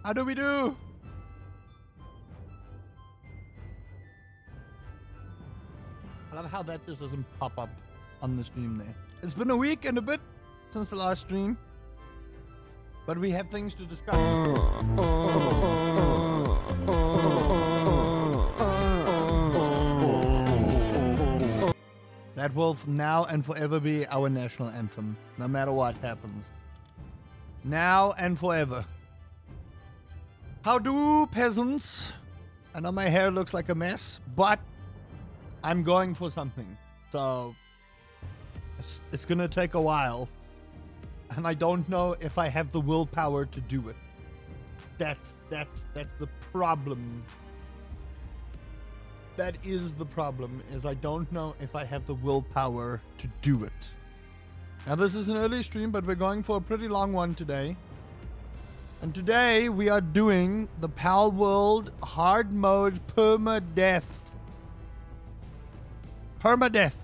How do we do? I love how that just doesn't pop up on the stream there. It's been a week and a bit since the last stream, but we have things to discuss. That will now and forever be our national anthem, no matter what happens. Now and forever. How do, peasants? I know my hair looks like a mess, but I'm going for something. So it's gonna take a while, and I don't know if I have the willpower to do it. That's the problem. That is the problem, is I don't know if I have the willpower to do it. Now this is an early stream, but we're going for a pretty long one today. And today we are doing the Palworld hard mode permadeath. Permadeath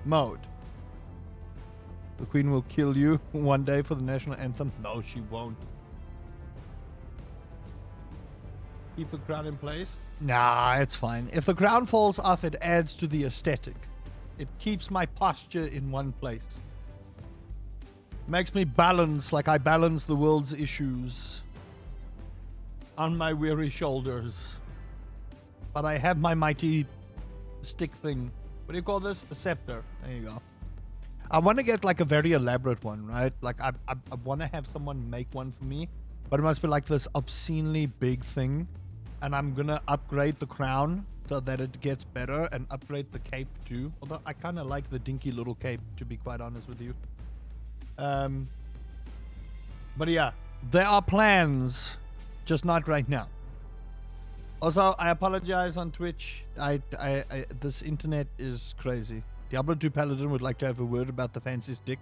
mode. The Queen will kill you one day for the national anthem. No, she won't. Keep the crown in place. Nah, it's fine. If the crown falls off, it adds to the aesthetic. It keeps my posture in one place. Makes me balance like I balance the world's issues on my weary shoulders. But I have my mighty stick thing. What do you call this? A scepter. There you go. I want to get like a very elaborate one, right? Like I want to have someone make one for me, but it must be like this obscenely big thing. And I'm gonna upgrade the crown so that it gets better, and upgrade the cape too. Although I kind of like the dinky little cape, to be quite honest with you. But yeah, there are plans, just not right now. Also, I apologize on Twitch. This internet is crazy. Diablo 2 Paladin would like to have a word about the fancy stick.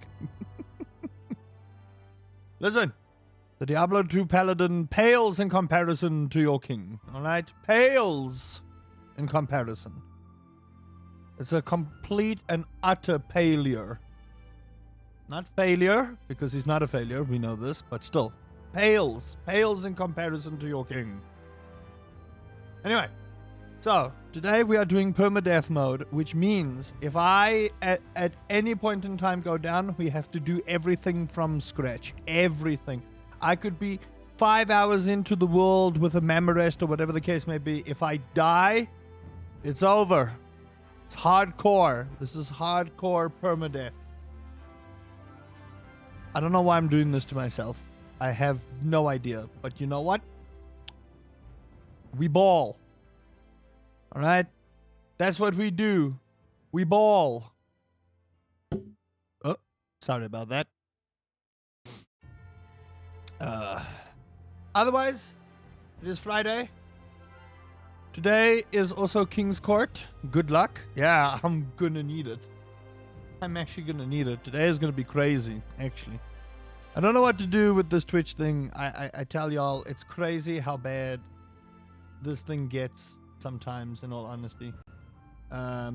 Listen. The Diablo 2 Paladin pales in comparison to your king, alright? Pales in comparison. It's a complete and utter failure. Not failure, because he's not a failure, we know this, but still. Pales in comparison to your king. Anyway, so today we are doing permadeath mode, which means if I, at any point in time, go down, we have to do everything from scratch. Everything. I could be 5 hours into the world with a memorized or whatever the case may be. If I die, it's over. It's hardcore. This is hardcore permadeath. I don't know why I'm doing this to myself. I have no idea. But you know what? We ball. Alright? That's what we do. We ball. Oh, sorry about that. Otherwise, it is Friday. Today is also King's Court. Good luck. Yeah, I'm gonna need it. I'm actually gonna need it. Today is gonna be crazy, actually. I don't know what to do with this Twitch thing. I tell y'all, it's crazy how bad this thing gets sometimes, in all honesty. I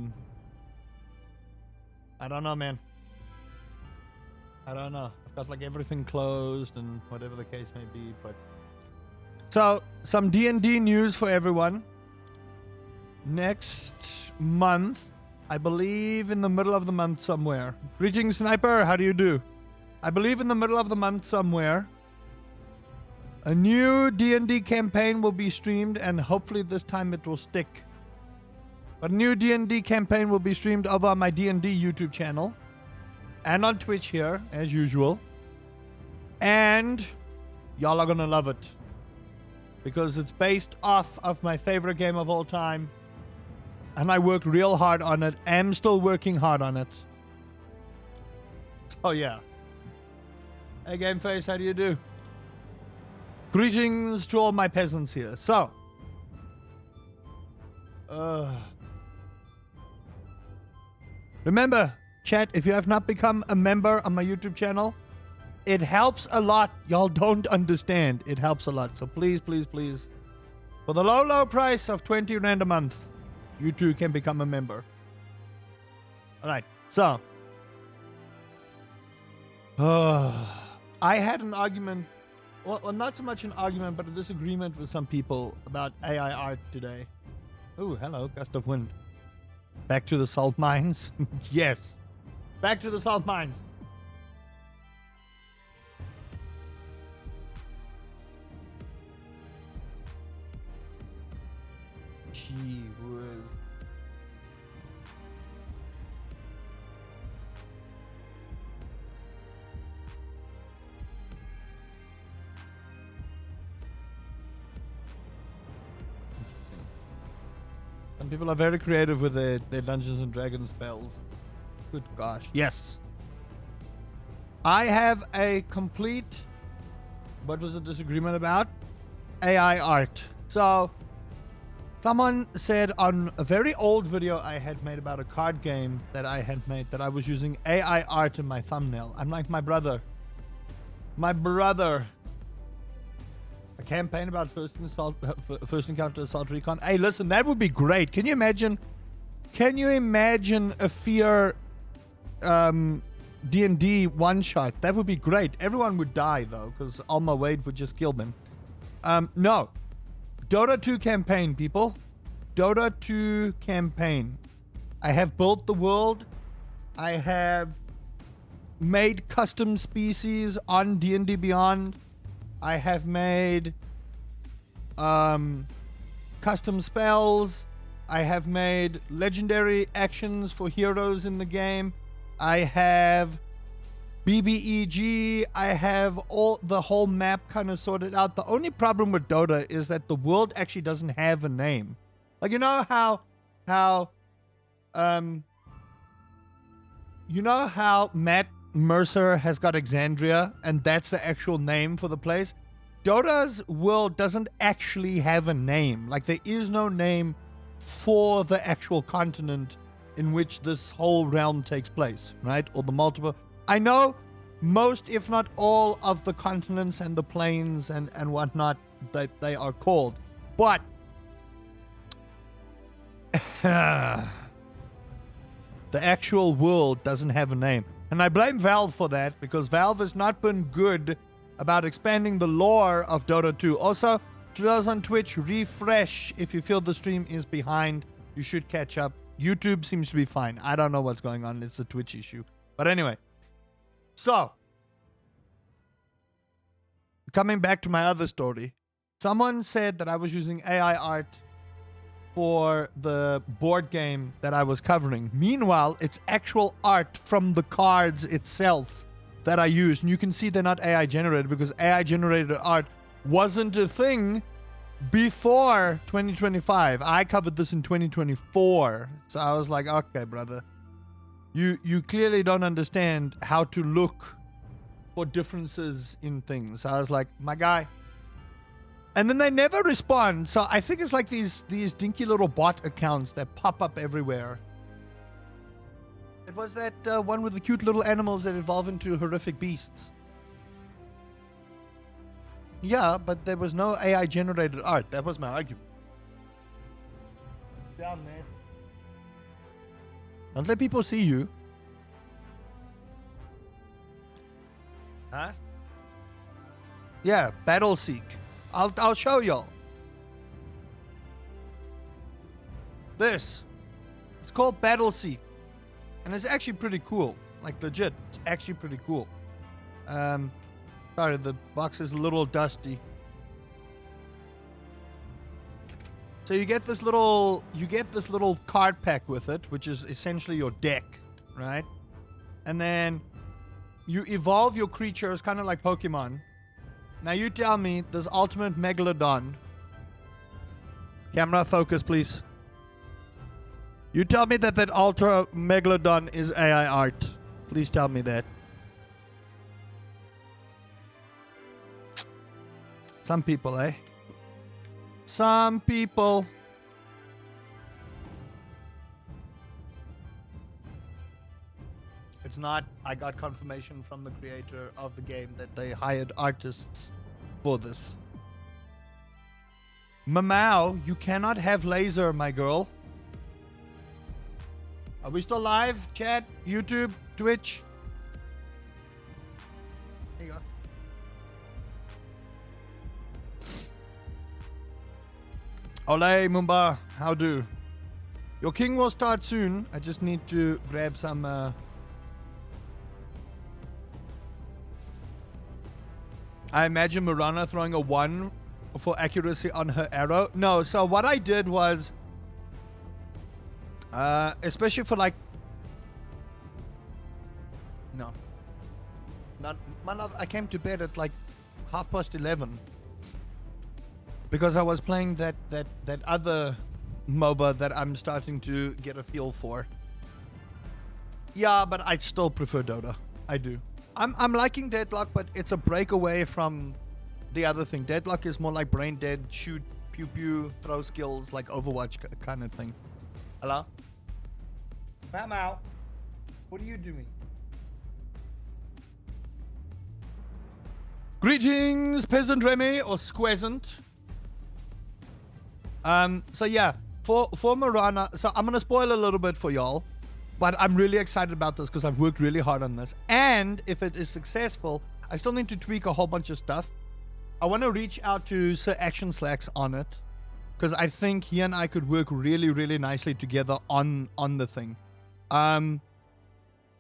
don't know, man. I don't know. I've got like everything closed and whatever the case may be, but... So, some D&D news for everyone. Next month, I believe in the middle of the month somewhere. Greetings, Sniper. How do you do? I believe in the middle of the month somewhere, a new D&D campaign will be streamed, and hopefully this time it will stick. But a new D&D campaign will be streamed over on my D&D YouTube channel. And on Twitch here, as usual. And y'all are gonna love it. Because it's based off of my favorite game of all time. And I worked real hard on it. Am still working hard on it. So yeah. Hey Gameface, how do you do? Greetings to all my peasants here. So. Remember, chat, if you have not become a member on my YouTube channel, it helps a lot. Y'all don't understand. It helps a lot. So please, please, please, for the low, low price of 20 Rand a month, you too can become a member. Alright, so. I had an argument well, not so much an argument, but a disagreement with some people about AI art today. Oh, hello, gust of wind. Back to the salt mines? Yes. Back to the salt mines. Gee whiz. Some people are very creative with their Dungeons and Dragons spells. Good gosh. Yes. I have a complete... What was the disagreement about? AI art. So, someone said on a very old video I had made about a card game that I had made that I was using AI art in my thumbnail. I'm like my brother. My brother. A campaign about first encounter assault recon. Hey, listen, that would be great. Can you imagine? Can you imagine a fear D&D one shot? That would be great. Everyone would die though, because Alma Wade would just kill them. No, Dota 2 campaign, people. Dota 2 campaign. I have built the world. I have made custom species on D&D Beyond. I have made custom spells. I have made legendary actions for heroes in the game. I have BBEG. I have all the whole map kind of sorted out. The only problem with Dota is that the world actually doesn't have a name. Like, you know how Matt Mercer has got Exandria, and that's the actual name for the place. Dota's world doesn't actually have a name. Like, there is no name for the actual continent in which this whole realm takes place, right? Or the multiple. I know most, if not all, of the continents and the planes and whatnot that they are called, but the actual world doesn't have a name. And I blame Valve for that, because Valve has not been good about expanding the lore of Dota 2. Also, to those on Twitch, refresh if you feel the stream is behind. You should catch up. YouTube seems to be fine. I don't know what's going on. It's a Twitch issue. But anyway. So, coming back to my other story. Someone said that I was using AI art for the board game that I was covering. Meanwhile, it's actual art from the cards itself that I used. And you can see they're not AI generated, because AI generated art wasn't a thing before 2025. I covered this in 2024. So I was like, okay, brother, you clearly don't understand how to look for differences in things. So I was like, my guy. And then they never respond. So I think it's like these dinky little bot accounts that pop up everywhere. It was that one with the cute little animals that evolve into horrific beasts. Yeah, but there was no AI generated art. That was my argument. Damn, man. Don't let people see you. Huh? Yeah, Battleseek. I'll show y'all. This. It's called Battleseek. And it's actually pretty cool. Like, legit. It's actually pretty cool. Sorry, the box is a little dusty. So you get this little card pack with it, which is essentially your deck, right? And then you evolve your creatures kind of like Pokemon. Now you tell me, this ultimate Megalodon. Camera focus, please. You tell me that Ultra Megalodon is AI art. Please tell me that. Some people, eh? Some people. It's not. I got confirmation from the creator of the game that they hired artists for this. Mamau, you cannot have laser, my girl. Are we still live? Chat, YouTube, Twitch? Here you go. Ole Mumba, how do? Your king will start soon. I just need to grab some I imagine Mirana throwing a 1 for accuracy on her arrow. No, so what I did was especially for like I came to bed at like 11:30 because I was playing that other MOBA that I'm starting to get a feel for. Yeah, but I still prefer Dota. I do. I'm liking Deadlock, but it's a break away from the other thing. Deadlock is more like brain dead, shoot, pew pew, throw skills, like Overwatch kind of thing. Hello? Mao, what are you doing? Greetings, Peasant Remy or Squescent. So yeah, for Mirana, so I'm gonna spoil a little bit for y'all, but I'm really excited about this because I've worked really hard on this. And if it is successful, I still need to tweak a whole bunch of stuff. I want to reach out to Sir Action Slacks on it because I think he and I could work really, really nicely together on the thing.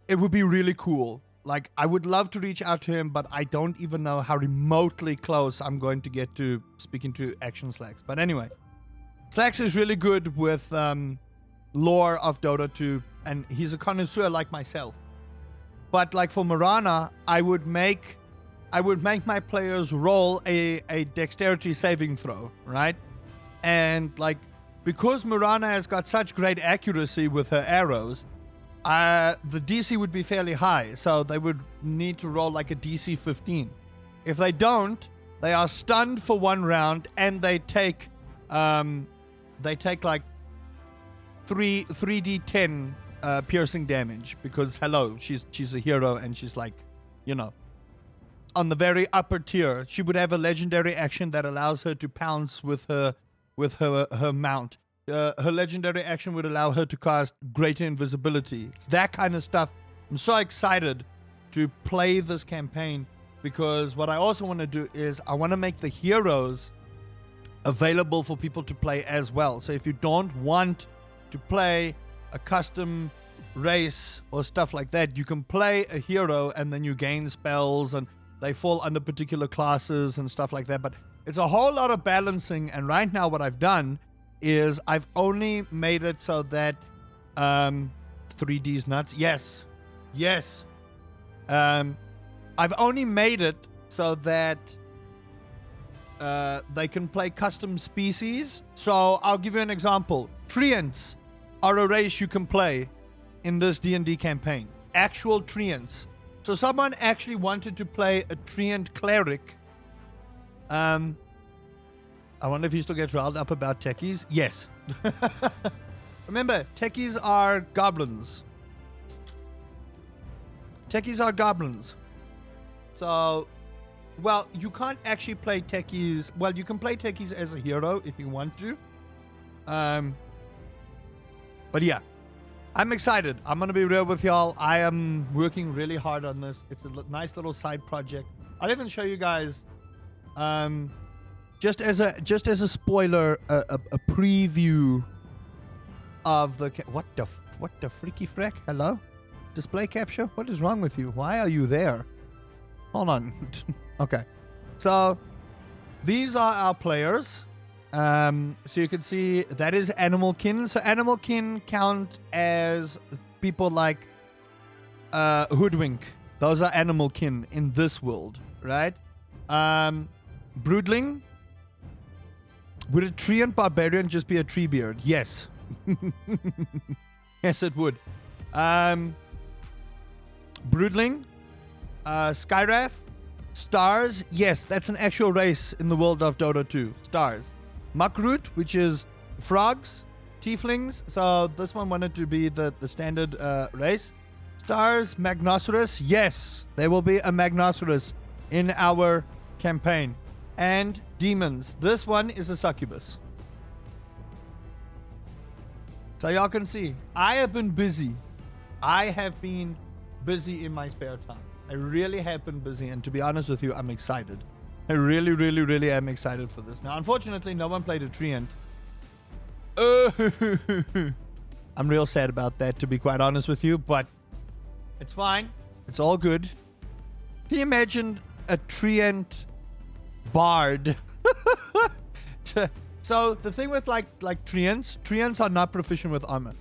It would be really cool. Like, I would love to reach out to him, but I don't even know how remotely close I'm going to get to speaking to Action Slacks. But anyway, Slacks is really good with lore of Dota 2, and he's a connoisseur like myself. But like for Mirana, I would make my players roll a dexterity saving throw, right? And like, because Mirana has got such great accuracy with her arrows, the DC would be fairly high, so they would need to roll like a DC 15. If they don't, they are stunned for 1 round, and they take like 3d10 piercing damage, because hello, she's a hero, and she's like, you know, on the very upper tier. She would have a legendary action that allows her to pounce with her mount. Her legendary action would allow her to cast greater invisibility. It's that kind of stuff. I'm so excited to play this campaign, because what I also want to do is I want to make the heroes available for people to play as well. So if you don't want to play a custom race or stuff like that, you can play a hero and then you gain spells and they fall under particular classes and stuff like that. But it's a whole lot of balancing, and right now what I've done is I've only made it so that 3D's nuts. Yes. I've only made it so that they can play custom species. So I'll give you an example. Treants are a race you can play in this D&D campaign. Actual Treants. So someone actually wanted to play a Treant cleric. I wonder if he still gets riled up about techies. Yes. Remember, techies are goblins. So, well, you can't actually play techies. Well, you can play techies as a hero if you want to. But yeah, I'm excited. I'm going to be real with y'all. I am working really hard on this. It's a nice little side project. I'll even show you guys, just as a spoiler, a preview of the what the freaky frack? Hello? Display capture? What is wrong with you? Why are you there? Hold on. Okay. So these are our players. So you can see that is animal kin. So animal kin count as people like Hoodwink. Those are animal kin in this world, right? Broodling. Would a Treant barbarian just be a Treebeard? Yes. Yes, it would. Broodling. Skyrath. Stars. Yes, that's an actual race in the world of Dota 2. Stars. Muckroot, which is frogs. Tieflings. So this one wanted to be the standard race. Stars. Magnosaurus. Yes, there will be a Magnosaurus in our campaign. And demons. This one is a succubus. So y'all can see, I have been busy. I have been busy in my spare time. I really have been busy, and to be honest with you, I'm excited. I really, really, really am excited for this. Now, unfortunately, no one played a Treant, I'm real sad about that, to be quite honest with you, but it's fine. It's all good. Can you imagine a treant bard? So the thing with like treants are not proficient with armor.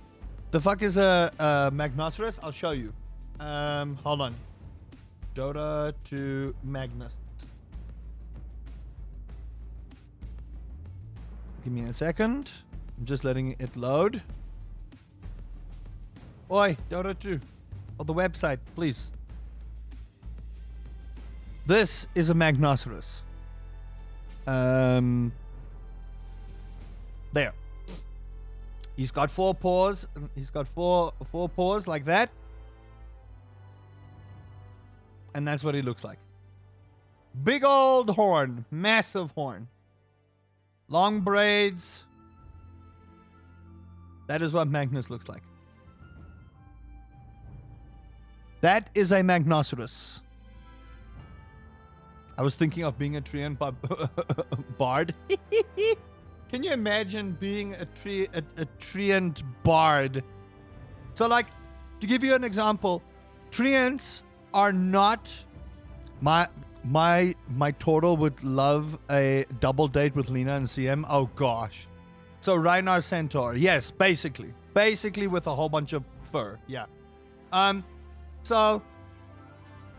The fuck is a Magnosaurus? I'll show you. Hold on. Dota to Magnus. Give me a second. I'm just letting it load. Oi, Dota 2. On the website, please. This is a Magnosaurus. There. He's got 4 paws. He's got four paws like that. And that's what he looks like. Big old horn. Massive horn. Long braids. That is what Magnus looks like. That is a Magnosaurus. I was thinking of being a treant bard. Can you imagine being a treant bard? So, like, to give you an example, treants are not my turtle would love a double date with Lena and CM. Oh gosh. So Rhinar Centaur, yes, basically with a whole bunch of fur, yeah. So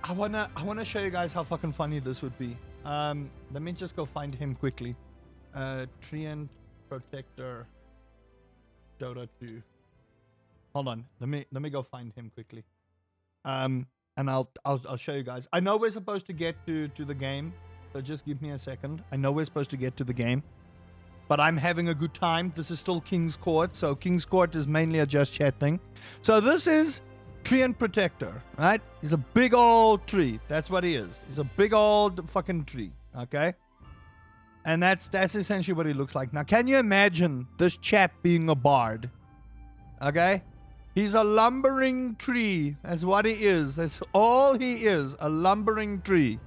I wanna show you guys how fucking funny this would be. Let me just go find him quickly. Treant Protector Dota 2. Hold on, let me go find him quickly. And I'll show you guys. I know we're supposed to get to the game, so just give me a second. I know we're supposed to get to the game, but I'm having a good time. This is still King's Court, so King's Court is mainly a just chat thing. So this is Treant Protector, right? He's a big old tree. That's what he is. He's a big old fucking tree, okay? And that's essentially what he looks like. Now, can you imagine this chap being a bard? Okay? He's a lumbering tree. That's what he is. That's all he is. A lumbering tree.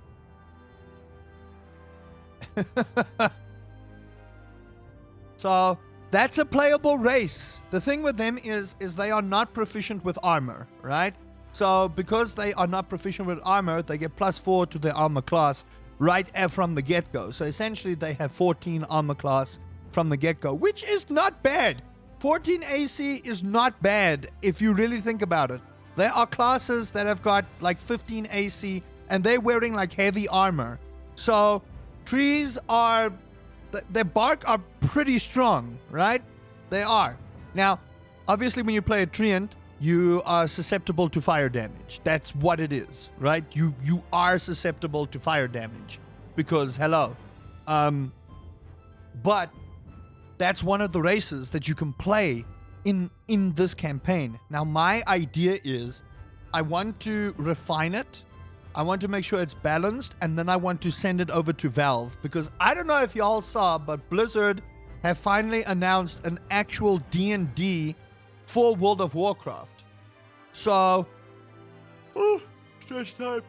So that's a playable race. The thing with them is they are not proficient with armor, right? So because they are not proficient with armor, they get +4 to their armor class right from the get-go. So essentially they have 14 armor class from the get-go, which is not bad. 14 AC is not bad if you really think about it. There are classes that have got like 15 AC and they're wearing like heavy armor. So trees are, their bark are pretty strong, right? They are. Now, obviously when you play a treant, you are susceptible to fire damage. That's what it is, right? You are susceptible to fire damage because hello. But that's one of the races that you can play in this campaign. Now, my idea is I want to refine it. I want to make sure it's balanced, and then I want to send it over to Valve because I don't know if y'all saw, but Blizzard have finally announced an actual D&D for World of Warcraft. So, stretch time.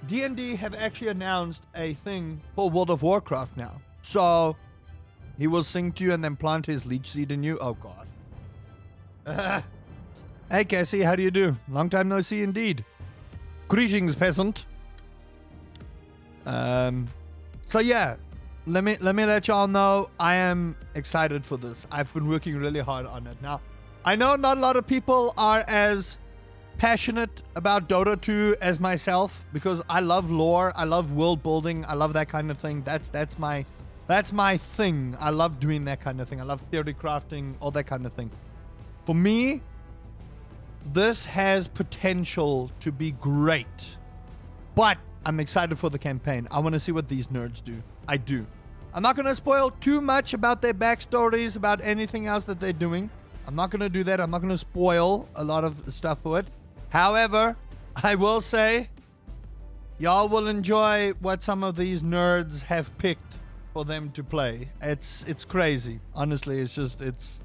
D&D have actually announced a thing for World of Warcraft now. So, he will sing to you and then plant his leech seed in you. Oh, God. Hey, Cassie, how do you do? Long time no see indeed. Greetings, peasant. So, yeah. Let me let y'all know I am excited for this. I've been working really hard on it. Now, I know not a lot of people are as passionate about Dota 2 as myself because I love lore, I love world building, I love that kind of thing. That's my thing. I love doing that kind of thing. I love theory crafting, all that kind of thing. For me, this has potential to be great. But I'm excited for the campaign. I want to see what these nerds do. I do. I'm not going to spoil too much about their backstories, about anything else that they're doing. I'm not going to do that. I'm not going to spoil a lot of stuff for it. However, I will say, y'all will enjoy what some of these nerds have picked for them to play. It's crazy. Honestly, it's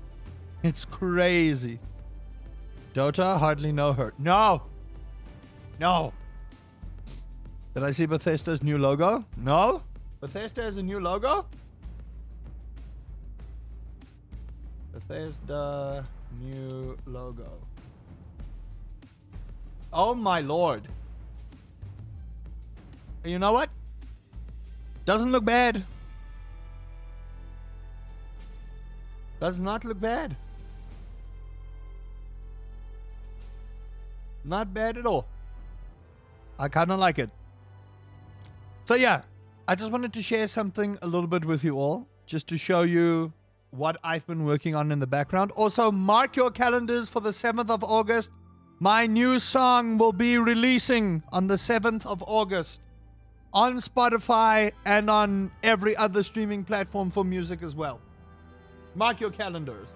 crazy. Dota, hardly know her. No. Did I see Bethesda's new logo? No? Bethesda has a new logo? Bethesda new logo. Oh my lord. You know what? Doesn't look bad. Does not look bad. Not bad at all. I kind of like it. So yeah, I just wanted to share something a little bit with you all, just to show you what I've been working on in the background. Also, mark your calendars for the 7th of August. My new song will be releasing on the 7th of August on Spotify and on every other streaming platform for music as well. Mark your calendars.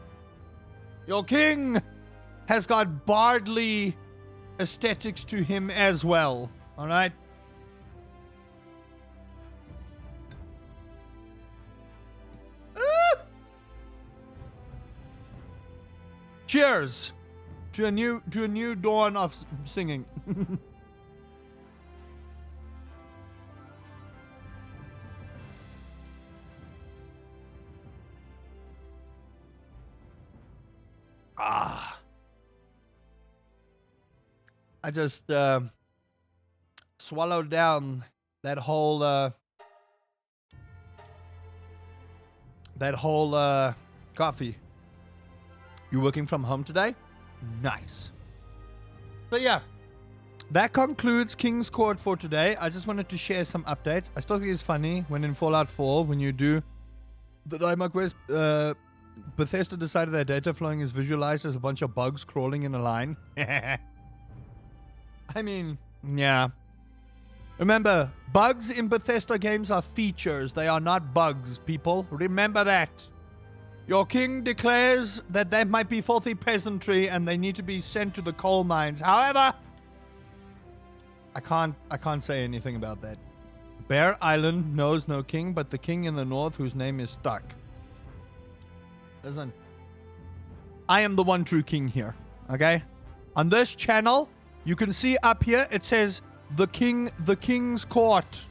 Your king has got bardly aesthetics to him as well. All right? Cheers to a new dawn of singing. I just swallowed down that whole coffee. You working from home today? Nice. So yeah, that concludes King's Court for today. I just wanted to share some updates. I still think it's funny when in Fallout 4, when you do the Daima quest, Bethesda decided that data flowing is visualized as a bunch of bugs crawling in a line. I mean, yeah. Remember, bugs in Bethesda games are features. They are not bugs, people. Remember that. Your king declares that they might be filthy peasantry and they need to be sent to the coal mines. However, I can't say anything about that. Bear Island knows no king but the king in the north whose name is Stark. Listen, I am the one true king here, okay? On this channel, you can see up here, it says the King's Court.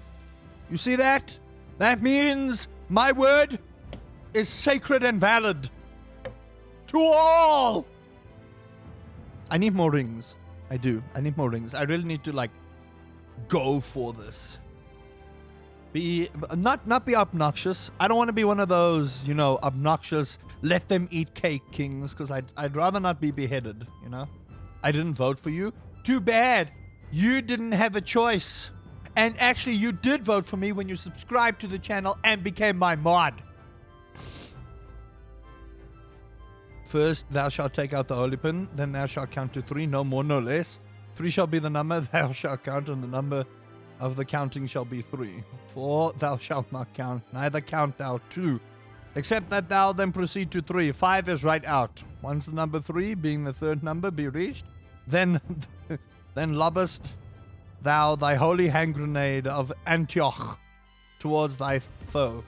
You see that? That means my word is sacred and valid to all. I need more rings. I do. I need more rings. I really need to like go for this. Not be obnoxious. I don't want to be one of those, you know, obnoxious let them eat cake kings, because I'd rather not be beheaded, you know. I didn't vote for you. Too bad. You didn't have a choice. And actually, you did vote for me when you subscribed to the channel and became my mod. First, thou shalt take out the holy pin. Then thou shalt count to 3, no more, no less. 3 shall be the number thou shalt count, and the number of the counting shall be 3. 4 thou shalt not count, neither count thou 2. Except that thou then proceed to 3. 5 is right out. Once the number 3, being the third number, be reached, then lobbest thou thy holy hand grenade of Antioch towards thy foe.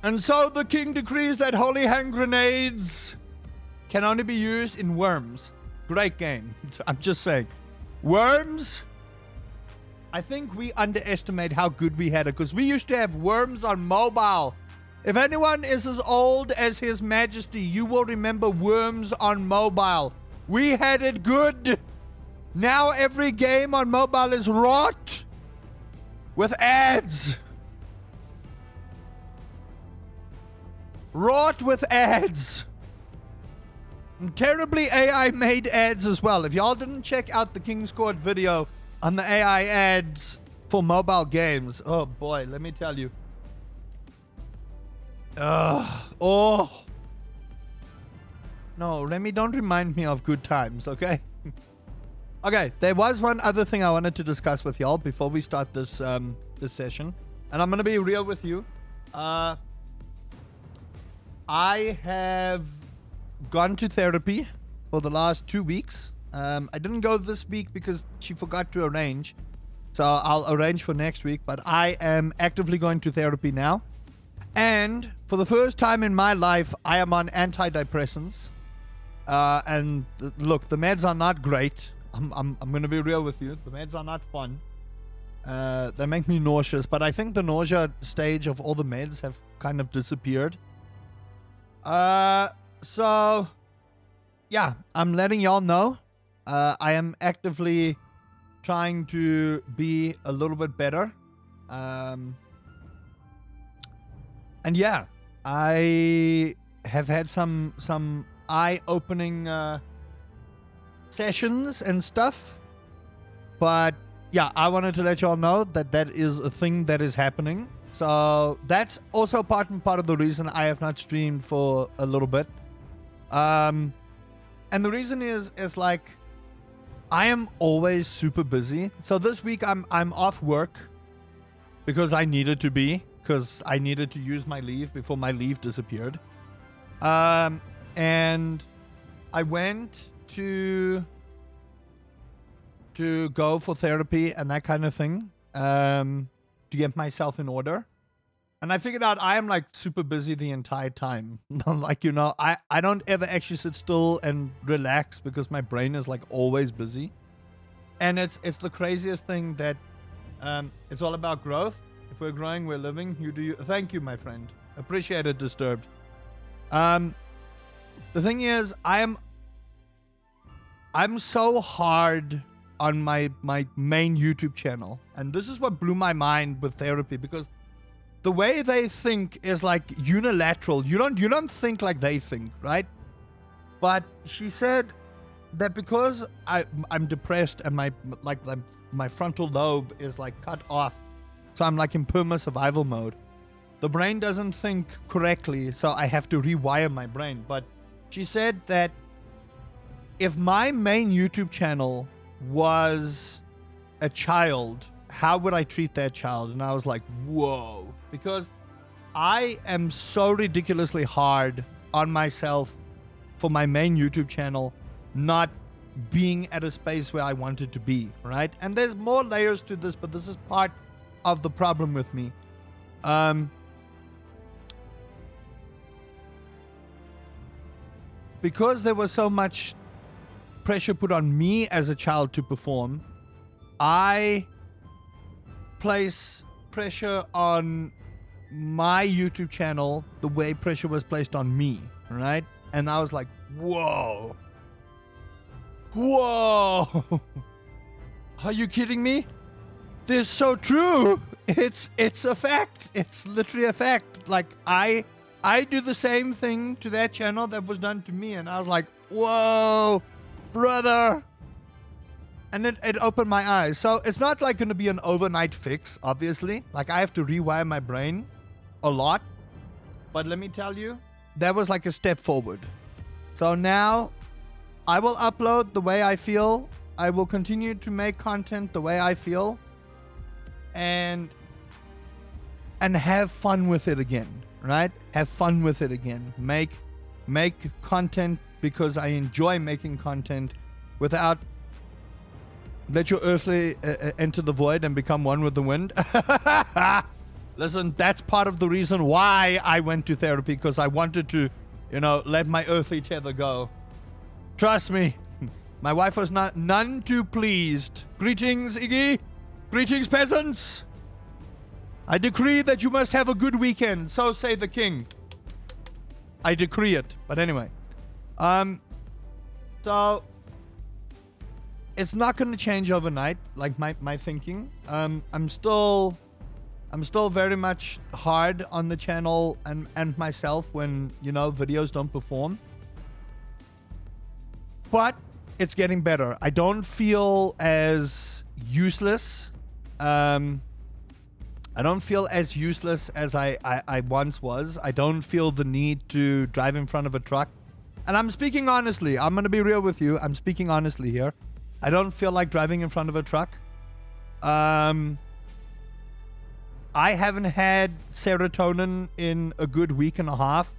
And so the king decrees that holy hand grenades can only be used in Worms. Great game. I'm just saying. Worms, I think we underestimate how good we had it, because we used to have Worms on mobile. If anyone is as old as His Majesty, you will remember Worms on mobile. We had it good. Now every game on mobile is rot with ads. Rot with ads. And terribly AI made ads as well. If y'all didn't check out the King's Court video on the AI ads for mobile games, oh boy, let me tell you. Oh. No, Remy, don't remind me of good times, okay? Okay, there was one other thing I wanted to discuss with y'all before we start this this session. And I'm going to be real with you. I have gone to therapy for the last 2 weeks. I didn't go this week because she forgot to arrange. So I'll arrange for next week. But I am actively going to therapy now. And for the first time in my life, I am on antidepressants. And look, the meds are not great. I'm going to be real with you. The meds are not fun. They make me nauseous. But I think the nausea stage of all the meds have kind of disappeared. So, yeah, I'm letting y'all know. I am actively trying to be a little bit better. And yeah, I have had some eye-opening sessions and stuff. But yeah, I wanted to let y'all know that that is a thing that is happening. So that's also part of the reason I have not streamed for a little bit. And the reason is like I am always super busy. So this week I'm off work because I needed to be, because I needed to use my leave before my leave disappeared. And I went to go for therapy and that kind of thing, to get myself in order. And I figured out I am like super busy the entire time. Like, you know, I don't ever actually sit still and relax because my brain is like always busy. And it's the craziest thing that it's all about growth. If we're growing, we're living. You do you. Thank you, my friend. Appreciate it, Disturbed. The thing is, I'm so hard on my main YouTube channel. And this is what blew my mind with therapy, because the way they think is like unilateral. You don't think like they think, right? But she said that because I'm depressed and my frontal lobe is like cut off, so I'm like in perma survival mode. The brain doesn't think correctly, so I have to rewire my brain. But she said that if my main YouTube channel was a child, how would I treat that child? And I was like, whoa. Because I am so ridiculously hard on myself for my main YouTube channel not being at a space where I wanted to be, right? And there's more layers to this, but this is part of the problem with me. Because there was so much pressure put on me as a child to perform, I place pressure on my YouTube channel the way pressure was placed on me, right? And I was like, whoa. Are you kidding me? This is so true. It's a fact. It's literally a fact. Like I do the same thing to that channel that was done to me, and I was like, whoa, brother. And then it opened my eyes. So it's not like going to be an overnight fix, obviously. Like I have to rewire my brain a lot. But let me tell you, that was like a step forward. So now I will upload the way I feel. I will continue to make content the way I feel. And have fun with it again, right? Have fun with it again. Make content because I enjoy making content without let your earthly enter the void and become one with the wind. Listen, that's part of the reason why I went to therapy, because I wanted to, you know, let my earthly tether go. Trust me, my wife was none too pleased. Greetings, Iggy. Greetings, peasants. I decree that you must have a good weekend, so say the king. I decree it. But anyway, so it's not going to change overnight, like my thinking. I'm still very much hard on the channel and myself when, you know, videos don't perform. But it's getting better. I don't feel as useless. I don't feel as useless as I once was. I don't feel the need to drive in front of a truck. And I'm speaking honestly. I'm going to be real with you. I'm speaking honestly here. I don't feel like driving in front of a truck. I haven't had serotonin in a good week and a half.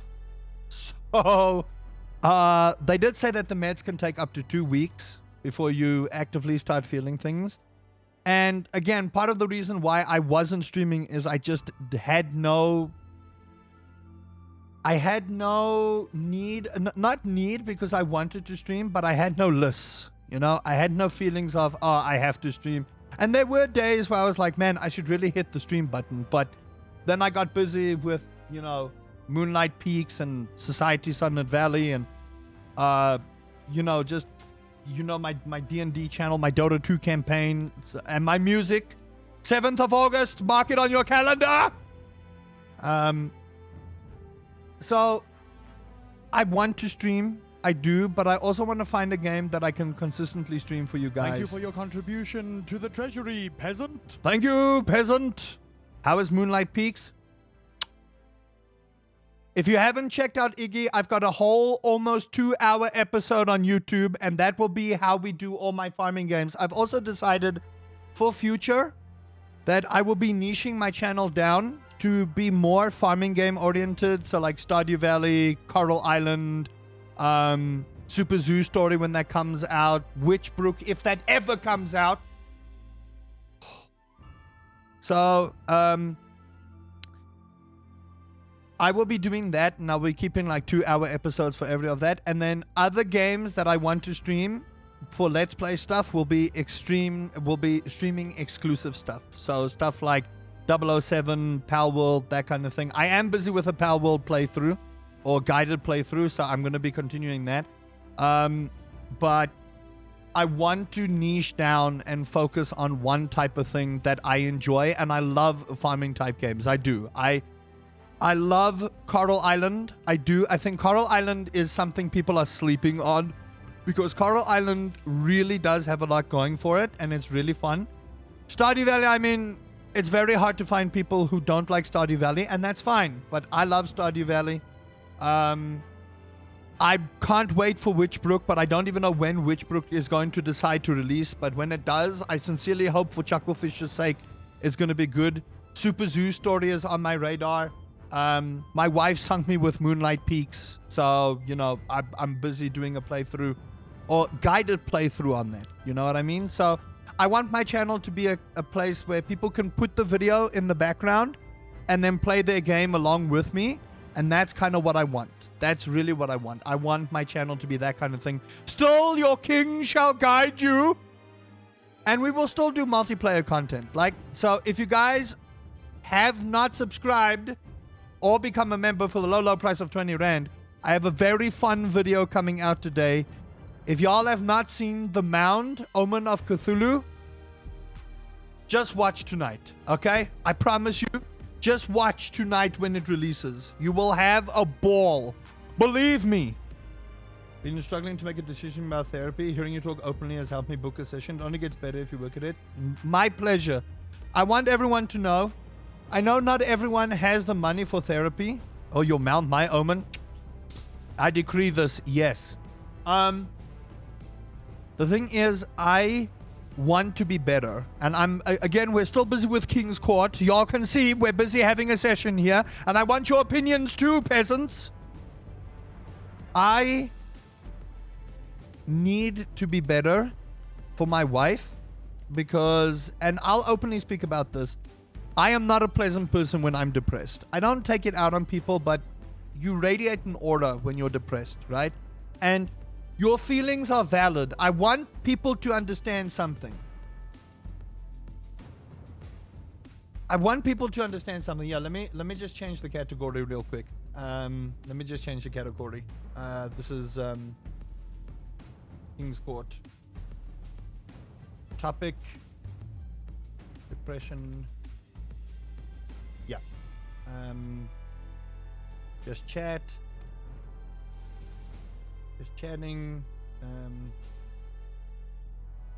So they did say that the meds can take up to 2 weeks before you actively start feeling things. And again, part of the reason why I wasn't streaming is I just had no need, not need because I wanted to stream, but I had no lists, you know, I had no feelings of, oh, I have to stream. And there were days where I was like, man, I should really hit the stream button. But then I got busy with, you know, Moonlight Peaks and Society Sunlit Valley and just my D&D channel, my Dota 2 campaign, and my music. 7th of August, mark it on your calendar. So I want to stream. I do, but I also want to find a game that I can consistently stream for you guys. Thank you for your contribution to the treasury, peasant. Thank you, peasant. How is Moonlight Peaks? If you haven't checked out Iggy, I've got a whole almost 2-hour episode on YouTube, and that will be how we do all my farming games. I've also decided for future that I will be niching my channel down to be more farming game oriented. So like Stardew Valley, Coral Island, Super Zoo Story when that comes out, Witchbrook if that ever comes out. So, I will be doing that, and I'll be keeping like 2-hour episodes for every of that. And then other games that I want to stream for Let's Play stuff will be streaming exclusive stuff. So stuff like 007, Palworld, that kind of thing. I am busy with a Palworld playthrough or guided playthrough, so I'm going to be continuing that. But I want to niche down and focus on one type of thing that I enjoy, and I love farming type games. I do. I love Coral Island. I do. I think Coral Island is something people are sleeping on because Coral Island really does have a lot going for it, and it's really fun. Stardew Valley, I mean, it's very hard to find people who don't like Stardew Valley, and that's fine. But I love Stardew Valley. I can't wait for Witchbrook, but I don't even know when Witchbrook is going to decide to release. But when it does, I sincerely hope for Chucklefish's sake it's going to be good. Super Zoo Story is on my radar. My wife sunk me with Moonlight Peaks, so I'm busy doing a playthrough or guided playthrough on that. You know what I mean? So I want my channel to be a place where people can put the video in the background and then play their game along with me, and that's kind of what I want. That's really what I want. I want my channel to be that kind of thing. Still, your king shall guide you, and we will still do multiplayer content. So if you guys have not subscribed or become a member for the low price of 20 Rand, I have a very fun video coming out today. If y'all have not seen The Mound, Omen of Cthulhu, just watch tonight, okay? I promise you, just watch tonight when it releases. You will have a ball. Believe me. Been struggling to make a decision about therapy. Hearing you talk openly has helped me book a session. It only gets better if you work at it. My pleasure. I want everyone to know, I know not everyone has the money for therapy. Oh, your mount, my omen. I decree this, yes. The thing is, I want to be better. And again, we're still busy with King's Court. Y'all can see we're busy having a session here. And I want your opinions too, peasants. I need to be better for my wife because, and I'll openly speak about this, I am not a pleasant person when I'm depressed. I don't take it out on people, but you radiate an aura when you're depressed, right? And your feelings are valid. I want people to understand something. Yeah, let me just change the category real quick. Let me just change the category. This is King's Court. Topic: depression. Yeah. Just chat. Just chatting.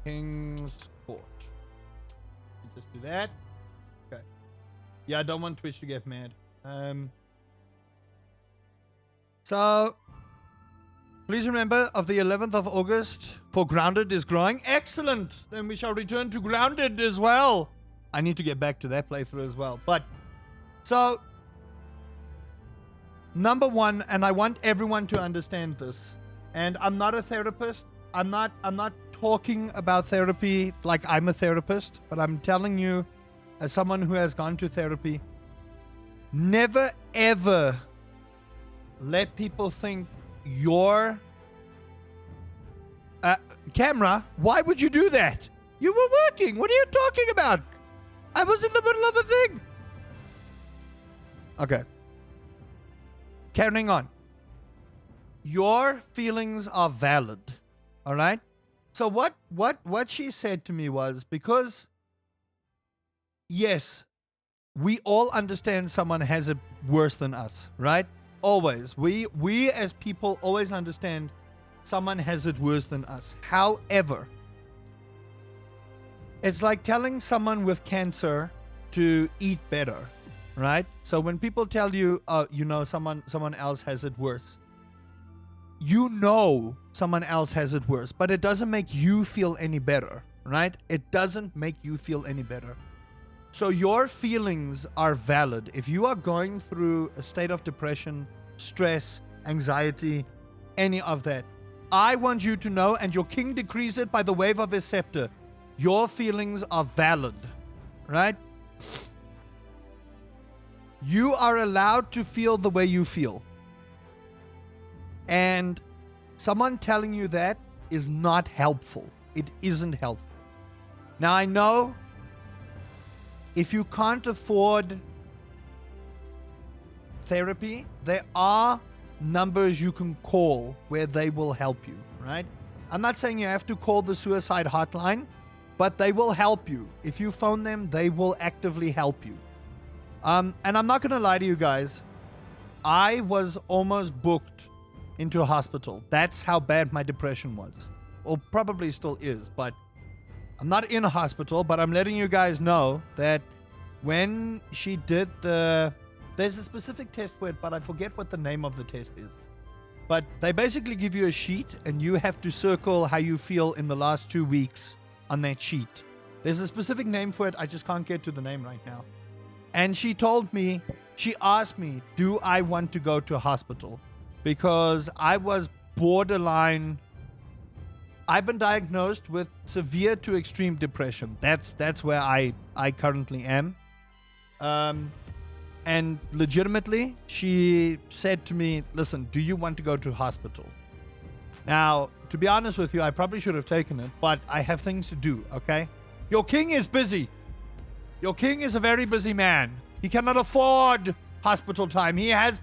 King's Court. Just do that. Okay. Yeah, I don't want Twitch to get mad. So, please remember, of the 11th of August, for Grounded is growing. Excellent! Then we shall return to Grounded as well. I need to get back to that playthrough as well. But, so, number one, and I want everyone to understand this, and I'm not a therapist. I'm not talking about therapy like I'm a therapist, but I'm telling you, as someone who has gone to therapy, never ever let people think your camera, why would you do that? You were working. What are you talking about? I was in the middle of a thing. Okay. carrying on. Your feelings are valid. All right? So what she said to me was, because yes, we all understand someone has it worse than us, right? Always. We as people always understand someone has it worse than us. However, it's like telling someone with cancer to eat better, right? So when people tell you, someone else has it worse, someone else has it worse, but it doesn't make you feel any better, right? It doesn't make you feel any better. So your feelings are valid. If you are going through a state of depression, stress, anxiety, any of that, I want you to know, and your king decrees it by the wave of his scepter, your feelings are valid, right? You are allowed to feel the way you feel. And someone telling you that is not helpful. It isn't helpful. Now, I know if you can't afford therapy, there are numbers you can call where they will help you, right? I'm not saying you have to call the suicide hotline, but they will help you. If you phone them, they will actively help you. And I'm not going to lie to you guys. I was almost booked into a hospital. That's how bad my depression was. Or probably still is, but I'm not in a hospital, but I'm letting you guys know that when she did there's a specific test for it, but I forget what the name of the test is. But they basically give you a sheet and you have to circle how you feel in the last 2 weeks on that sheet. There's a specific name for it. I just can't get to the name right now. And she asked me, do I want to go to a hospital? Because I was borderline. I've been diagnosed with severe to extreme depression. That's where I currently am. And legitimately, she said to me, listen, do you want to go to hospital? Now, to be honest with you, I probably should have taken it, but I have things to do, okay? Your king is busy. Your king is a very busy man. He cannot afford hospital time. He has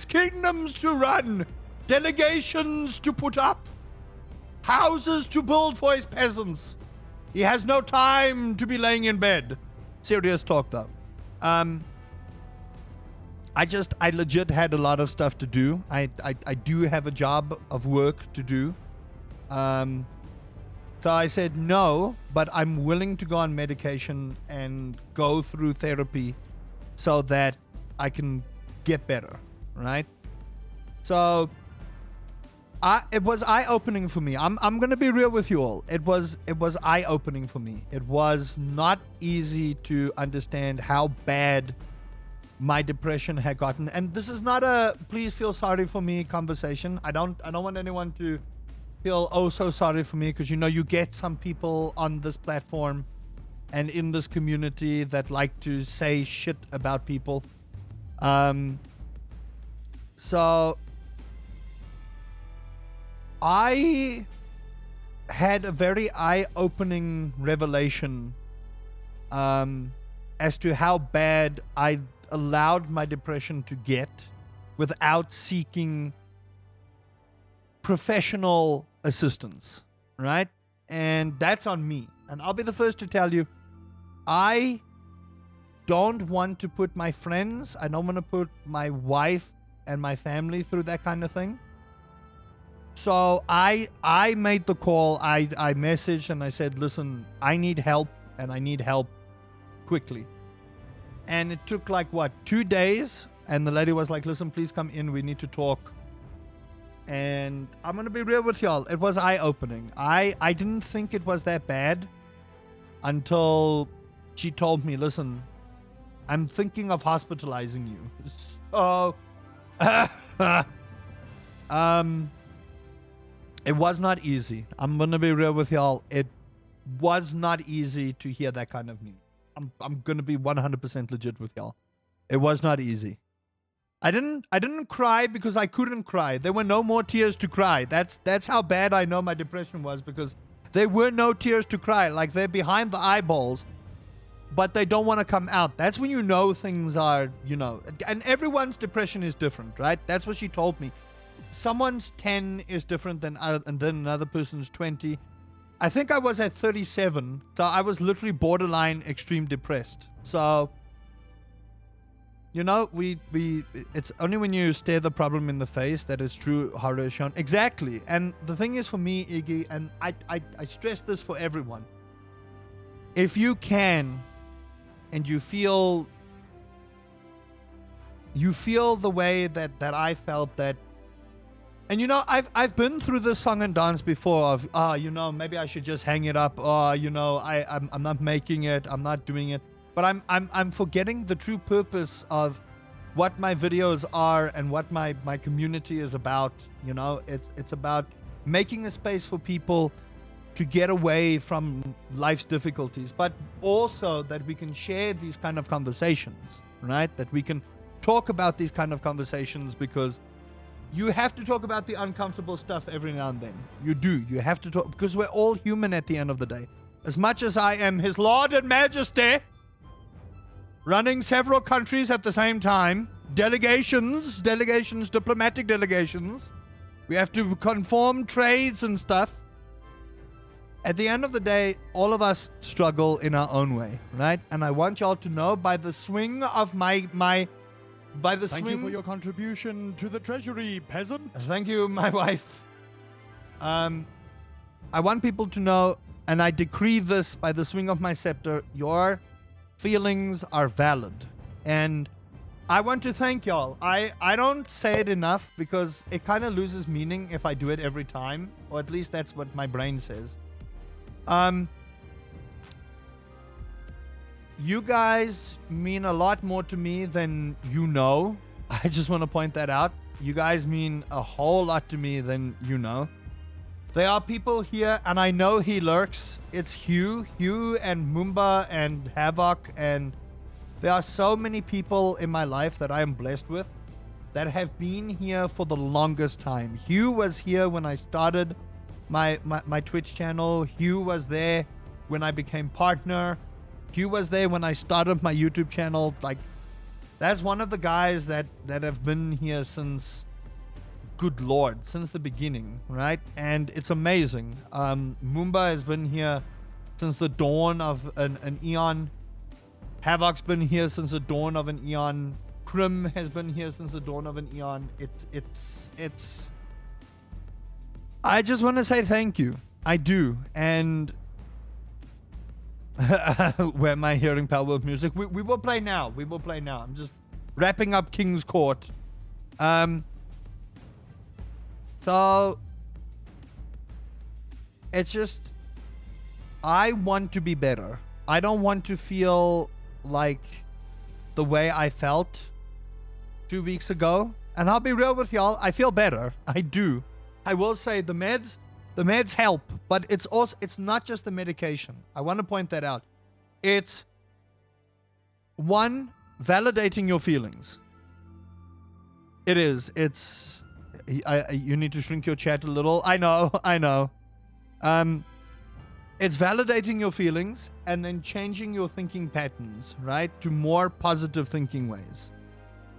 kingdoms to run, delegations to put up, houses to build for his peasants. He has no time to be laying in bed. Serious talk, though. I legit had a lot of stuff to do. I do have a job of work to do. So I said no, but I'm willing to go on medication and go through therapy so that I can get better, right? So it was eye-opening for me. I'm going to be real with you all. It was eye-opening for me. It was not easy to understand how bad my depression had gotten. And this is not a please feel sorry for me conversation. I don't want anyone to feel oh so sorry for me, because you get some people on this platform and in this community that like to say shit about people. So I had a very eye-opening revelation as to how bad I allowed my depression to get without seeking professional assistance, right? And that's on me. And I'll be the first to tell you, I don't want to put my friends, I don't want to put my wife and my family through that kind of thing. So I made the call. I messaged and I said, listen, I need help, and I need help quickly. And it took 2 days, and the lady was like, listen, please come in, we need to talk. And I'm going to be real with y'all, it was eye-opening. I didn't think it was that bad until she told me, listen, I'm thinking of hospitalizing you. So, it was not easy. I'm going to be real with y'all. It was not easy to hear that kind of news. I'm going to be 100% legit with y'all. It was not easy. I didn't cry because I couldn't cry. There were no more tears to cry. That's how bad I know my depression was, because there were no tears to cry. Like, they're behind the eyeballs. but they don't want to come out. That's when you know things are, you know, and everyone's depression is different, right? That's what she told me. Someone's 10 is different than another person's 20. I think I was at 37, so I was literally borderline extreme depressed. So, you know, it's only when you stare the problem in the face that its true horror is shown. Exactly. And the thing is for me, Iggy, and I stress this for everyone. If you can, and you feel the way that I felt that, and you know, I've been through this song and dance before of, you know, maybe I should just hang it up. You know, I'm not making it. I'm not doing it. But I'm forgetting the true purpose of what my videos are and what my community is about. You know, it's about making a space for people to get away from life's difficulties, but also that we can share these kind of conversations, right? That we can talk about these kind of conversations, because you have to talk about the uncomfortable stuff every now and then. You do. You have to talk, because we're all human at the end of the day. As much as I am His Lord and Majesty, running several countries at the same time, delegations, diplomatic delegations, we have to conform trades and stuff. At the end of the day, all of us struggle in our own way, right? And I want y'all to know, by the swing of Thank you for your contribution to the treasury, peasant. Thank you, my wife. I want people to know, and I decree this by the swing of my scepter, your feelings are valid. And I want to thank y'all. I don't say it enough, because it kind of loses meaning if I do it every time, or at least that's what my brain says. You guys mean a lot more to me than you know. I just want to point that out. You guys mean a whole lot to me than you know. There are people here, and I know he lurks. It's Hugh and Moomba and Havoc, and there are so many people in my life that I am blessed with that have been here for the longest time. Hugh was here when I started my Twitch channel. Hugh was there when I became partner. Hugh was there when I started my YouTube channel. Like, that's one of the guys that have been here since, good Lord, since the beginning, right? And it's amazing. Moomba has been here since the dawn of an eon. Havoc's been here since the dawn of an eon. Krim has been here since the dawn of an eon. It's I just want to say thank you. I do. And where am I hearing Palworld music? We will play now. We will play now. I'm just wrapping up King's Court. So it's just, I want to be better. I don't want to feel like the way I felt 2 weeks ago. And I'll be real with y'all, I feel better. I do. I will say the meds help, but it's not just the medication. I want to point that out. It's one, validating your feelings. It is. You need to shrink your chat a little. I know. It's validating your feelings and then changing your thinking patterns, right? To more positive thinking ways.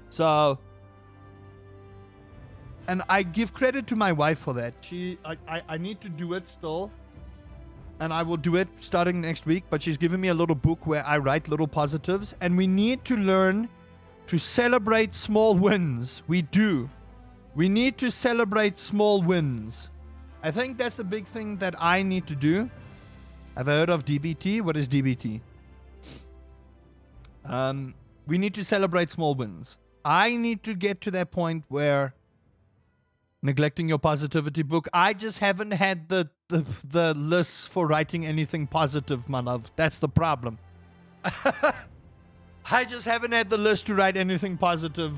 So, and I give credit to my wife for that. I need to do it still. And I will do it starting next week. But she's given me a little book where I write little positives. And we need to learn to celebrate small wins. We do. We need to celebrate small wins. I think that's the big thing that I need to do. Have I heard of DBT? What is DBT? We need to celebrate small wins. I need to get to that point where, neglecting your positivity book, I just haven't had the lists for writing anything positive, my love. That's the problem. I just haven't had the list to write anything positive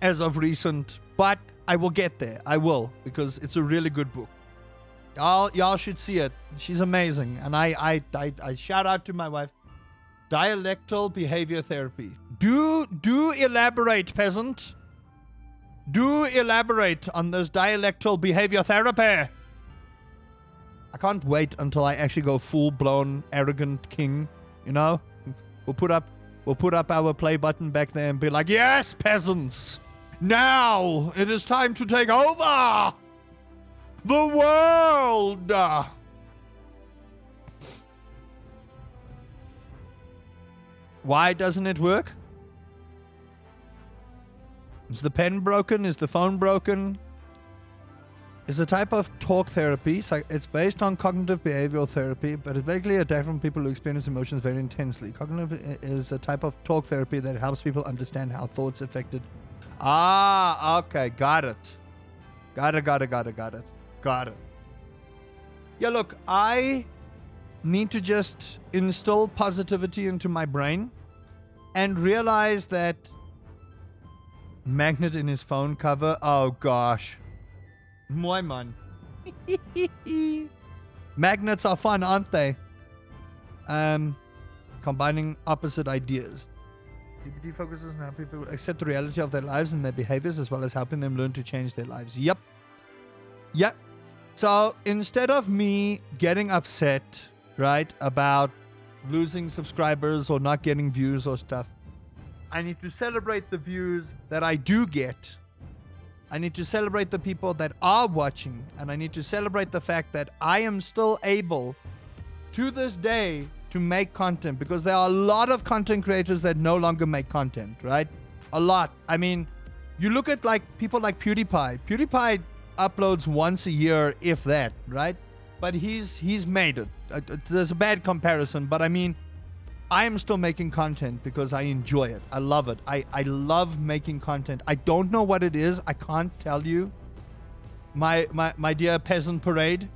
as of recent, but I will get there. I will, because it's a really good book. Y'all should see it. She's amazing. And I shout out to my wife. Dialectal behavior therapy. Do elaborate, peasant. Do elaborate on this dialectal behavior therapy. I can't wait until I actually go full-blown arrogant king, you know? We'll put up our play button back there and be like, yes, peasants! Now it is time to take over the world! Why doesn't it work? Is the pen broken? Is the phone broken? It's a type of talk therapy. It's based on cognitive behavioral therapy, but it's basically a different people who experience emotions very intensely. Cognitive is a type of talk therapy that helps people understand how thoughts affected. Ah, okay, got it. Got it. Yeah, look, I need to just instill positivity into my brain and realize that magnet in his phone cover. Oh gosh. Mooi man. Magnets are fun, aren't they? Combining opposite ideas. DBT focuses on how people accept the reality of their lives and their behaviors, as well as helping them learn to change their lives. Yep. So instead of me getting upset, right, about losing subscribers or not getting views or stuff, I need to celebrate the views that I do get. I need to celebrate the people that are watching, and I need to celebrate the fact that I am still able to this day to make content, because there are a lot of content creators that no longer make content, right? A lot. I mean, you look at like people like PewDiePie. PewDiePie uploads once a year, if that, right? But he's made it. There's a bad comparison, but I mean, I am still making content because I enjoy it. I love it. I love making content. I don't know what it is. I can't tell you. My dear peasant parade.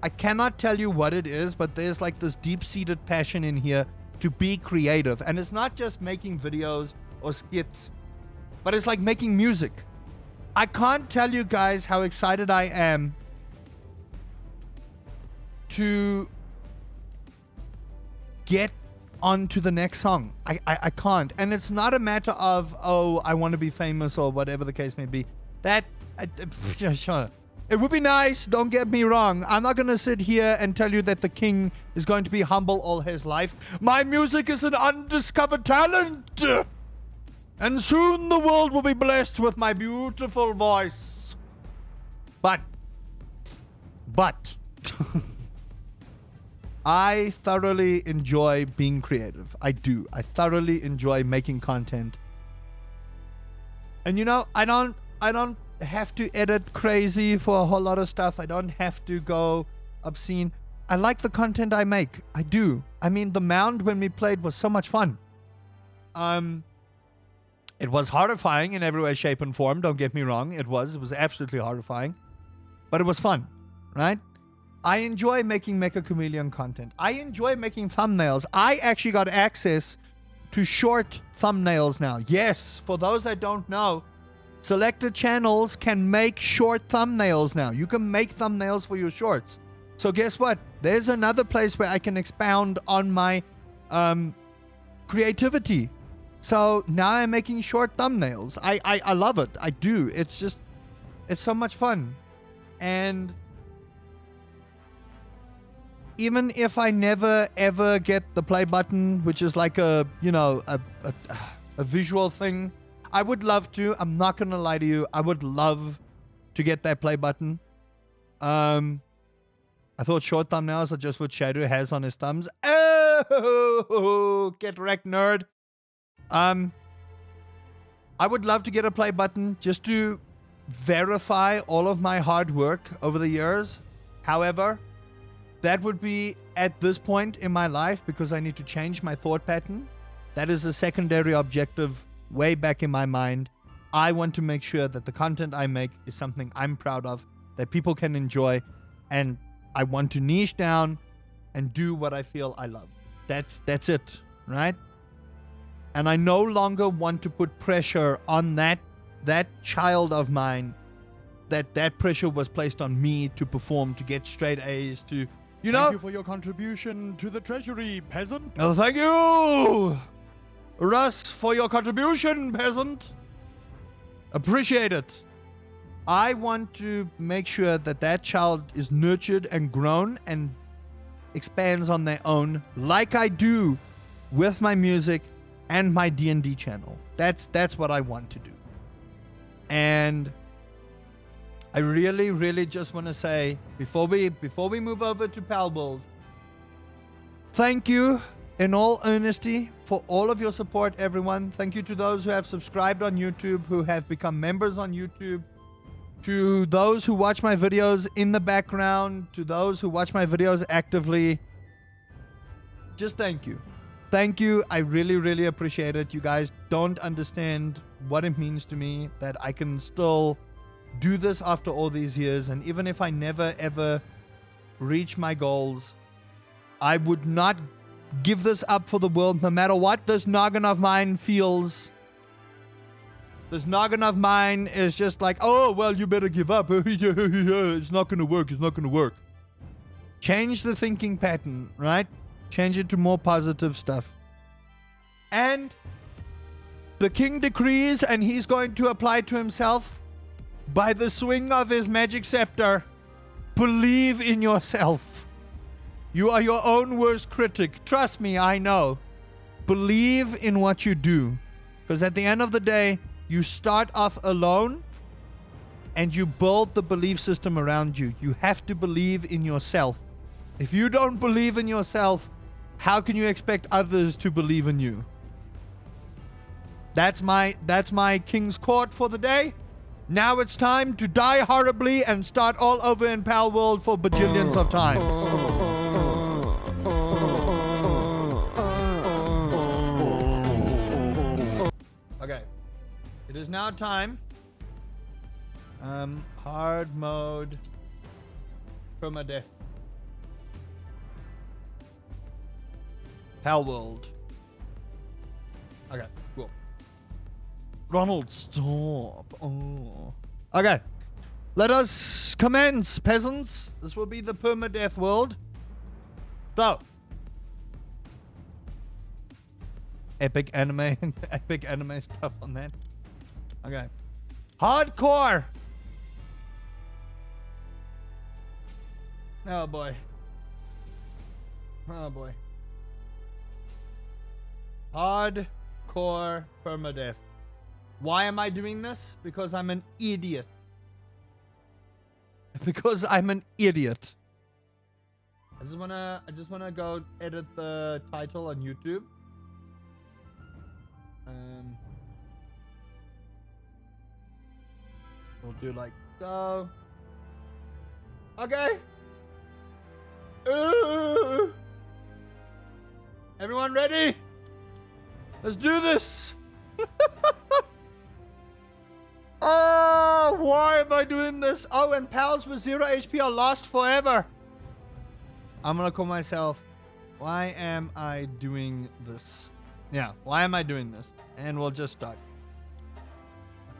I cannot tell you what it is, but there's like this deep-seated passion in here to be creative. And it's not just making videos or skits, but it's like making music. I can't tell you guys how excited I am to get onto the next song. I can't. And it's not a matter of, oh, I want to be famous or whatever the case may be. Sure. It would be nice, don't get me wrong. I'm not going to sit here and tell you that the king is going to be humble all his life. My music is an undiscovered talent. And soon the world will be blessed with my beautiful voice. But I thoroughly enjoy being creative. I do. I thoroughly enjoy making content. And you know, I don't have to edit crazy for a whole lot of stuff. I don't have to go obscene. I like the content I make. I do. I mean, the Mound when we played was so much fun. It was horrifying in every way, shape, and form. Don't get me wrong. It was absolutely horrifying. But it was fun, right? I enjoy making Mecha Chameleon content. I enjoy making thumbnails. I actually got access to short thumbnails now. Yes, for those that don't know, selected channels can make short thumbnails now. You can make thumbnails for your shorts. So guess what? There's another place where I can expound on my creativity. So now I'm making short thumbnails. I love it. I do. It's so much fun. And even if I never ever get the play button, which is like a visual thing, I would love to. I'm not going to lie to you. I would love to get that play button. I thought short thumbnails are just what Shadow has on his thumbs. Oh, get wrecked, nerd. I would love to get a play button just to verify all of my hard work over the years. However, that would be at this point in my life because I need to change my thought pattern. That is a secondary objective way back in my mind. I want to make sure that the content I make is something I'm proud of, that people can enjoy, and I want to niche down and do what I feel I love. That's it, right? And I no longer want to put pressure on that child of mine. That pressure was placed on me to perform, to get straight A's, to, Thank you for your contribution to the treasury, peasant. Oh, thank you, Russ, for your contribution, peasant. Appreciate it. I want to make sure that child is nurtured and grown and expands on their own, like I do with my music and my D&D channel. That's what I want to do. And I really just want to say, before we move over to Palworld, thank you in all honesty for all of your support, everyone. Thank you to those who have subscribed on YouTube, who have become members on YouTube, to those who watch my videos in the background, to those who watch my videos actively. Just thank you. Thank you. I really appreciate it. You guys don't understand what it means to me that I can still do this after all these years. And even if I never ever reach my goals, I would not give this up for the world, no matter what this noggin of mine feels. This noggin of mine is just like, oh, well, you better give up. It's not going to work. It's not going to work. Change the thinking pattern, right? Change it to more positive stuff. And the king decrees, and he's going to apply to himself, by the swing of his magic scepter, believe in yourself. You are your own worst critic. Trust me, I know. Believe in what you do. Because at the end of the day, you start off alone and you build the belief system around you. You have to believe in yourself. If you don't believe in yourself, how can you expect others to believe in you? That's my King's Court for the day. Now it's time to die horribly and start all over in Palworld for bajillions of times. Okay. It is now time. Hard mode. PERMADEATH. Palworld. Okay, cool. Ronald, stop. Oh. Okay. Let us commence, peasants. This will be the PERMADEATH world. So. Epic anime stuff on that. Okay. Hardcore. Oh boy. Oh boy. Hardcore PERMADEATH. Why am I doing this? Because I'm an idiot. Because I'm an idiot. I just wanna go edit the title on YouTube. We'll do like so. Okay. Everyone ready? Let's do this. Oh, why am I doing this? Oh, and pals with 0 HP are lost forever. I'm gonna call myself, why am I doing this? Yeah, why am I doing this? And we'll just start.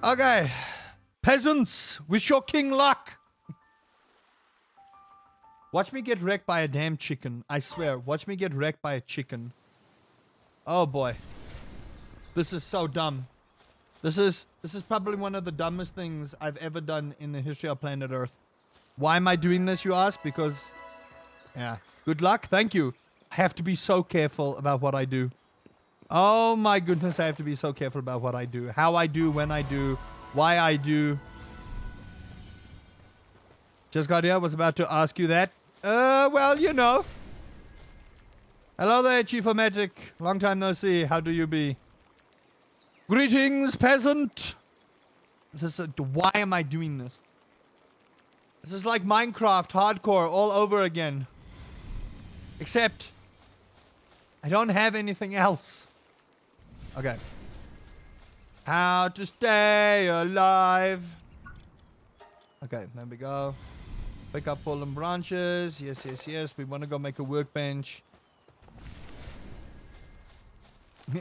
Okay. Peasants, wish your king luck. Watch me get wrecked by a damn chicken. I swear, watch me get wrecked by a chicken. Oh boy. This is so dumb. This is probably one of the dumbest things I've ever done in the history of planet Earth. Why am I doing this, you ask? Because, yeah, good luck. Thank you. I have to be so careful about what I do. Oh my goodness, I have to be so careful about what I do. How I do, when I do, why I do. Just got here, was about to ask you that. Well, you know. Hello there, Chief Ometic. Long time no see. How do you be? Greetings, peasant. Why am I doing this? This is like Minecraft hardcore all over again. Except, I don't have anything else. Okay. How to stay alive. Okay, there we go. Pick up fallen branches. Yes, yes, yes. We want to go make a workbench.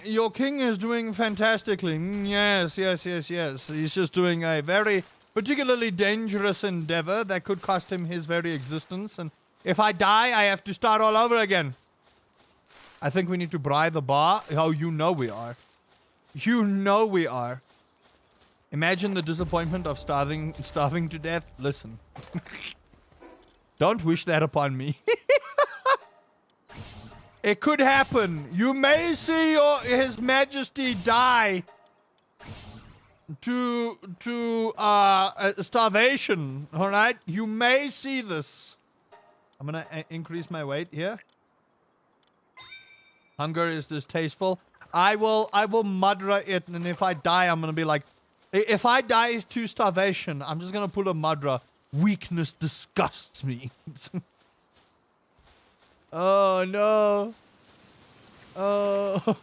Your king is doing fantastically. Yes, yes, yes, yes. He's just doing a very particularly dangerous endeavor that could cost him his very existence. And if I die, I have to start all over again. I think we need to bribe the bar. Oh, you know we are. You know we are. Imagine the disappointment of starving to death. Listen. Don't wish that upon me. It could happen. You may see His Majesty die to starvation. All right, you may see this. I'm gonna increase my weight here. Hunger is distasteful. I will mudra it, and if I die, I'm gonna be like, if I die to starvation, I'm just gonna put a mudra. Weakness disgusts me. Oh no. Oh.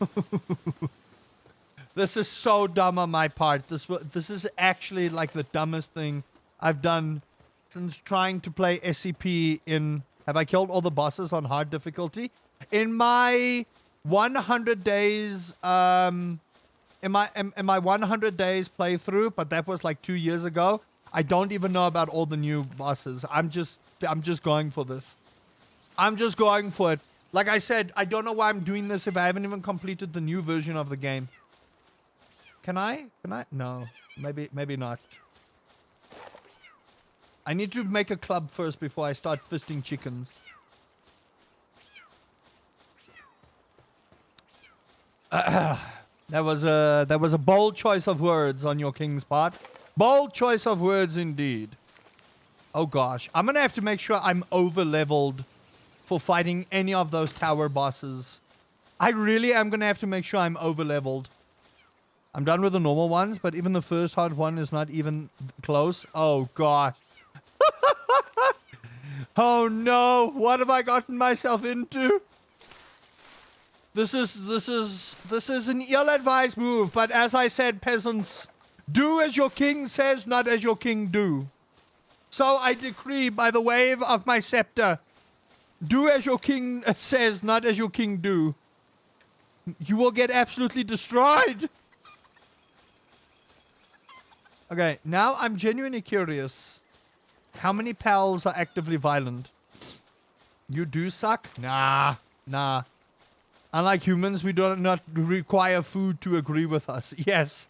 This is so dumb on my part. This is actually like the dumbest thing I've done since trying to play SCP in... Have I killed all the bosses on hard difficulty? In my 100 days... in my 100 days playthrough, but that was like 2 years ago, I don't even know about all the new bosses. I'm just going for this. I'm just going for it. Like I said, I don't know why I'm doing this if I haven't even completed the new version of the game. Can I? No. Maybe not. I need to make a club first before I start fisting chickens. That was a bold choice of words on your king's part. Bold choice of words indeed. Oh gosh. I'm gonna have to make sure I'm over-leveled for fighting any of those tower bosses. I really am gonna have to make sure I'm over-leveled. I'm done with the normal ones, but even the first hard one is not even close. Oh gosh. Oh no, what have I gotten myself into? This is an ill-advised move, but as I said, peasants, do as your king says, not as your king do. So I decree by the wave of my scepter, do as your king says, not as your king do. You will get absolutely destroyed. Okay, now I'm genuinely curious. How many pals are actively violent? You do suck? Nah. Unlike humans, we do not require food to agree with us. Yes.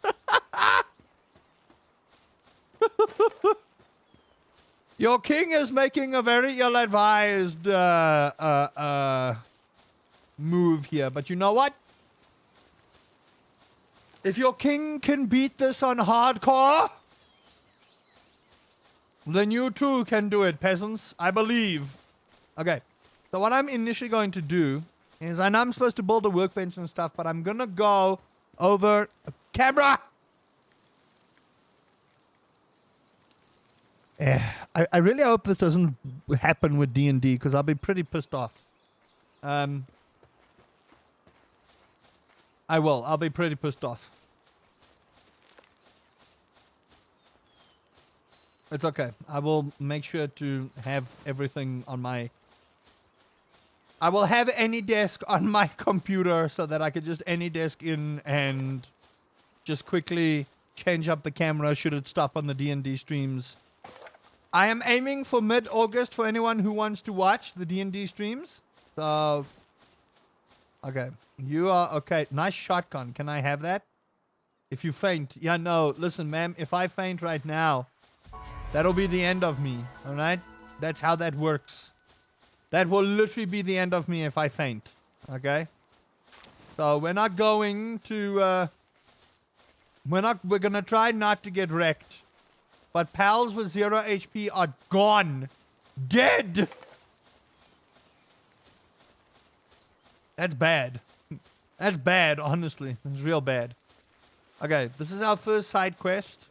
Your king is making a very ill-advised move here. But you know what? If your king can beat this on hardcore, then you too can do it, peasants. I believe. Okay. So what I'm initially going to do is, I know I'm supposed to build a workbench and stuff, but I'm gonna go over a camera. I really hope this doesn't happen with D&D, because I'll be pretty pissed off. I'll be pretty pissed off. It's okay. I will make sure to have everything on my... I will have any desk on my computer so that I could just any desk in and just quickly change up the camera should it stop on the D&D streams. I am aiming for mid-August for anyone who wants to watch the D&D streams. So, okay. You are, okay. Nice shotgun. Can I have that? If you faint. Yeah, no. Listen, ma'am. If I faint right now, that'll be the end of me. Alright? That's how that works. That will literally be the end of me if I faint. Okay? So, we're not going to, we're gonna try not to get wrecked. But pals with 0 HP are gone. Dead! That's bad. That's bad, honestly. It's real bad. Okay, this is our first side quest.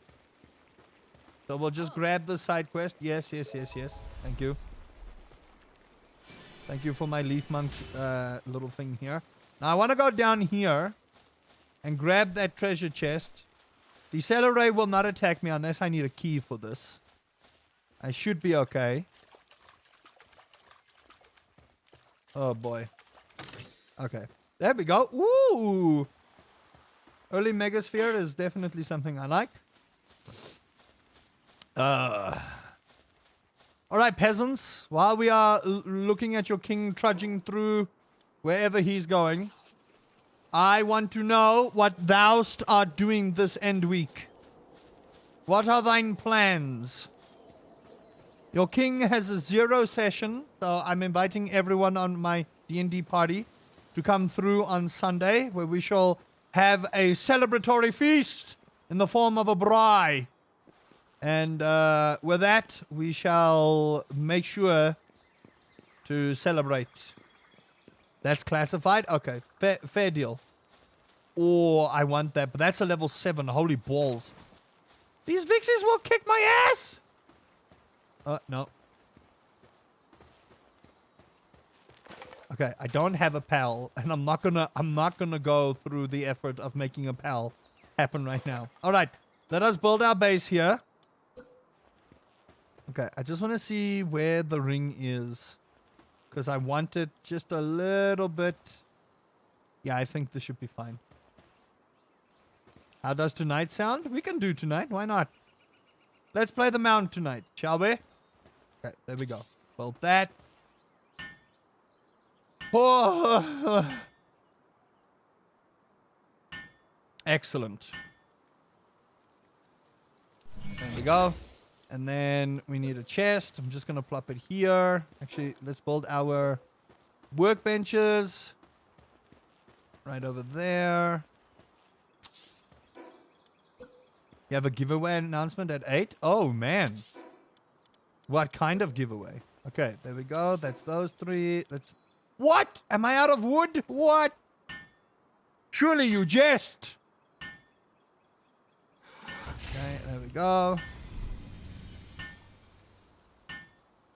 So we'll just grab the side quest. Yes. Thank you. Thank you for my leaf monk little thing here. Now I want to go down here and grab that treasure chest. The cellar ray will not attack me unless I need a key for this. I should be okay. Oh boy. Okay. There we go. Ooh! Early Megasphere is definitely something I like. Alright, peasants. While we are looking at your king trudging through wherever he's going, I want to know what thou art doing this end week. What are thine plans? Your king has a 0 session, so I'm inviting everyone on my D&D party to come through on Sunday, where we shall have a celebratory feast in the form of a braai. And with that, we shall make sure to celebrate. That's classified? Okay, fair deal. Oh, I want that, but that's a level 7. Holy balls. These Vixies will kick my ass! No. Okay, I don't have a pal, and I'm not gonna go through the effort of making a pal happen right now. Alright, let us build our base here. Okay, I just want to see where the ring is. Because I want it just a little bit. Yeah, I think this should be fine. How does tonight sound? We can do tonight. Why not? Let's play the mount tonight, shall we? Okay, there we go. Build that. Oh. Excellent. There we go. And then we need a chest. I'm just going to plop it here. Actually, let's build our workbenches. Right over there. You have a giveaway announcement at 8? Oh, man. What kind of giveaway? Okay, there we go. That's those 3. Let's... What? Am I out of wood? What? Surely you jest. Okay, there we go.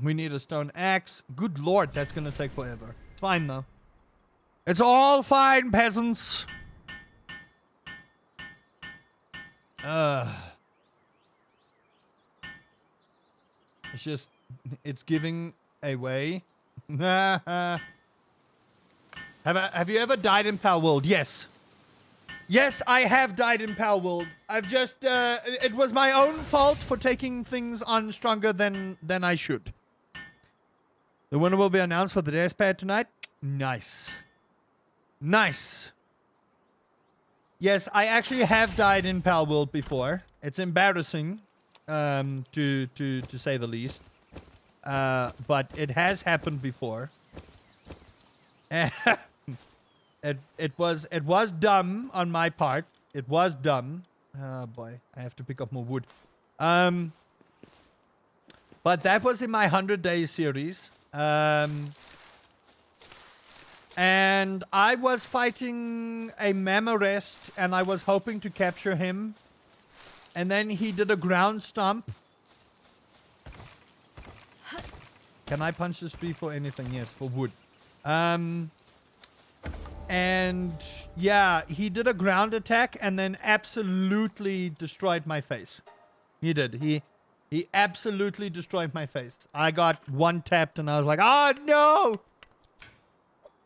We need a stone axe. Good lord, that's gonna take forever. Fine, though. It's all fine, peasants. It's just... It's giving away. Have you ever died in Palworld? Yes. Yes, I have died in Palworld. I've just... it was my own fault for taking things on stronger than I should. The winner will be announced for the death pad tonight. Nice. Nice. Yes, I actually have died in Palworld before. It's embarrassing, to say the least. But it has happened before. It was dumb on my part. It was dumb. Oh boy, I have to pick up more wood. But that was in my 100-day series. And I was fighting a Mamorest, and I was hoping to capture him. And then he did a ground stomp. Can I punch this tree for anything? Yes, for wood. And yeah, he did a ground attack and then absolutely destroyed my face. He did. He absolutely destroyed my face. I got one tapped and I was like, oh no!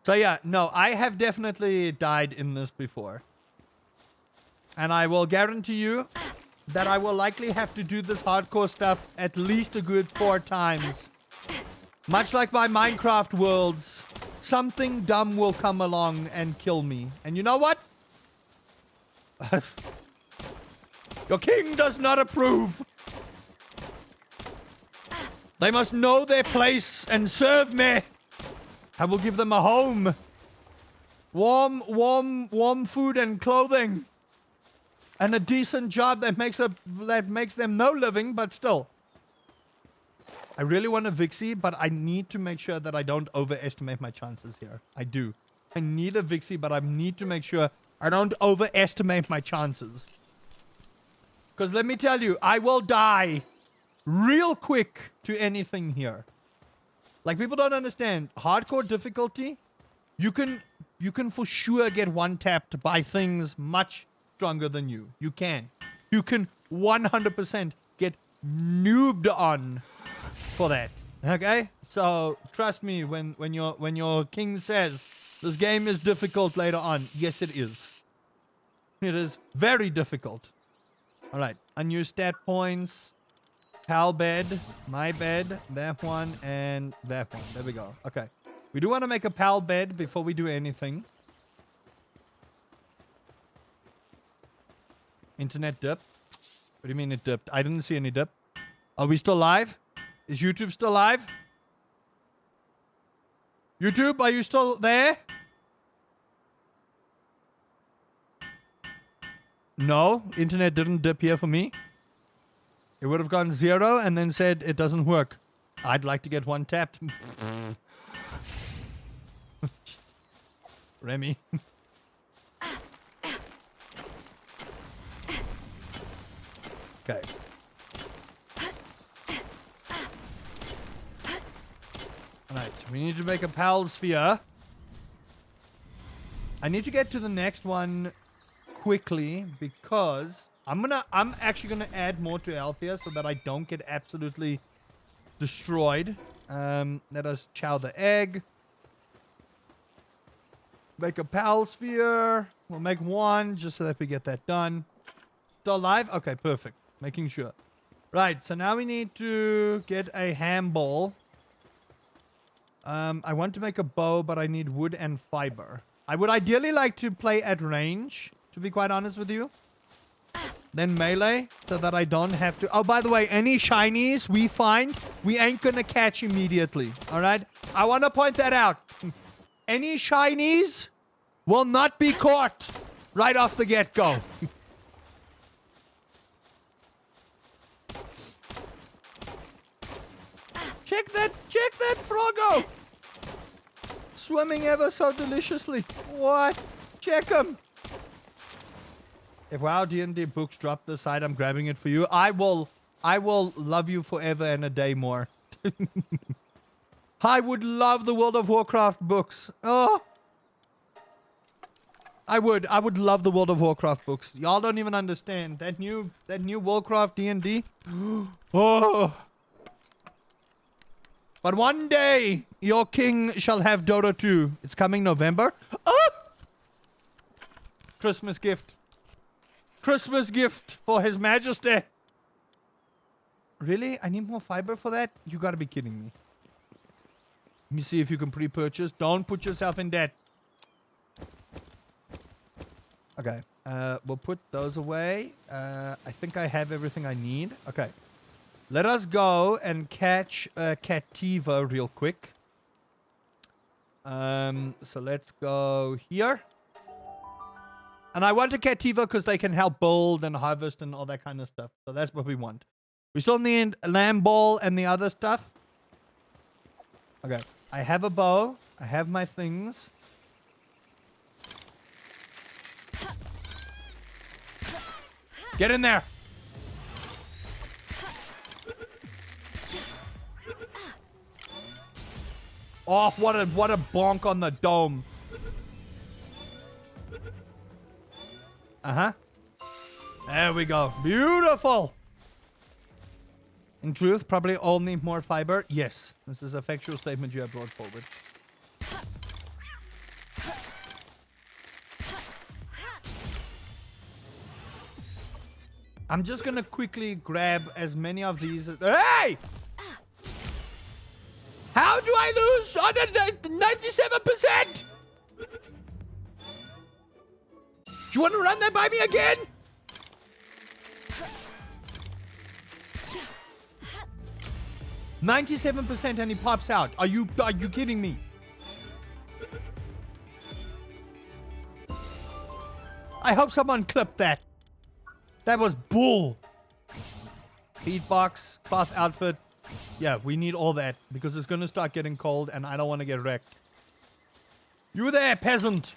So yeah, no, I have definitely died in this before. And I will guarantee you that I will likely have to do this hardcore stuff at least a good 4 times. Much like my Minecraft worlds, something dumb will come along and kill me. And you know what? Your king does not approve. They must know their place and serve me. I will give them a home. Warm food and clothing. And a decent job that makes them no living, but still. I really want a Vixie, but I need to make sure that I don't overestimate my chances here. I do. I need a Vixie, but I need to make sure I don't overestimate my chances. Because let me tell you, I will die real quick to anything here. Like, people don't understand. Hardcore difficulty, you can for sure get one-tapped by things much stronger than you. You can. You can 100% get noobed on for that. Okay? So, trust me when your king says this game is difficult later on. Yes, it is. It is very difficult. Alright. Unused stat points. Pal bed. My bed. That one. And that one. There we go. Okay. We do want to make a pal bed before we do anything. Internet dip. What do you mean it dipped? I didn't see any dip. Are we still live? Is YouTube still live? YouTube, are you still there? No, internet didn't dip here for me. It would have gone 0 and then said it doesn't work. I'd like to get one tapped. Remy. Okay. Alright, we need to make a pal sphere. I need to get to the next one quickly because I'm actually gonna add more to Althea so that I don't get absolutely destroyed. Let us chow the egg. Make a pal sphere. We'll make one just so that we get that done. Still alive? Okay, perfect. Making sure. Right, so now we need to get a ham ball. I want to make a bow, but I need wood and fiber. I would ideally like to play at range, to be quite honest with you. Then melee, so that I don't have to... Oh, by the way, any shinies we find, we ain't gonna catch immediately. Alright? I want to point that out. Any shinies will not be caught right off the get-go. Check that froggo! Swimming ever so deliciously. What? Check him. If WoW D&D books drop this side, I'm grabbing it for you. I will love you forever and a day more. I would love the World of Warcraft books. Oh. I would love the World of Warcraft books. Y'all don't even understand. That new Warcraft D&D. Oh. But one day, your king shall have Dota 2. It's coming November. Oh! Christmas gift. Christmas gift for His Majesty. Really? I need more fiber for that? You gotta be kidding me. Let me see if you can pre-purchase. Don't put yourself in debt. Okay. We'll put those away. I think I have everything I need. Okay. Let us go and catch Cativa real quick. So let's go here. And I want a Cativa because they can help build and harvest and all that kind of stuff. So that's what we want. We still need a lamb ball and the other stuff. Okay. I have a bow. I have my things. Get in there. Oh, what a bonk on the dome. Uh-huh. There we go. Beautiful. In truth, probably all need more fiber. Yes. This is a factual statement you have brought forward. I'm just gonna quickly grab as many of these as... Hey! How do I lose on the 97%? Do you want to run that by me again? %, and he pops out. Are you kidding me? I hope someone clipped that. That was bull. Beatbox, cloth outfit. Yeah, we need all that because it's gonna start getting cold and I don't want to get wrecked. You there, peasant.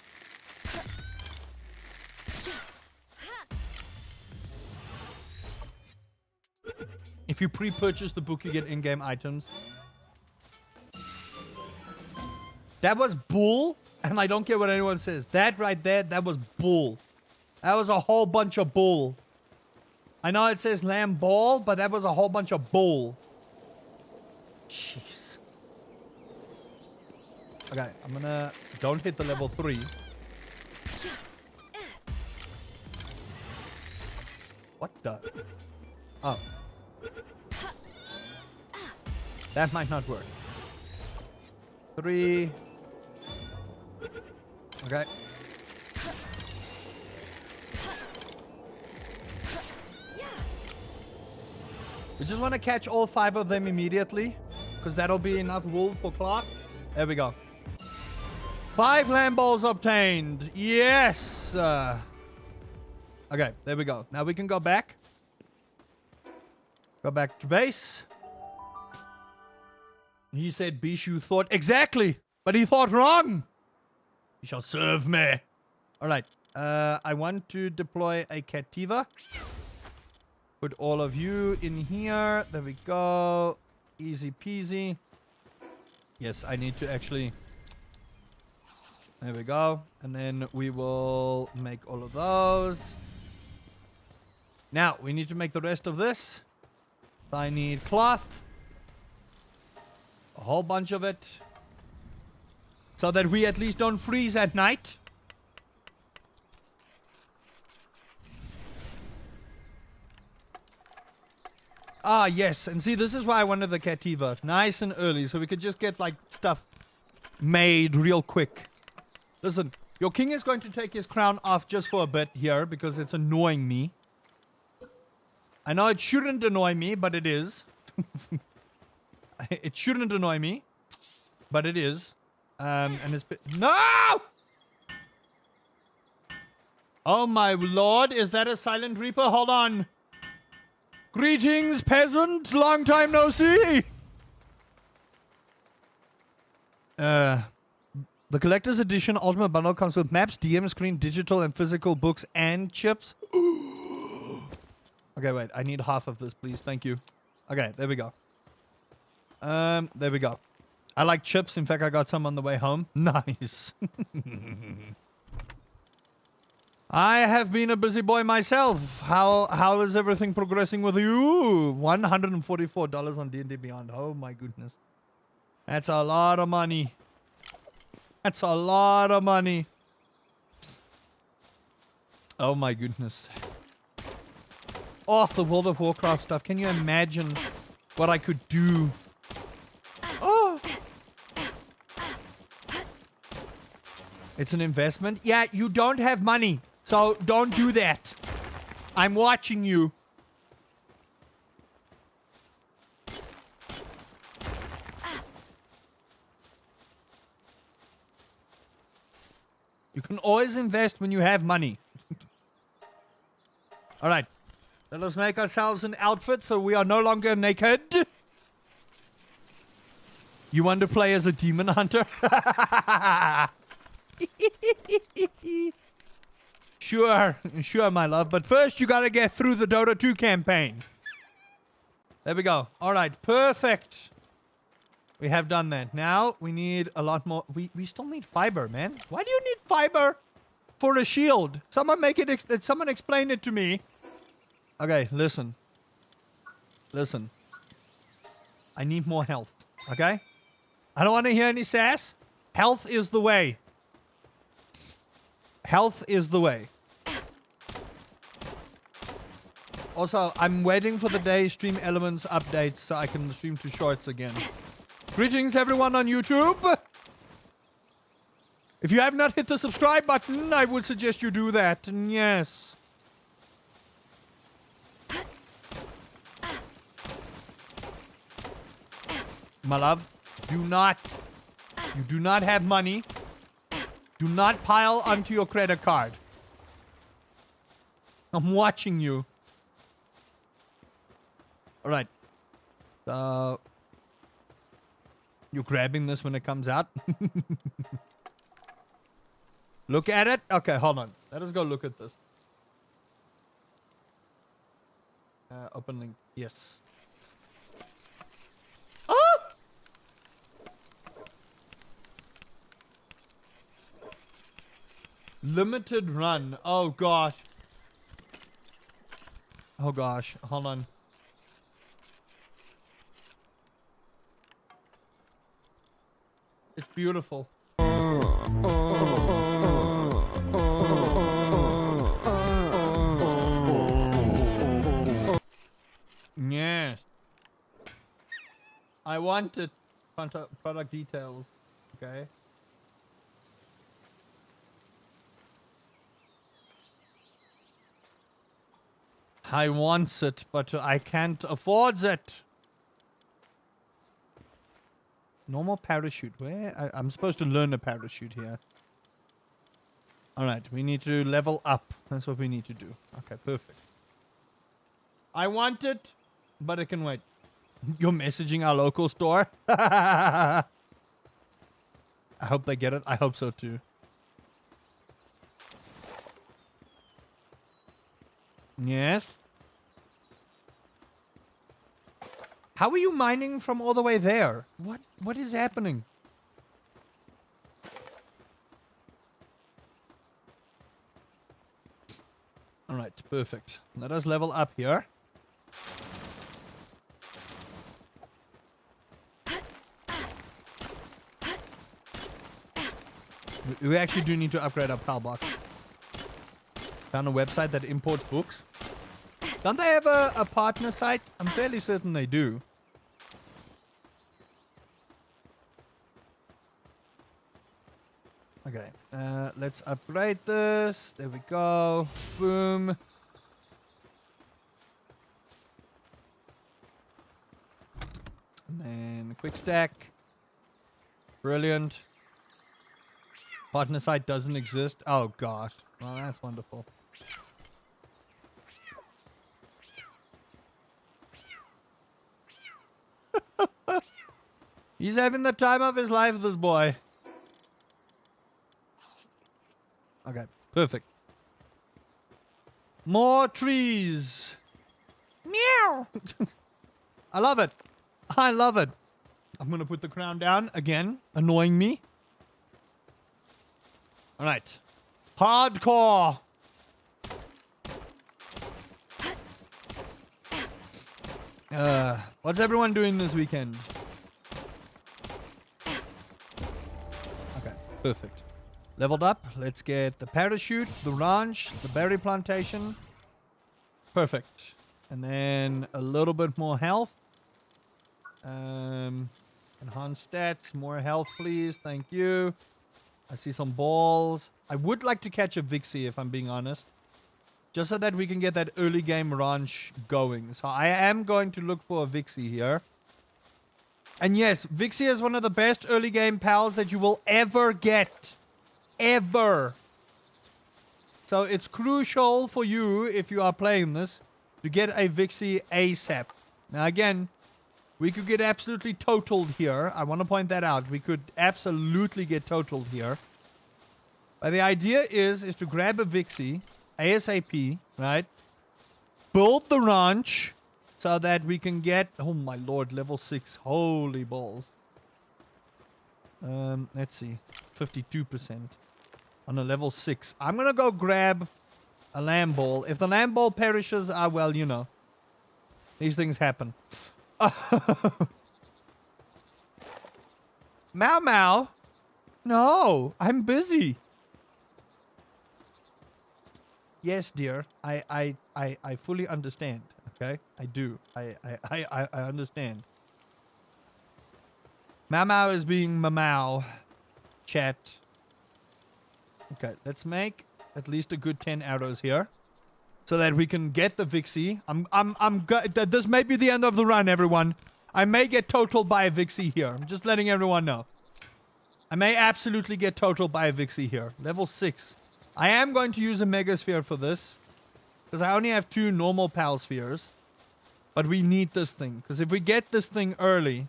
If you pre-purchase the book, you get in-game items. That was bull, and I don't care what anyone says. That right there, that was bull. That was a whole bunch of bull. I know it says lamb ball, but that was a whole bunch of bull. Jeez. Okay, I'm gonna... Don't hit the level 3. What the... Oh. That might not work. 3. Okay. We just want to catch all 5 of them immediately, because that'll be enough wool for Clark. There we go. 5 lamb balls obtained. Yes! Okay, there we go. Now we can go back. Go back to base. He said Bishu thought exactly, but he thought wrong. He shall serve me. All right. I want to deploy a Cativa. Put all of you in here. There we go. Easy peasy. Yes, I need to actually... There we go. And then we will make all of those. Now, we need to make the rest of this. I need cloth. A whole bunch of it. So that we at least don't freeze at night. Ah, yes. And see, this is why I wanted the Cativa. Nice and early, so we could just get, like, stuff made real quick. Listen, your king is going to take his crown off just for a bit here, because it's annoying me. I know it shouldn't annoy me, but it is. It shouldn't annoy me, but it is. And it's... No! Oh, my lord. Is that a silent reaper? Hold on. Greetings, peasant. Long time no see. The collector's edition ultimate bundle comes with maps, DM screen, digital and physical books, and chips. Okay, wait. I need half of this, please. Thank you. Okay, there we go. There we go. I like chips. In fact, I got some on the way home. Nice. I have been a busy boy myself. How is everything progressing with you? $144 on D&D Beyond. Oh my goodness. That's a lot of money. That's a lot of money. Oh my goodness. Oh, the World of Warcraft stuff. Can you imagine what I could do? Oh. It's an investment. Yeah, you don't have money. So don't do that. I'm watching you. You can always invest when you have money. All right. Let us make ourselves an outfit so we are no longer naked. You want to play as a demon hunter? Sure, my love. But first, you gotta get through the Dota 2 campaign. There we go. All right, perfect. We have done that. Now, we need a lot more. We still need fiber, man. Why do you need fiber for a shield? Someone make it. Someone explain it to me. Okay, listen. Listen. I need more health. Okay? I don't want to hear any sass. Health is the way. Health is the way. Also, I'm waiting for the day Stream Elements updates so I can stream to shorts again. Greetings everyone on YouTube. If you have not hit the subscribe button, I would suggest you do that. And yes. My love, you do not have money. Do not pile onto your credit card. I'm watching you. All right. So, you're grabbing this when it comes out? Look at it? Okay, hold on. Let us go look at this. Open link. Yes. Oh! Limited run. Oh gosh. Oh gosh. Hold on. It's beautiful. Yes. I wanted product details. Okay. I want it, but I can't afford it. Normal parachute. Where? I'm supposed to learn a parachute here. Alright, we need to level up. That's what we need to do. Okay, perfect. I want it, but it can wait. You're messaging our local store? I hope they get it. I hope so too. Yes. How are you mining from all the way there? What is happening? Alright, perfect. Let us level up here. We actually do need to upgrade our PAL box. Found a website that imports books. Don't they have a partner site? I'm fairly certain they do. Okay, let's upgrade this. There we go. Boom. And then quick stack. Brilliant. Partner site doesn't exist. Oh gosh. Well, that's wonderful. He's having the time of his life, this boy. Okay, perfect. More trees. Meow. I love it. I love it. I'm gonna put the crown down again, annoying me. All right. Hardcore. What's everyone doing this weekend? Okay, perfect. Leveled up. Let's get the parachute, the ranch, the berry plantation. Perfect. And then a little bit more health. Enhanced stats. More health, please. Thank you. I see some balls. I would like to catch a Vixie, if I'm being honest. Just so that we can get that early game ranch going. So I am going to look for a Vixie here. And yes, Vixie is one of the best early game pals that you will ever get. Ever. So it's crucial for you, if you are playing this, to get a Vixie ASAP. Now again, we could get absolutely totaled here. I want to point that out. We could absolutely get totaled here. But the idea is to grab a Vixie ASAP, right? Build the ranch so that we can get, oh my lord, level 6. Holy balls. Let's see. 52% on a level 6. I'm going to go grab a lamb ball. If the lamb ball perishes, well, you know. These things happen. Mau Mau. No, I'm busy. Yes, dear. I fully understand. Okay, I do. I understand. Mau Mau is being Mau. Chat. Okay, let's make at least a good 10 arrows here, so that we can get the Vixie. This may be the end of the run, everyone. I may get totaled by a Vixie here. I'm just letting everyone know. I may absolutely get totaled by a Vixie here. Level 6. I am going to use a Mega Sphere for this, because I only have 2 normal Pal Spheres. But we need this thing, because if we get this thing early,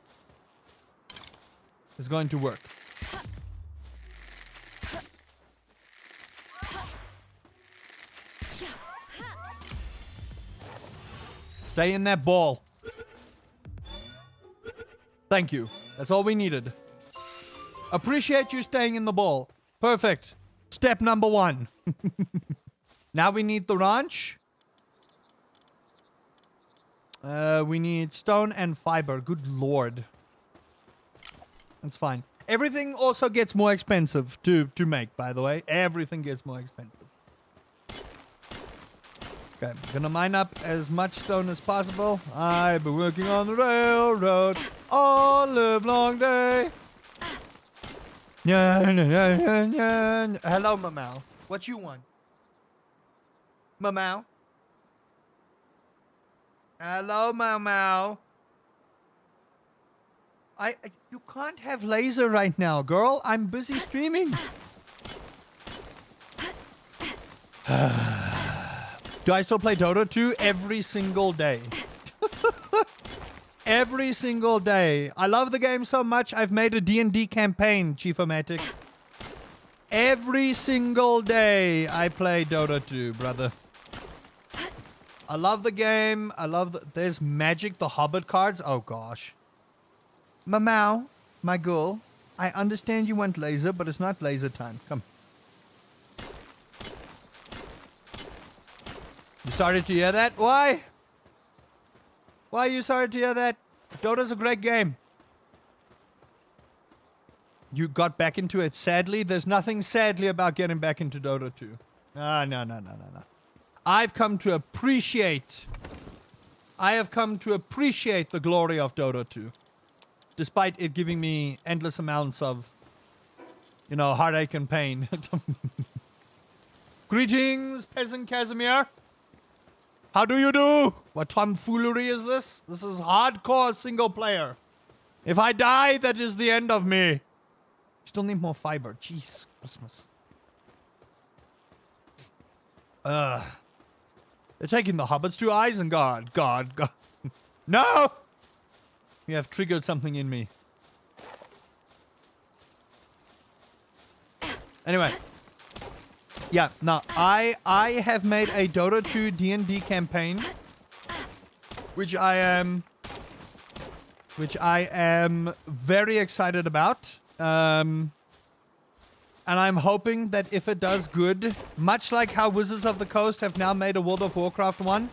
it's going to work. Stay in that ball. Thank you. That's all we needed. Appreciate you staying in the ball. Perfect. Step number 1. Now we need the ranch. We need stone and fiber. Good lord. That's fine. Everything also gets more expensive to make, by the way. Everything gets more expensive. Okay, I'm gonna mine up as much stone as possible. I've been working on the railroad all live long day. Hello, Mamau. What you want? Mamau? Hello, Mamau. You can't have laser right now, girl. I'm busy streaming. Do I still play Dota 2? Every single day. Every single day. I love the game so much, I've made a D&D campaign, Chief-O-Matic. Every single day I play Dota 2, brother. I love the game. I love the... There's Magic, the Hobbit cards. Oh, gosh. Mamau, my girl, I understand you want laser, but it's not laser time. Come. You sorry to hear that? Why? Why are you sorry to hear that? Dota's a great game. You got back into it sadly? There's nothing sadly about getting back into Dota 2. No. I've come to appreciate... I have come to appreciate the glory of Dota 2. Despite it giving me endless amounts of, you know, heartache and pain. Greetings, Peasant Casimir. How do you do? What tomfoolery is this? This is hardcore single player. If I die, that is the end of me. Still need more fiber. Jeez, Christmas. They're taking the hobbits to Isengard. God. No! You have triggered something in me. Anyway. Yeah, now, I have made a Dota 2 D&D campaign. Which I am very excited about. And I'm hoping that if it does good, much like how Wizards of the Coast have now made a World of Warcraft one.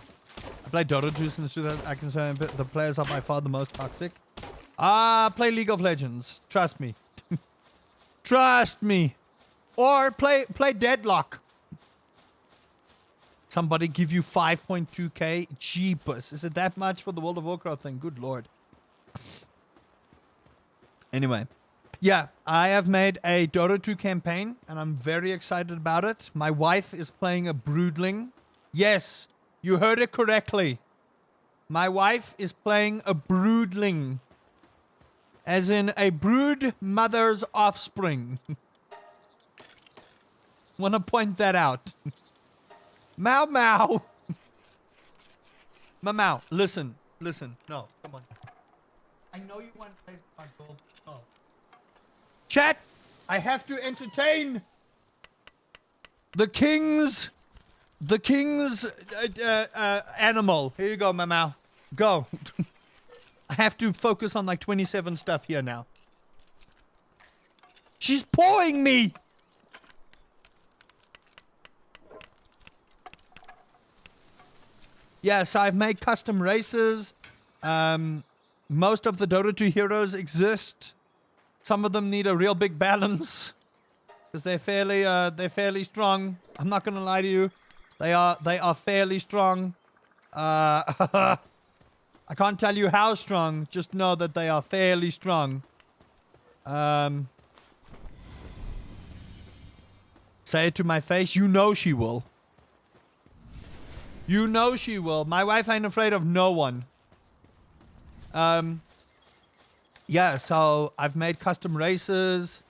I played Dota 2 since 2000. I can say the players are by far the most toxic. Play League of Legends. Trust me. Trust me. Or play Deadlock. Somebody give you 5.2k? Jeepers. Is it that much for the World of Warcraft thing? Good lord. Anyway. Yeah, I have made a Dota 2 campaign, and I'm very excited about it. My wife is playing a broodling. Yes, you heard it correctly. My wife is playing a broodling. As in a brood mother's offspring. Want to point that out. Mau. Mau, listen. No, come on. I know you want to play Palworld. Oh. Chat, I have to entertain the king's animal. Here you go, Mau. Go. I have to focus on like 27 stuff here now. She's pawing me. Yeah, so I've made custom races. Most of the Dota 2 heroes exist. Some of them need a real big balance because they're fairly strong. I'm not gonna lie to you, they are fairly strong. I can't tell you how strong. Just know that they are fairly strong. Say it to my face. You know she will. You know she will. My wife ain't afraid of no one. Yeah, so I've made custom races.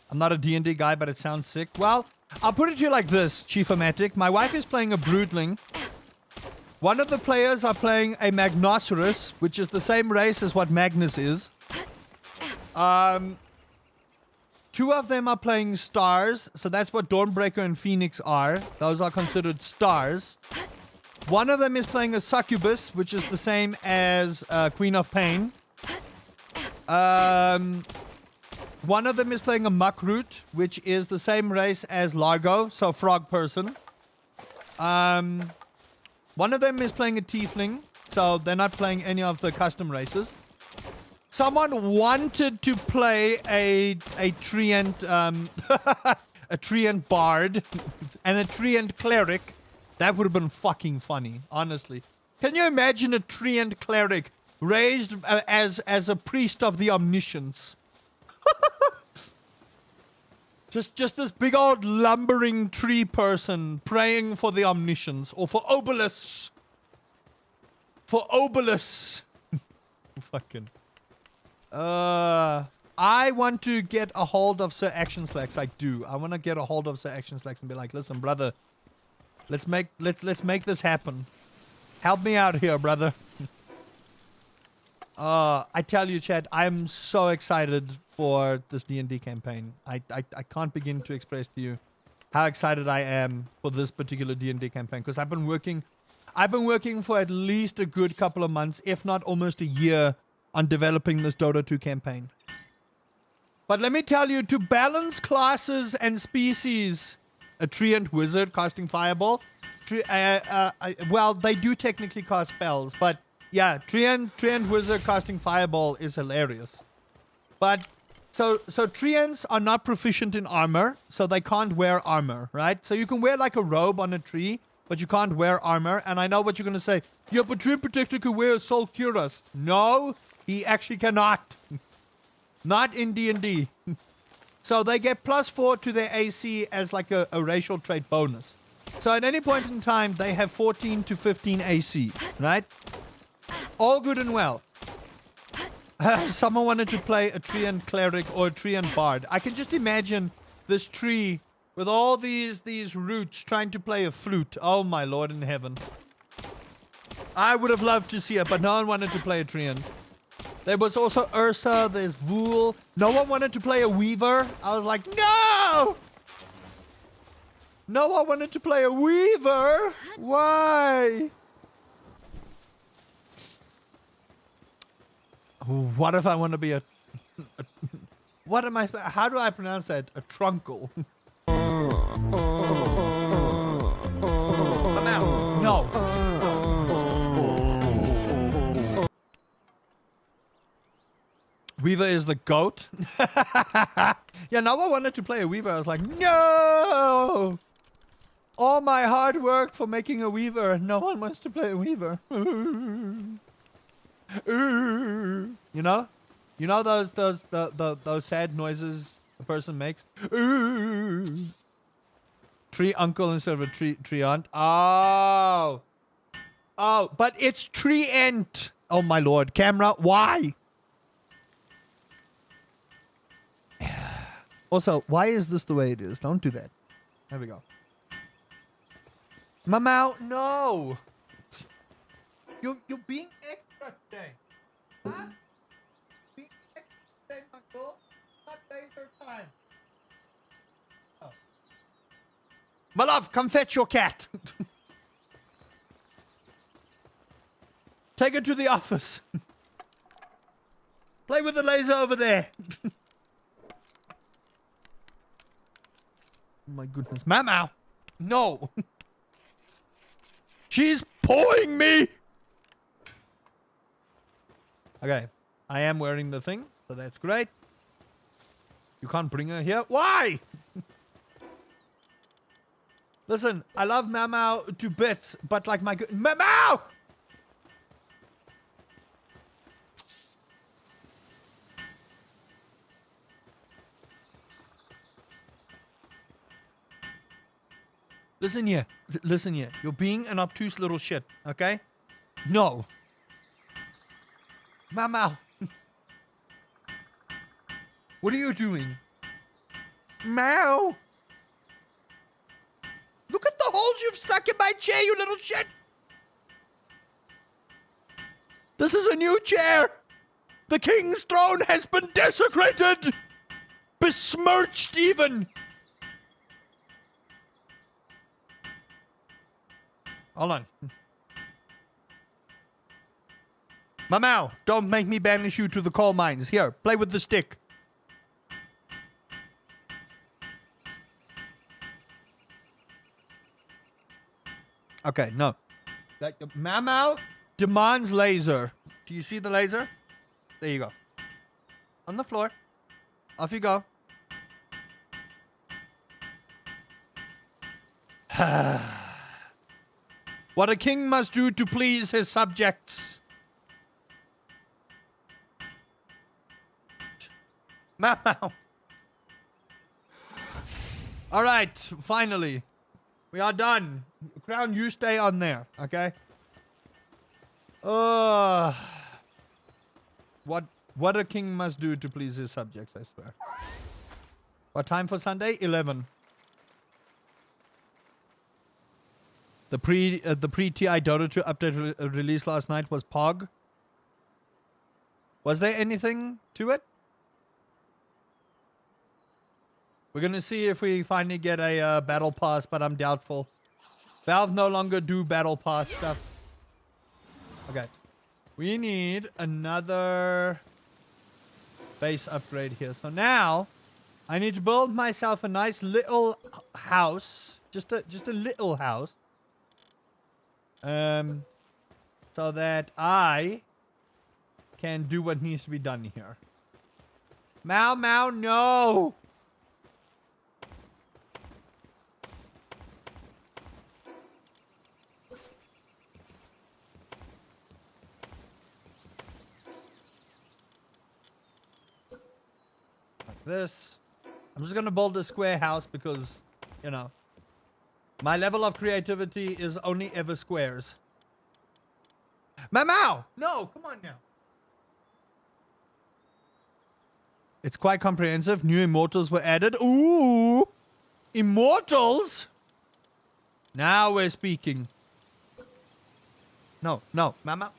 I'm not a D&D guy, but it sounds sick. Well, I'll put it to you like this, Chief-O-Matic. My wife is playing a broodling. One of the players are playing a Magnosaurus, which is the same race as what Magnus is. Two of them are playing stars, so that's what Dawnbreaker and Phoenix are. Those are considered stars. One of them is playing a succubus, which is the same as Queen of Pain. One of them is playing a muckroot, which is the same race as Largo, so frog person. One of them is playing a tiefling, so they're not playing any of the custom races. Someone wanted to play a treant a treant bard and a treant cleric. That would have been fucking funny, honestly. Can you imagine a treant cleric raised as a priest of the omniscience? just this big old lumbering tree person praying for the omniscience or for obelisks. For obelisks. Fucking. I want to get a hold of Sir Action Slacks. I do. I want to get a hold of Sir Action Slacks and be like, listen, brother. Let's make this happen. Help me out here, brother. I tell you, Chad, I'm so excited for this D&D campaign. I can't begin to express to you how excited I am for this particular D&D campaign, because I've been working for at least a good couple of months, if not almost a year, on developing this Dota 2 campaign. But let me tell you, to balance classes and species, a treant wizard casting fireball, well, they do technically cast spells, but yeah, treant wizard casting fireball is hilarious. But so treants are not proficient in armor, so they can't wear armor, right? So you can wear like a robe on a tree, but you can't wear armor. And I know what you're gonna say. Yeah, but Treant Protector could wear Soul Cuirass. No, he actually cannot. Not in D&D. So they get +4 to their AC as like a racial trait bonus. So at any point in time, they have 14 to 15 AC, right? All good and well. Someone wanted to play a treant cleric or a treant bard. I can just imagine this tree with all these roots trying to play a flute. Oh my Lord in heaven. I would have loved to see it, but no one wanted to play a treant. There was also Ursa, there's Vool. No one wanted to play a weaver. I was like, no! No one wanted to play a weaver. Why? What if I want to be a what am I? How do I pronounce that? A trunkle. No. Weaver is the goat. Yeah, no one wanted to play a weaver. I was like, no. All my hard work for making a weaver. No one wants to play a weaver. You know those sad noises a person makes. Tree uncle instead of a tree aunt. Oh, but it's treant. Oh my Lord, camera, why? Also, why is this the way it is? Don't do that. There we go. Mamau, no. You're being extra today. Huh? Being extra today, Uncle. Not laser time. Oh. My love, come fetch your cat. Take her to the office. Play with the laser over there. Oh my goodness. Mamau! No! She's pawing me! Okay. I am wearing the thing, so that's great. You can't bring her here. Why? Listen, I love Mamau to bits, but like my good... Mamau! Listen here. Listen here. You're being an obtuse little shit, okay? No. Mamau. What are you doing? Meow. Look at the holes you've stuck in my chair, you little shit. This is a new chair. The king's throne has been desecrated. Besmirched even. Hold on. Mamau, don't make me banish you to the coal mines. Here, play with the stick. Okay, no. Mamau demands laser. Do you see the laser? There you go. On the floor. Off you go. What a king must do to please his subjects. Mamau. All right, finally. We are done. Crown, you stay on there, okay? What a king must do to please his subjects, I swear. What time for Sunday? 11. The pre-TI Dota 2 update released last night was POG. Was there anything to it? We're gonna see if we finally get a battle pass, but I'm doubtful. Valve no longer do battle pass stuff. Okay. We need another base upgrade here. So now I need to build myself a nice little house. Just a little house. So that I can do what needs to be done here. Mau, no! Like this. I'm just gonna build a square house because, you know, my level of creativity is only ever squares. Mau! No, come on now. It's quite comprehensive. New immortals were added. Ooh! Immortals? Now we're speaking. No, Mama.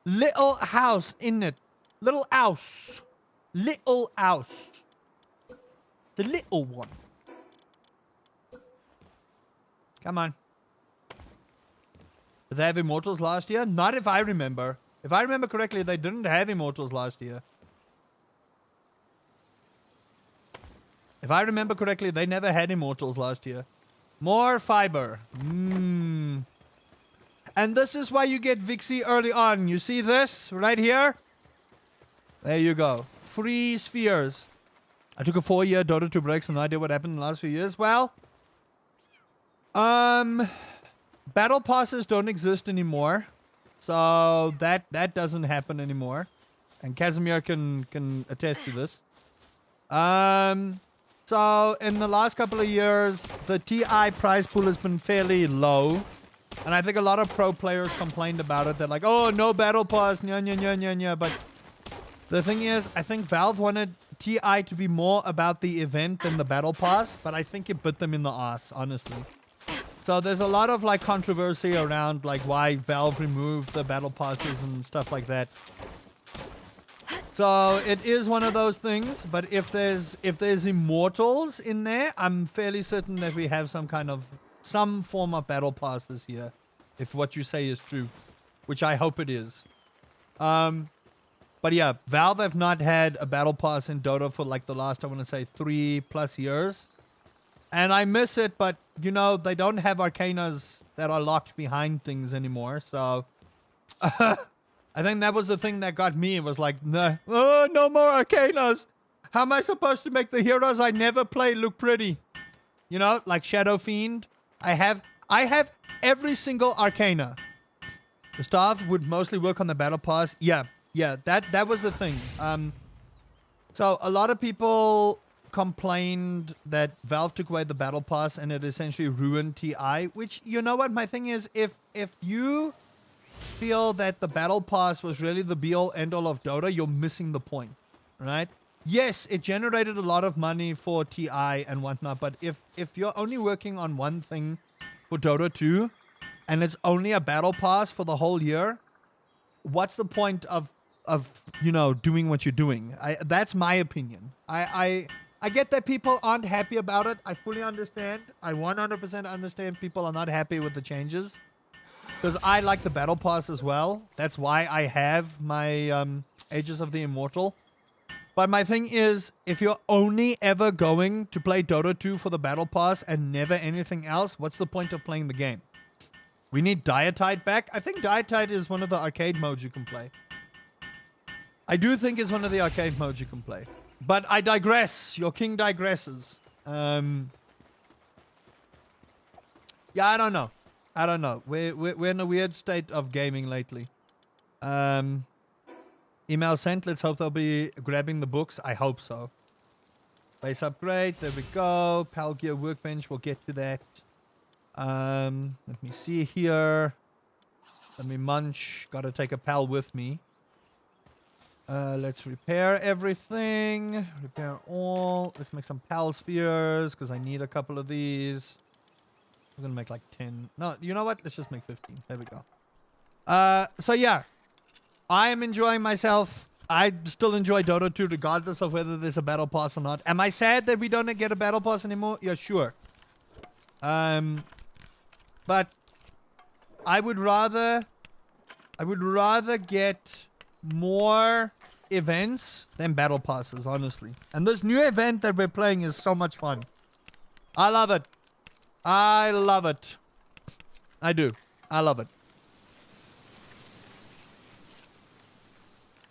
Little house in it. Little house. Little house. The little one. Come on. Did they have immortals last year? Not if I remember. If I remember correctly, they didn't have immortals last year. If I remember correctly, they never had immortals last year. More fiber. And this is why you get Vixie early on. You see this right here? There you go. Free spheres. I took a 4-year Dota 2 break, so no idea what happened in the last few years. Well, battle passes don't exist anymore. So that doesn't happen anymore. And Casimir can attest to this. So in the last couple of years, the TI prize pool has been fairly low. And I think a lot of pro players complained about it. They're like, oh, no battle pass, nya. But the thing is, I think Valve wanted TI to be more about the event than the battle pass. But I think it bit them in the ass, honestly. So there's a lot of like controversy around like why Valve removed the battle passes and stuff like that. So it is one of those things, but if there's immortals in there, I'm fairly certain that we have some form of battle pass this year, if what you say is true, which I hope it is. But yeah, Valve have not had a battle pass in Dota for like the last, I want to say 3+ years. And I miss it, but, you know, they don't have arcanas that are locked behind things anymore. So, I think that was the thing that got me. It was like, no more arcanas. How am I supposed to make the heroes I never play look pretty? You know, like Shadow Fiend. I have every single arcana. Gustav would mostly work on the battle pass. Yeah, that was the thing. So a lot of people complained that Valve took away the battle pass and it essentially ruined TI, which, you know what, my thing is, if you feel that the battle pass was really the be-all end-all of Dota, you're missing the point, right? Yes, it generated a lot of money for TI and whatnot, but if you're only working on one thing for Dota 2 and it's only a battle pass for the whole year, what's the point of you know, doing what you're doing? That's my opinion. I get that people aren't happy about it. I fully understand. I 100% understand people are not happy with the changes. Because I like the battle pass as well. That's why I have my Ages of the Immortal. But my thing is, if you're only ever going to play Dota 2 for the battle pass and never anything else, what's the point of playing the game? We need Diatide back. I think Diatide is one of the arcade modes you can play. I do think it's one of the arcade modes you can play. But I digress. Your king digresses. Yeah, I don't know. We're in a weird state of gaming lately. Email sent. Let's hope they'll be grabbing the books. I hope so. Base upgrade. There we go. Pal Gear Workbench. We'll get to that. Let me see here. Let me munch. Gotta take a pal with me. Let's repair everything. Repair all. Let's make some pal spheres because I need a couple of these. I'm gonna make like 10. No, you know what? Let's just make 15. There we go. So yeah, I am enjoying myself. I still enjoy Dota 2 regardless of whether there's a battle pass or not. Am I sad that we don't get a battle pass anymore? Yeah, sure. But I would rather get more events than battle passes, honestly. And this new event that we're playing is so much fun. I love it. I love it. I do. I love it.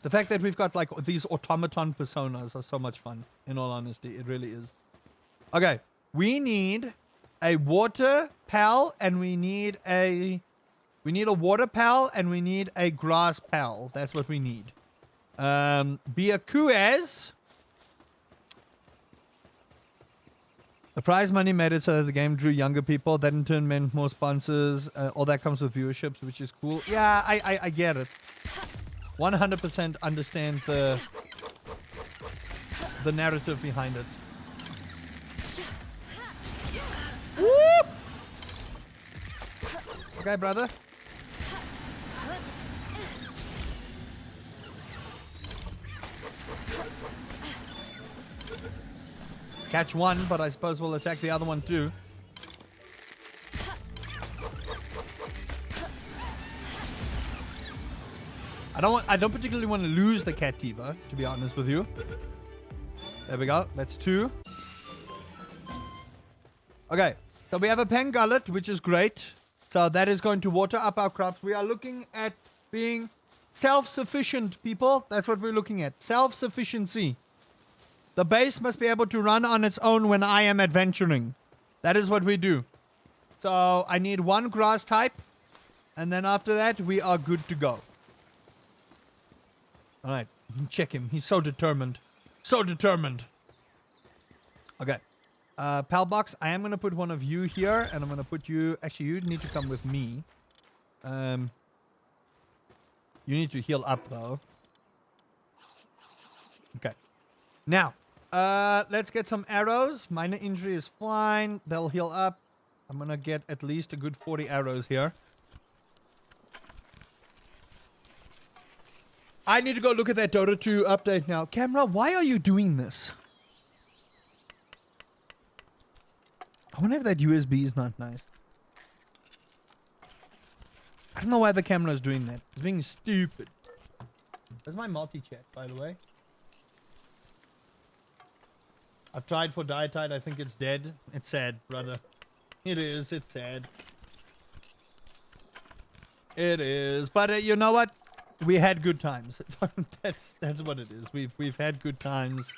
The fact that we've got like these automaton personas are so much fun, in all honesty. It really is. Okay. We need a water pal and we need a water pal and we need a grass pal. That's what we need. Biakuez. The prize money made it so that the game drew younger people. That in turn meant more sponsors. All that comes with viewerships, which is cool. Yeah, I get it. 100% understand the narrative behind it. Woo! Okay, brother. Catch one, but I suppose we'll attack the other one too. I don't particularly want to lose the Cativa, to be honest with you. There we go. That's 2. Okay. So we have a Pangullet, which is great. So that is going to water up our crops. We are looking at being self-sufficient, people. That's what we're looking at. Self-sufficiency. The base must be able to run on its own when I am adventuring. That is what we do. So I need 1 grass type. And then after that, we are good to go. Alright, check him. He's so determined. So determined. Okay. Pal box, I am going to put one of you here. And I'm going to put you... Actually, you need to come with me. You need to heal up, though. Okay. Now, let's get some arrows. Minor injury is fine. They'll heal up. I'm going to get at least a good 40 arrows here. I need to go look at that Dota 2 update now. Camera, why are you doing this? I wonder if that USB is not nice. I don't know why the camera is doing that. It's being stupid. That's my multi-chat, by the way. I've tried for Dietide. I think it's dead. It's sad, brother. It is. It's sad. It is. But you know what? We had good times. that's what it is. We've had good times,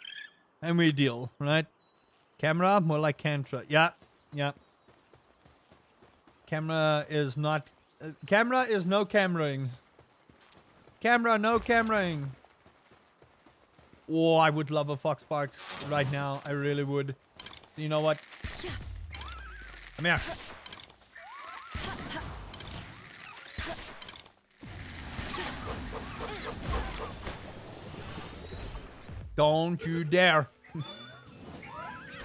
and we deal, right? Camera, more like Cantra. Yeah. Camera is not. Camera is no cameraing. Camera, no cameraing. Oh, I would love a Fox Sparks right now. I really would. You know what? Come here. Don't you dare.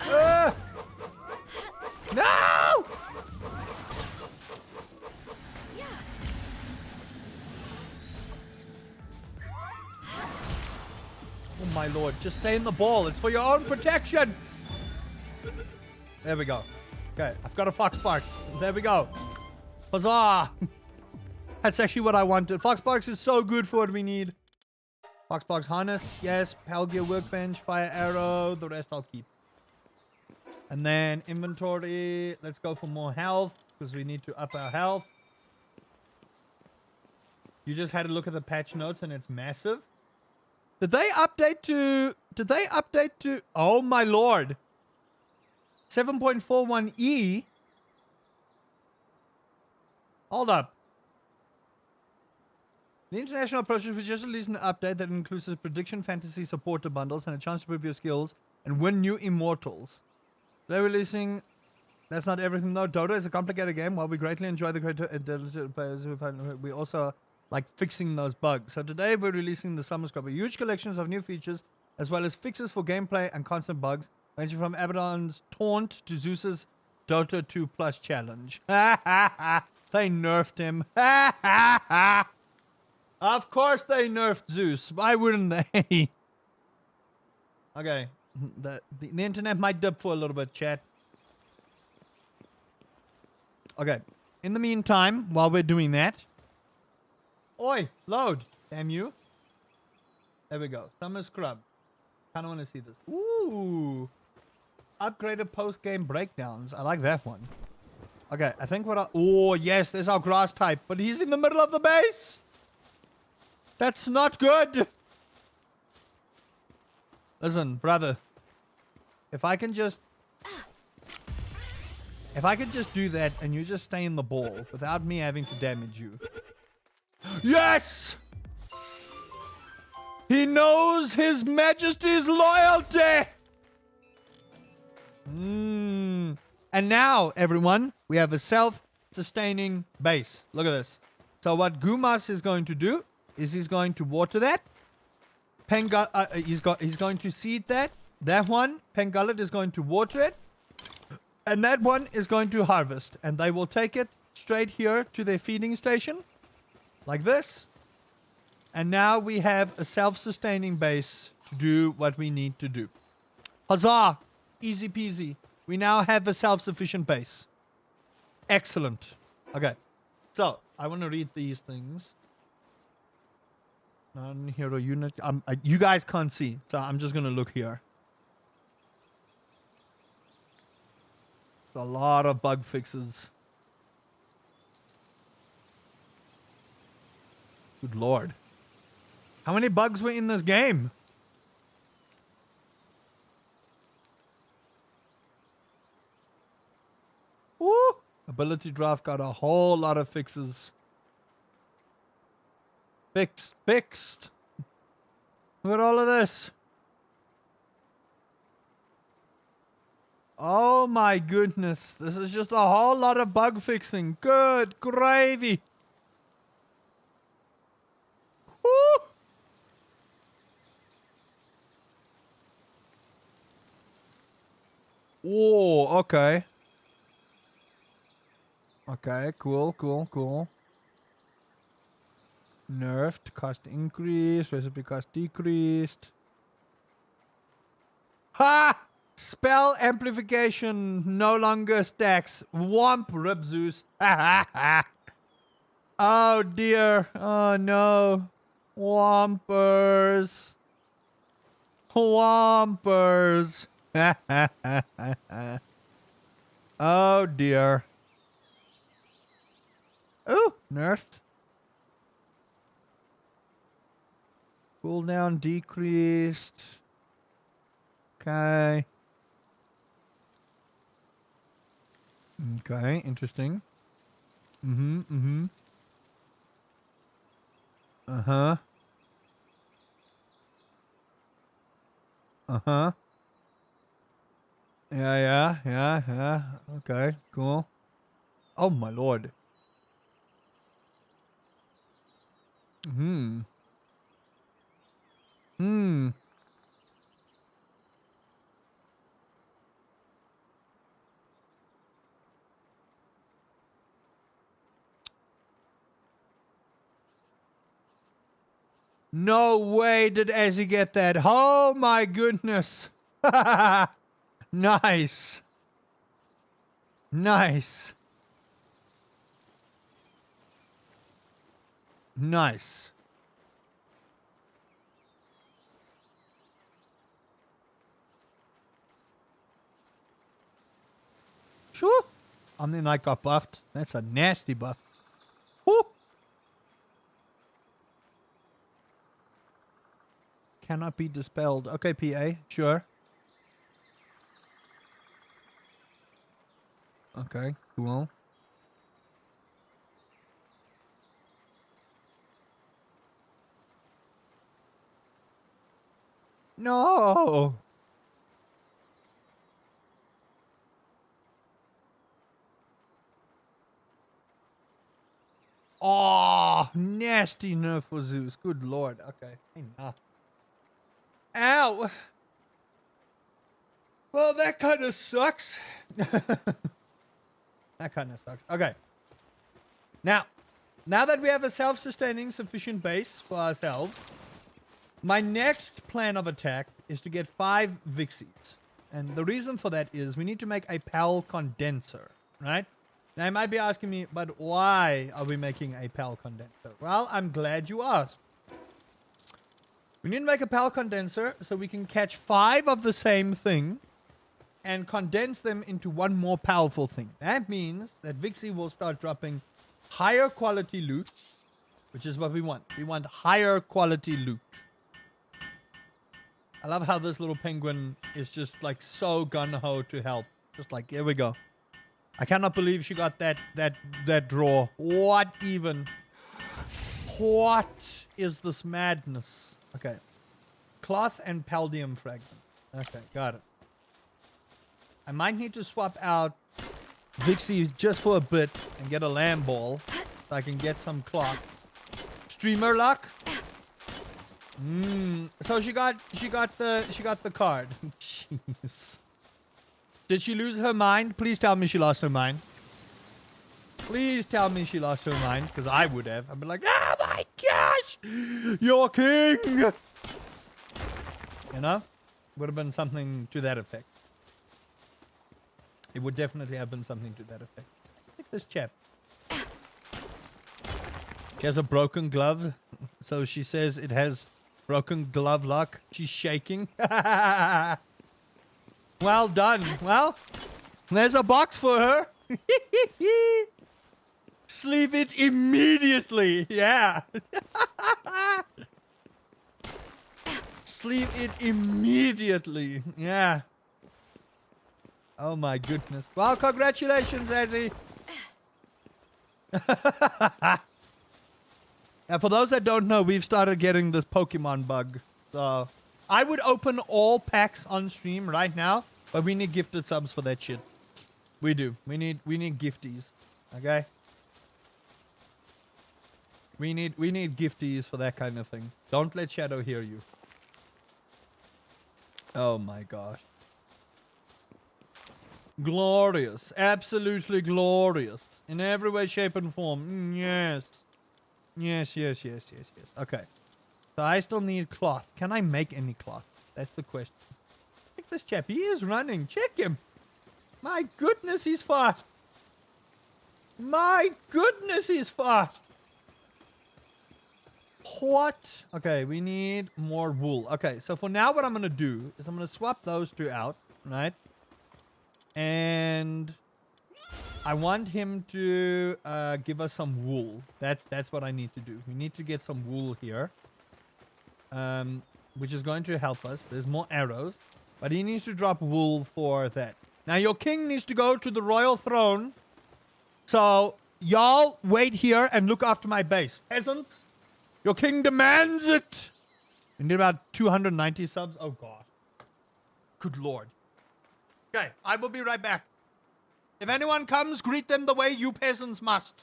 No! Oh my lord, just stay in the ball. It's for your own protection. There we go. Okay, I've got a Fox Sparks. There we go. Huzzah! That's actually what I wanted. Fox Sparks is so good for what we need. Fox Sparks harness, yes. Pal gear workbench, fire arrow. The rest I'll keep. And then inventory. Let's go for more health because we need to up our health. You just had a look at the patch notes and it's massive. Did they update to? Oh my lord. 7.41e. Hold up. The International Approaches we just released an update that includes prediction fantasy supporter bundles and a chance to prove your skills and win new immortals. They're releasing... That's not everything though. Dota is a complicated game. While we greatly enjoy the great intelligent players, we also like fixing those bugs. So today we're releasing the Summer Scrub, a huge collections of new features as well as fixes for gameplay and constant bugs, ranging from Abaddon's taunt to Zeus's Dota 2 Plus challenge. They nerfed him. Of course they nerfed Zeus. Why wouldn't they? Okay. The internet might dip for a little bit, chat. Okay. In the meantime, while we're doing that. Oi, load. Damn you. There we go. Summer Scrub. Kind of want to see this. Ooh. Upgraded post-game breakdowns. I like that one. Okay, I think what I... Oh, yes, there's our grass type. But he's in the middle of the base. That's not good. Listen, brother. If I can just do that and you just stay in the ball without me having to damage you. Yes! He knows His Majesty's loyalty! And now, everyone, we have a self-sustaining base. Look at this. So what Gumas is going to do is he's going to water that. He's going to seed that. That one, Pengullet is going to water it. And that one is going to harvest. And they will take it straight here to their feeding station. Like this. And now we have a self-sustaining base to do what we need to do. Huzzah! Easy peasy. We now have a self-sufficient base. Excellent. Okay. So, I want to read these things. Non-hero unit. You guys can't see. So, I'm just going to look here. A lot of bug fixes. Good lord. How many bugs were in this game? Woo! Ability draft got a whole lot of fixes. Fixed. Look at all of this. Oh my goodness. This is just a whole lot of bug fixing. Good gravy. Woo! Whoa, okay. Okay, cool. Nerfed, cost increased, recipe cost decreased. Ha! Spell amplification no longer stacks. Womp, rip Zeus. Oh dear. Oh no. Wompers. Oh dear. Ooh, nerfed. Cooldown decreased. Okay. Okay, interesting. Uh-huh. Yeah. Okay, cool. Oh my lord. No way did Ezzy get that. Oh my goodness. Nice. Nice. Sure. Omni-Knight got buffed. That's a nasty buff. Woo. Cannot be dispelled. Okay, PA. Sure. Okay, cool. No. Oh, nasty nerf for Zeus. Good lord. Okay. Enough. Ow. Well, that kind of sucks. That kind of sucks. Okay. Now that we have a self-sustaining sufficient base for ourselves, my next plan of attack is to get 5 Vixies. And the reason for that is we need to make a PAL condenser, right? Now, you might be asking me, but why are we making a PAL condenser? Well, I'm glad you asked. We need to make a PAL condenser so we can catch 5 of the same thing and condense them into one more powerful thing. That means that Vixie will start dropping higher quality loot, which is what we want. We want higher quality loot. I love how this little penguin is just like so gung-ho to help. Just like, here we go. I cannot believe she got that draw. What even? What is this madness? Okay. Cloth and paldium fragment. Okay, got it. I might need to swap out Vixie just for a bit and get a lamb ball so I can get some cloth. Streamer luck. So she got the card. Jeez. Did she lose her mind? Please tell me she lost her mind. Please tell me she lost her mind, because I would have. I'd be like, oh my gosh, you're king. You know? Would have been something to that effect. It would definitely have been something to that effect. Look at this chap. She has a broken glove, so she says it has broken glove luck. She's shaking. Well done. Well, there's a box for her. Sleeve it immediately. Yeah. Sleeve it immediately. Yeah. Oh my goodness. Well, congratulations, Azzy. And for those that don't know, we've started getting this Pokemon bug. So I would open all packs on stream right now, but we need gifted subs for that shit. We do. We need gifties. Okay? We need gifties for that kind of thing. Don't let Shadow hear you. Oh my gosh. Glorious. Absolutely glorious. In every way, shape, and form. Yes. Yes. Okay. So I still need cloth. Can I make any cloth? That's the question. Check this chap. He is running. Check him. My goodness, he's fast. My goodness, he's fast. What? Okay, we need more wool. Okay, so for now what I'm going to do is I'm going to swap those two out, right? And I want him to give us some wool. That's what I need to do. We need to get some wool here. Which is going to help us. There's more arrows. But he needs to drop wool for that. Now, your king needs to go to the royal throne. So, y'all wait here and look after my base. Peasants, your king demands it. We need about 290 subs. Oh, God. Good Lord. Okay, I will be right back. If anyone comes, greet them the way you peasants must.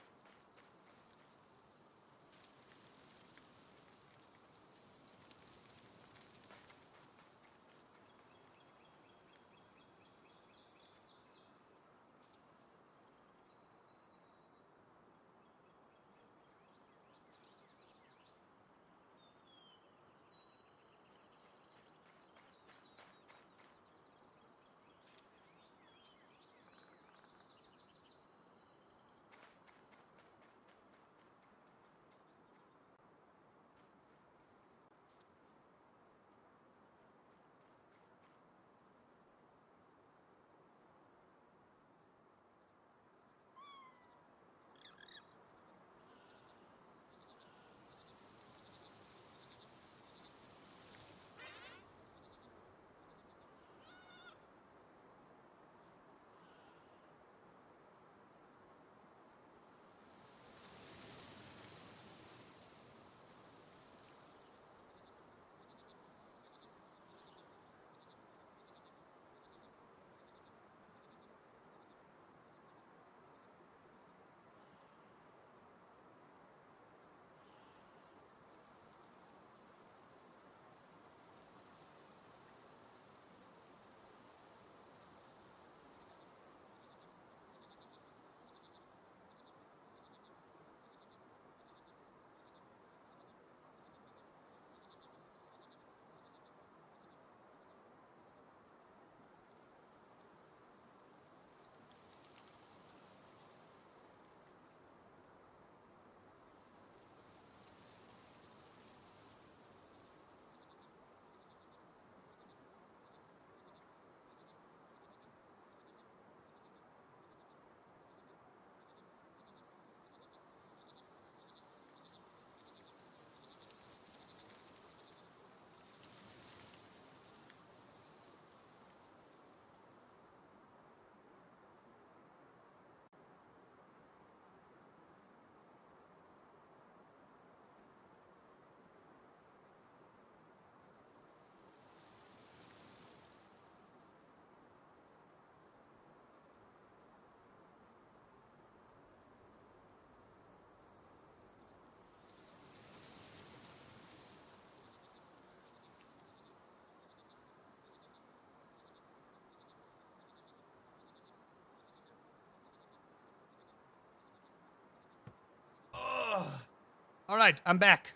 All right, I'm back.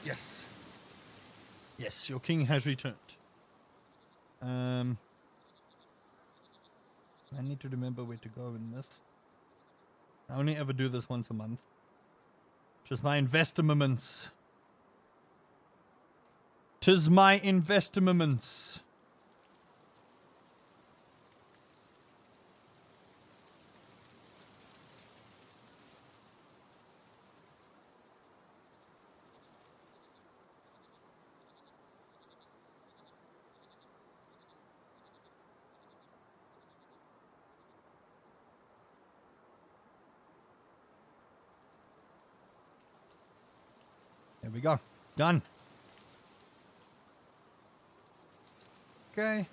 Yes. Yes, your king has returned. I need to remember where to go in this. I only ever do this once a month. Tis my investments. Tis my investments. There we go. Done. Okay.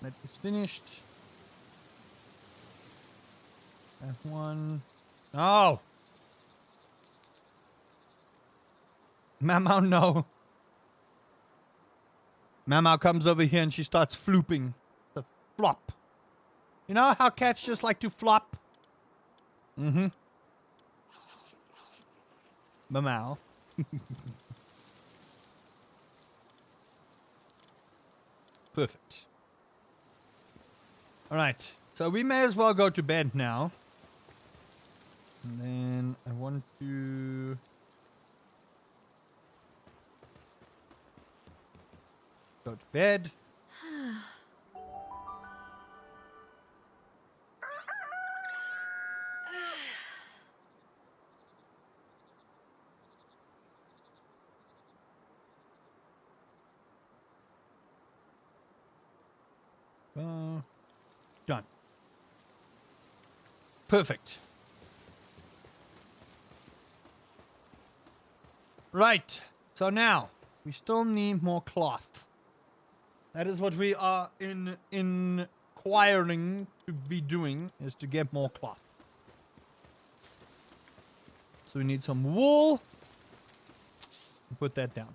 That is finished. That one. Oh! Mamo, no. Mamo comes over here and she starts flooping. The flop. You know how cats just like to flop? Mm-hmm. Mamo. Perfect. Alright. So we may as well go to bed now. And then I want to... go to bed. Done. Perfect. Right. So now, we still need more cloth. That is what we are inquiring to be doing, is to get more cloth. So we need some wool. Put that down.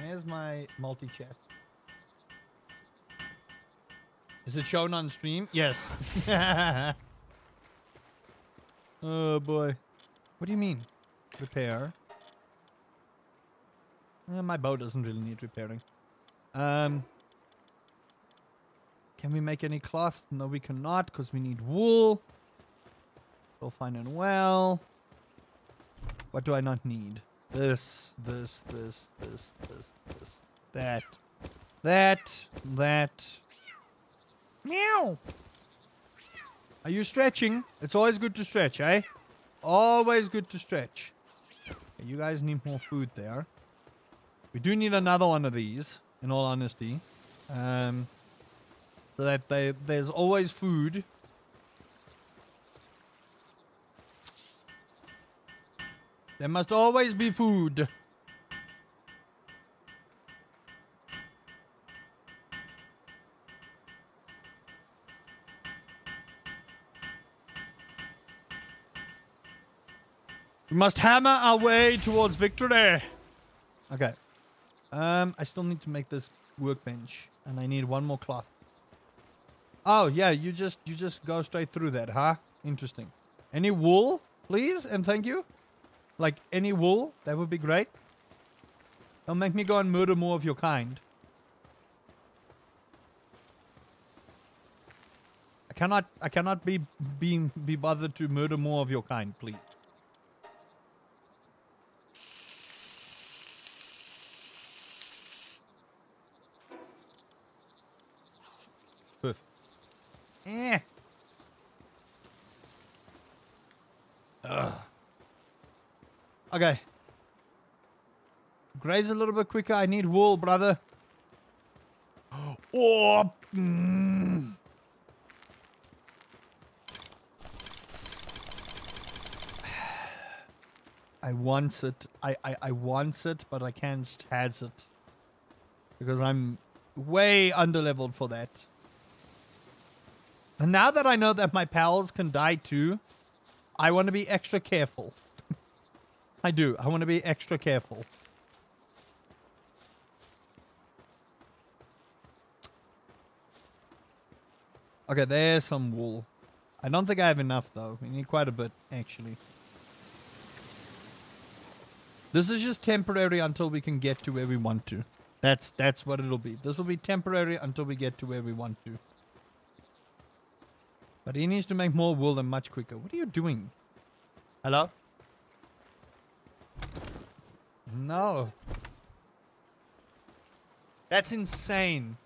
There's my multi-chest. Is it shown on stream? Yes. Oh boy. What do you mean? Repair? My bow doesn't really need repairing. Can we make any cloth? No, we cannot, because we need wool. All fine and well. What do I not need? This. That. Meow. Are you stretching? It's always good to stretch, eh? Always good to stretch. Okay, you guys need more food there. We do need another one of these, in all honesty. So that there's always food. There must always be food. We must hammer our way towards victory. Okay. I still need to make this workbench, and I need one more cloth. Oh yeah, you just go straight through that, huh? Interesting. Any wool, please, and thank you. Like any wool, that would be great. Don't make me go and murder more of your kind. I cannot be bothered to murder more of your kind, please. Perfect. Okay. Graze a little bit quicker. I need wool, brother. Oh. I want it. I want it, but I can't has it. Because I'm way underleveled for that. And now that I know that my pals can die too, I want to be extra careful. I do. I want to be extra careful. Okay, there's some wool. I don't think I have enough though. We need quite a bit actually. This is just temporary until we can get to where we want to. That's what it'll be. This will be temporary until we get to where we want to. But he needs to make more wool and much quicker. What are you doing? Hello? No. That's insane.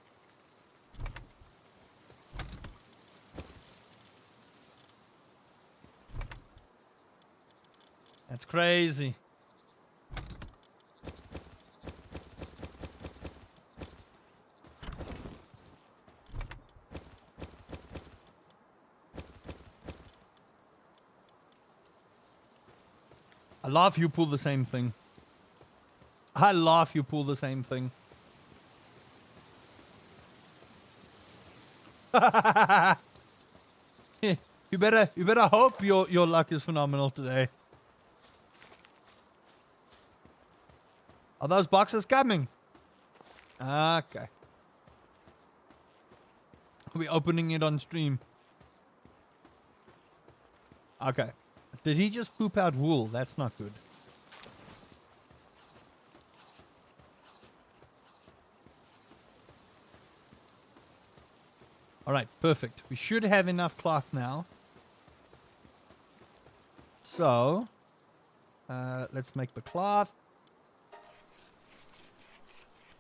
That's crazy. I laugh you pull the same thing. I laugh you pull the same thing. You better hope your luck is phenomenal today. Are those boxes coming? Okay. Are we opening it on stream? Okay. Did he just poop out wool? That's not good. Alright, perfect. We should have enough cloth now. So, let's make the cloth.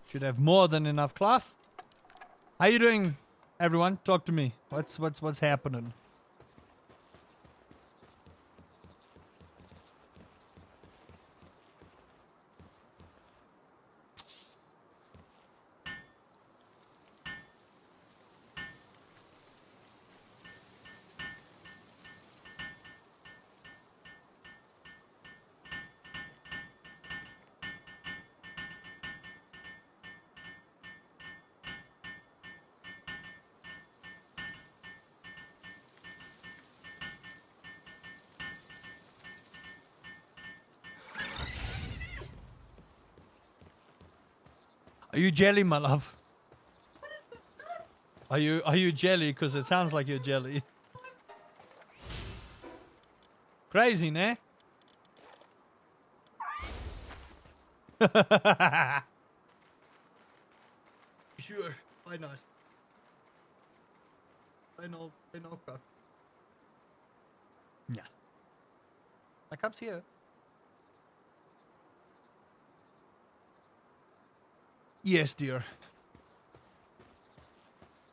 Should have more than enough cloth. How you doing, everyone? Talk to me. What's happening? Are you jelly, my love? Are you jelly? Because it sounds like you're jelly. Crazy, ne? Sure, why not? I know, Cuff. Yeah. My cup's here. Yes, dear.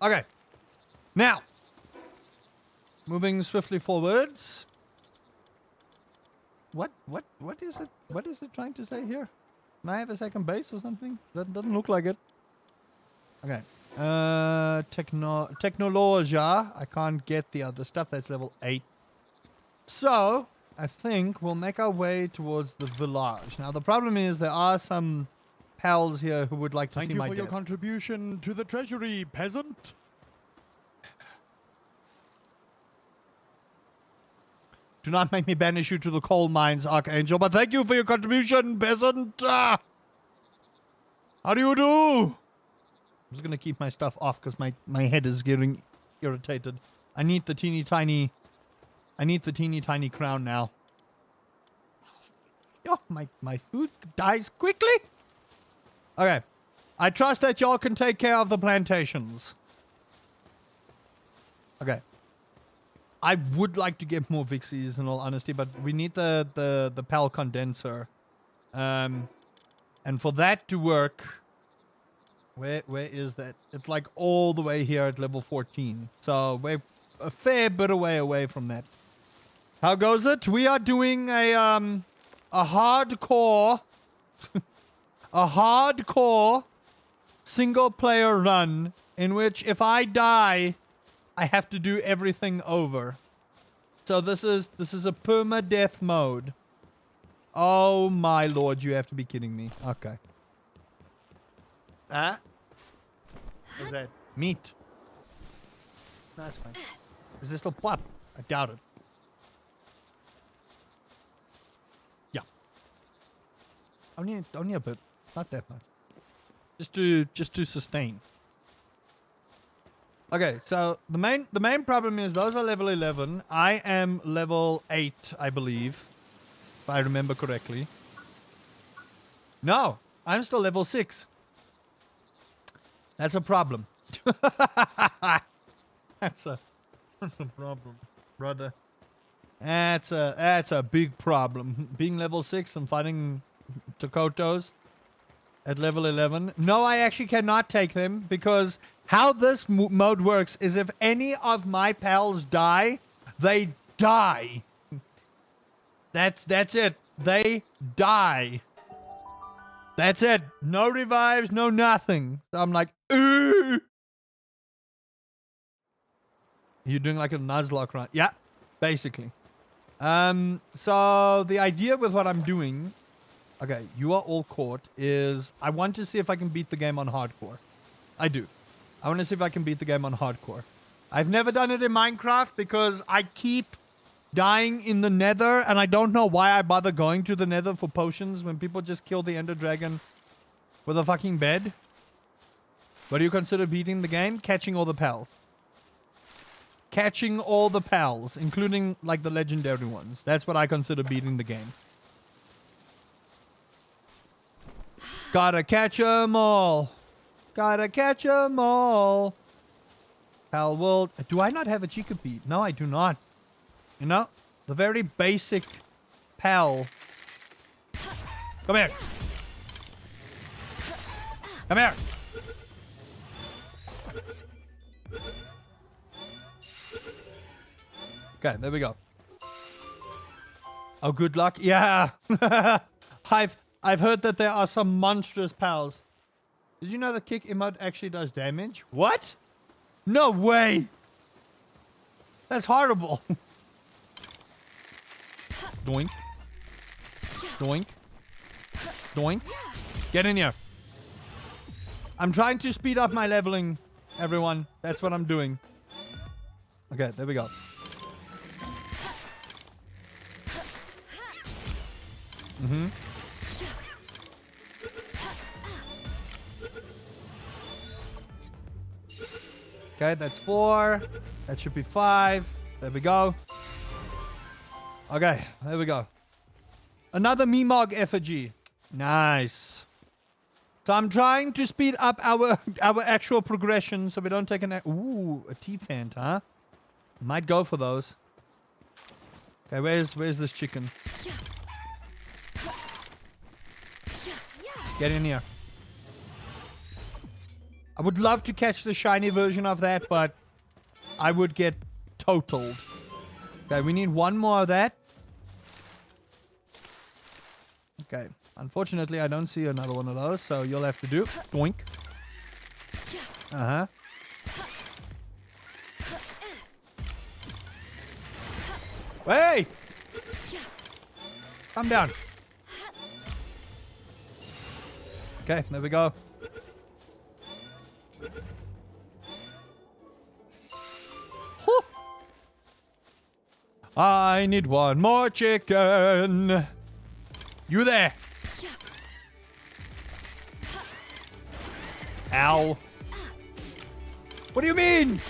Okay. Now, moving swiftly forwards. What is it? What is it trying to say here? Can I have a second base or something? That doesn't look like it. Okay. Technologia. I can't get the other stuff. That's level 8. So, I think we'll make our way towards the village. Now, the problem is there are some pals here who would like to see my death. Thank you for your contribution to the treasury, peasant. Do not make me banish you to the coal mines, Archangel, but thank you for your contribution, peasant. How do you do? I'm just going to keep my stuff off because my head is getting irritated. I need the teeny tiny crown now. Oh, my food dies quickly. Okay. I trust that y'all can take care of the plantations. Okay. I would like to get more Vixies in all honesty, but we need the PAL condenser. And for that to work, where is that? It's like all the way here at level 14. So we're a fair bit away from that. How goes it? We are doing a hardcore a hardcore single player run in which if I die, I have to do everything over. So this is a permadeath mode. Oh my lord, you have to be kidding me. Okay. Huh? What's that? Meat. That's fine. Is this still pop? I doubt it. Yeah. Only a bit. Not that much. Just to sustain. Okay, so the main problem is those are level 11. I am level 8, I believe, if I remember correctly. No, I'm still level 6. That's a problem. That's a problem, brother. That's a big problem. Being level 6 and fighting Takotos at level 11. No, I actually cannot take them because how this mode works is if any of my pals die, they die. That's it. They die. That's it. No revives, no nothing. So I'm like, ooh. You're doing like a Nuzlocke, right? Yeah, basically. So the idea with what I'm doing, okay, you are all caught, is I want to see if I can beat the game on hardcore. I do. I want to see if I can beat the game on hardcore. I've never done it in Minecraft because I keep dying in the nether, and I don't know why I bother going to the nether for potions when people just kill the ender dragon with a fucking bed. What do you consider beating the game? Catching all the pals. Catching all the pals, including like the legendary ones. That's what I consider beating the game. Gotta catch 'em all. Gotta catch 'em all. Palworld. Do I not have a Chica Pete? No, I do not. You know, the very basic pal. Come here. Come here. Okay, there we go. Oh, good luck. Yeah. I've heard that there are some monstrous pals. Did you know the kick emote actually does damage? What? No way. That's horrible. Doink. Doink. Doink. Get in here. I'm trying to speed up my leveling, everyone. That's what I'm doing. Okay, there we go. Mm-hmm. Okay, that's 4. That should be 5. There we go. Okay, there we go. Another Meemog effigy. Nice. So I'm trying to speed up our actual progression so we don't take an... Ooh, a T-Fant, huh? Might go for those. Okay, where's this chicken? Get in here. I would love to catch the shiny version of that, but I would get totaled. Okay, we need one more of that. Okay. Unfortunately, I don't see another one of those, so you'll have to do. Doink. Uh-huh. Hey! Calm down. Okay, there we go. Whew. I need one more chicken. You there? Ow. What do you mean?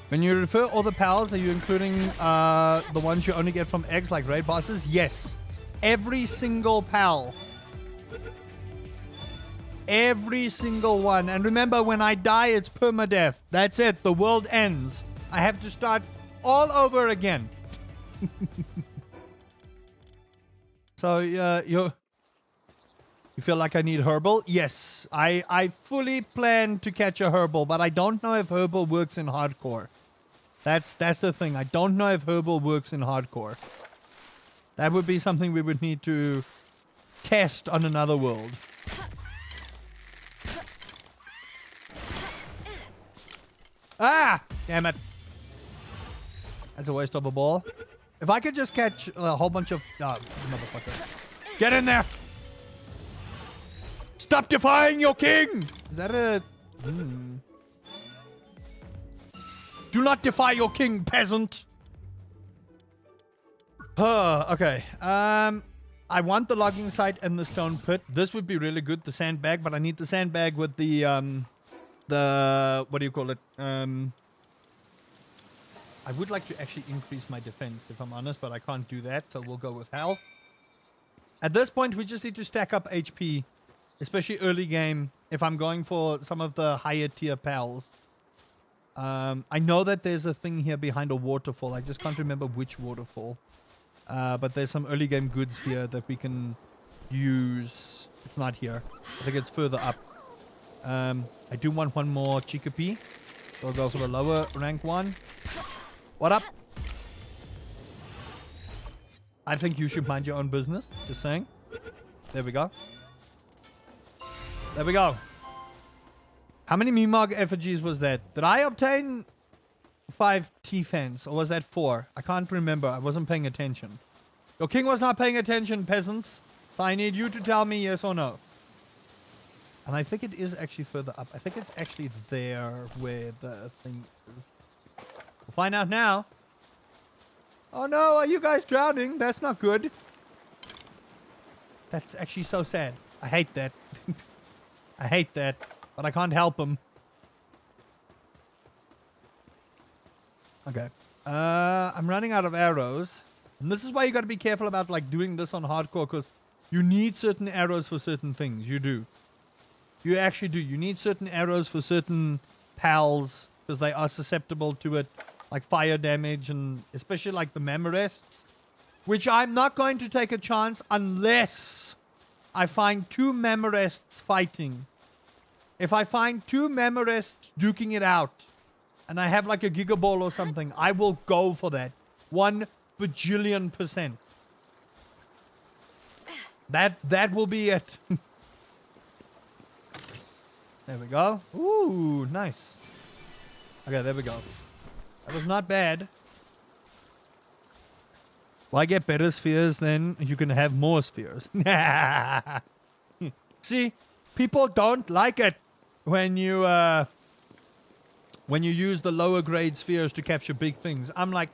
When you refer all the pals, are you including the ones you only get from eggs like raid bosses? Yes. Every single pal. Every single one. And remember, when I die, it's permadeath. That's it. The world ends. I have to start all over again. So, you feel like I need herbal? Yes. I fully plan to catch a herbal, but I don't know if herbal works in hardcore. That's the thing. I don't know if herbal works in hardcore. That would be something we would need to test on another world. Ah! Damn it. That's a waste of a ball. If I could just catch a whole bunch of... Oh, motherfucker. Get in there! Stop defying your king! Is that a... Do not defy your king, peasant! Okay. I want the logging site and the stone pit. This would be really good, the sandbag, but I need the sandbag with the what do you call it? I would like to actually increase my defense, if I'm honest, but I can't do that, so we'll go with health. At this point, we just need to stack up HP, especially early game, if I'm going for some of the higher tier pals. I know that there's a thing here behind a waterfall. I just can't remember which waterfall. But there's some early game goods here that we can use. It's not here. I think it's further up. I do want one more Chickapee. So I'll go for the lower rank one. What up? I think you should mind your own business. Just saying. There we go. There we go. How many Mimog effigies was that? Did I obtain 5 T-fans, or was that 4? I can't remember. I wasn't paying attention. Your king was not paying attention, peasants. So I need you to tell me yes or no. And I think it is actually further up. I think it's actually there where the thing is. We'll find out now. Oh no, are you guys drowning? That's not good. That's actually so sad. I hate that. I hate that. But I can't help him. Okay. I'm running out of arrows. And this is why you got to be careful about like doing this on hardcore, because you need certain arrows for certain things. You do. You actually do. You need certain arrows for certain pals because they are susceptible to it, like fire damage and especially like the Mamorests, which I'm not going to take a chance unless I find 2 Mamorests fighting. If I find 2 Mamorests duking it out and I have like a Gigaball or something, I will go for that. 1 bajillion%. That will be it. There we go. Ooh, nice. Okay, there we go. That was not bad. Well, I get better spheres, then you can have more spheres. See, people don't like it when you use the lower grade spheres to capture big things. I'm like,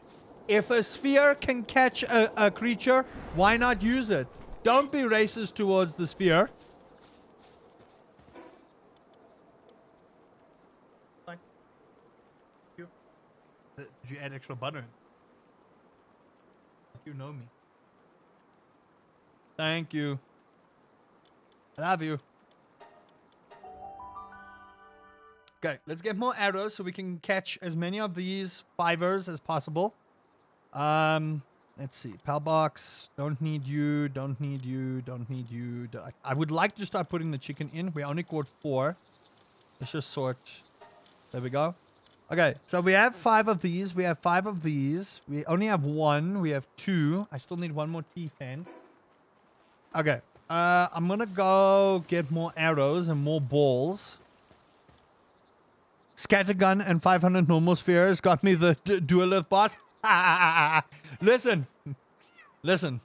if a sphere can catch a creature, why not use it? Don't be racist towards the sphere. Did you add extra butter? You know me. Thank you. I love you. Okay, let's get more arrows so we can catch as many of these fivers as possible. Let's see. Pal box. Don't need you. Don't need you. Don't need you. I would like to start putting the chicken in. We only caught 4. Let's just sort. There we go. Okay, so we have 5 of these. We have 5 of these. We only have 1. We have 2. I still need 1 more T-fan. Okay. I'm gonna go get more arrows and more balls. Scattergun and 500 normal spheres got me the duelith boss. Listen. Listen.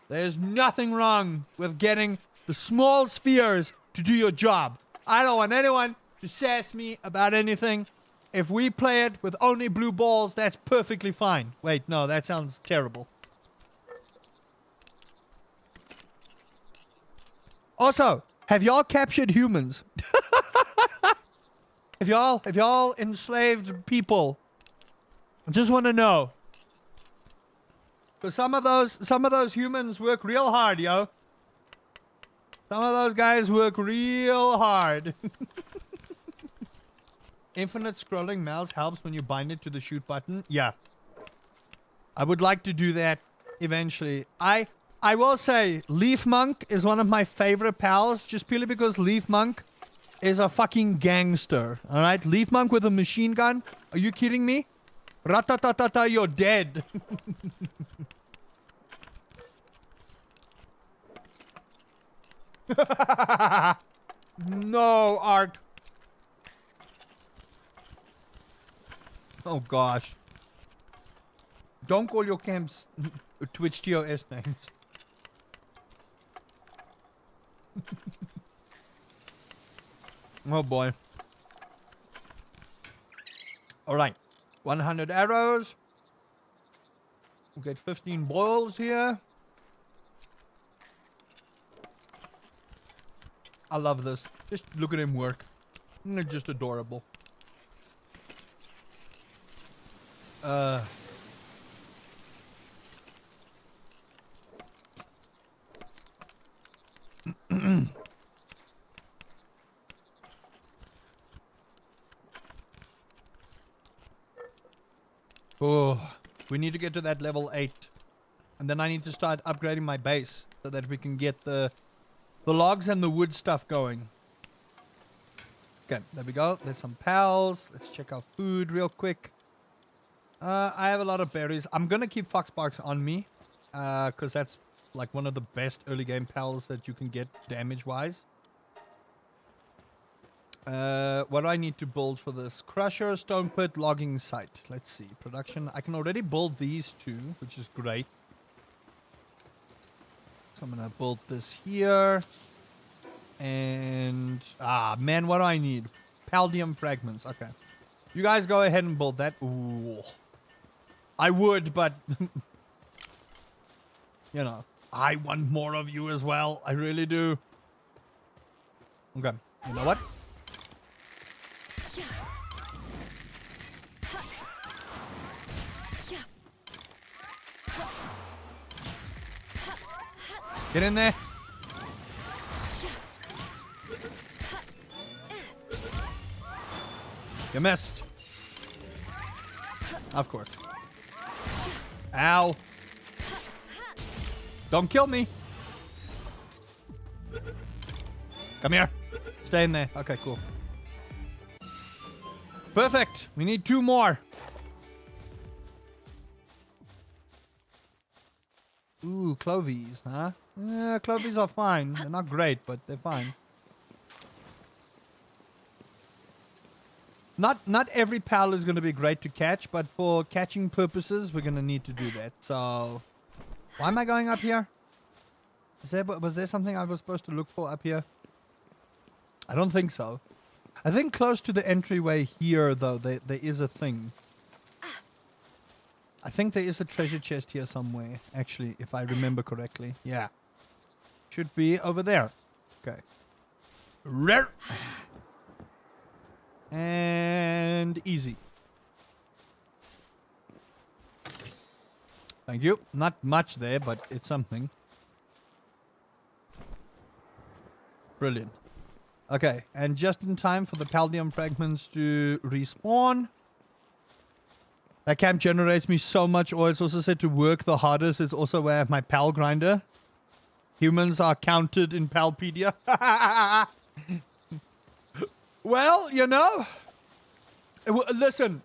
There's nothing wrong with getting the small spheres to do your job. I don't want anyone to sass me about anything. If we play it with only blue balls, that's perfectly fine. Wait, no, that sounds terrible. Also, have y'all captured humans? Have y'all enslaved people? I just want to know. Because some of those humans work real hard, yo. Some of those guys work real hard. Infinite scrolling mouse helps when you bind it to the shoot button. Yeah. I would like to do that eventually. I will say Leaf Monk is one of my favorite pals just purely because Leaf Monk is a fucking gangster. Alright? Leaf Monk with a machine gun? Are you kidding me? Ratatatata, you're dead. No, Art. Oh gosh. Don't call your camps Twitch TOS names. Oh boy. Alright. 100 arrows. We'll get 15 boils here. I love this. Just look at him work. They're just adorable. Oh, we need to get to that level 8. And then I need to start upgrading my base so that we can get the logs and the wood stuff going. Okay, there we go. There's some pals. Let's check our food real quick. I have a lot of berries. I'm going to keep Foxbarks on me. Because that's like one of the best early game pals that you can get damage-wise. What do I need to build for this? Crusher, stone pit, logging site. Let's see. Production. I can already build these two, which is great. So I'm going to build this here. And... man, what do I need? Paldium fragments. Okay. You guys go ahead and build that. Ooh. I would, but... you know. I want more of you as well. I really do. Okay. You know what? Get in there. You missed. Of course. Ow. Don't kill me. Come here. Stay in there. Okay, cool. Perfect. We need 2 more. Ooh, clovies, huh? Yeah, clovies are fine. They're not great, but they're fine. Not every pal is going to be great to catch, but for catching purposes, we're going to need to do that. So, why am I going up here? Was there something I was supposed to look for up here? I don't think so. I think close to the entryway here, though, there is a thing. I think there is a treasure chest here somewhere, actually, if I remember correctly. Yeah. Should be over there. Okay. Rare. And easy. Thank you. Not much there, but it's something. Brilliant. Okay, and just in time for the Paldium fragments to respawn. That camp generates me so much oil. It's also said to work the hardest. It's also where I have my pal grinder. Humans are counted in Palpedia. Well, you know. Listen.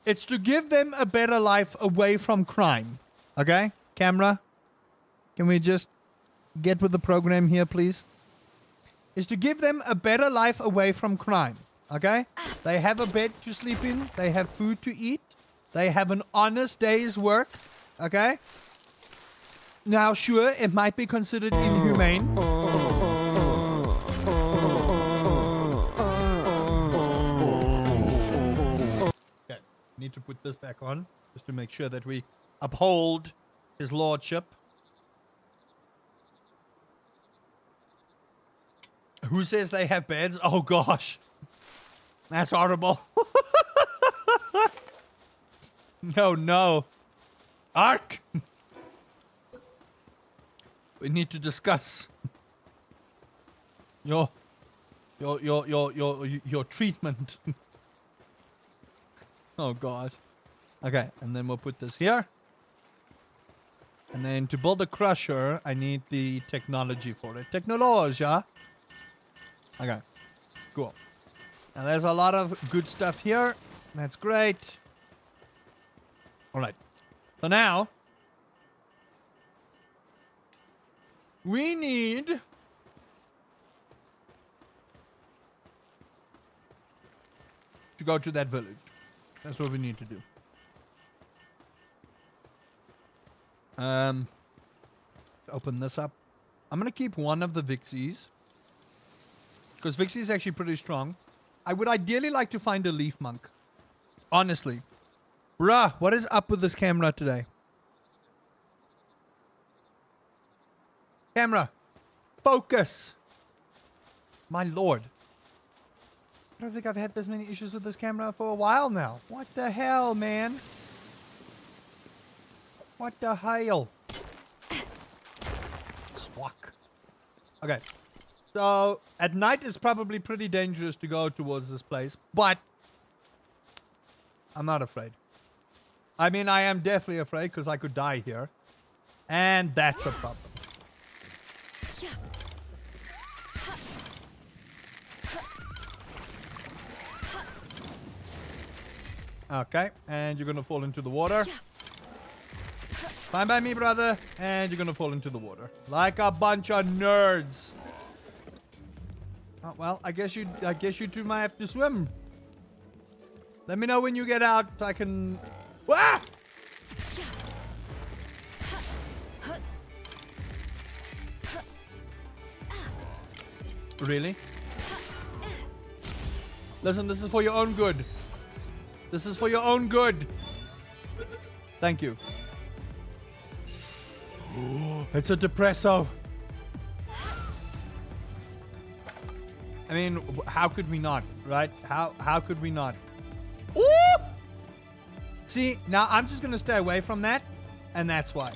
It's to give them a better life away from crime. Okay? Camera? Can we just get with the program here, please? It's to give them a better life away from crime. Okay? They have a bed to sleep in. They have food to eat. They have an honest day's work. Okay? Now, sure, it might be considered inhumane. Okay. Need to put this back on. Just to make sure that we uphold his lordship. Who says they have beds? Oh, gosh. That's horrible. No. Ark! We need to discuss your treatment. Oh, God. Okay, and then we'll put this here. And then to build a crusher, I need the technology for it. Technologia. Okay, cool. Now there's a lot of good stuff here. That's great. Alright. So now, we need to go to that village. That's what we need to do. Open this up. I'm going to keep one of the Vixies. Because Vixie is actually pretty strong. I would ideally like to find a leaf monk. Honestly. Bruh, what is up with this camera today? Camera. Focus. My lord. I don't think I've had this many issues with this camera for a while now. What the hell, man? What the hell? Swak. Okay. So, at night it's probably pretty dangerous to go towards this place, but I'm not afraid. I mean, I am deathly afraid because I could die here. And that's a problem. Okay, and you're gonna fall into the water. Fine by me, brother. And you're gonna fall into the water. Like a bunch of nerds. Oh, well, I guess you two might have to swim. Let me know when you get out so I can... Ah! Really? Listen, this is for your own good. This is for your own good. Thank you. It's a depresso. I mean, how could we not, right? How could we not? Ooh! See, now I'm just gonna stay away from that, and that's why.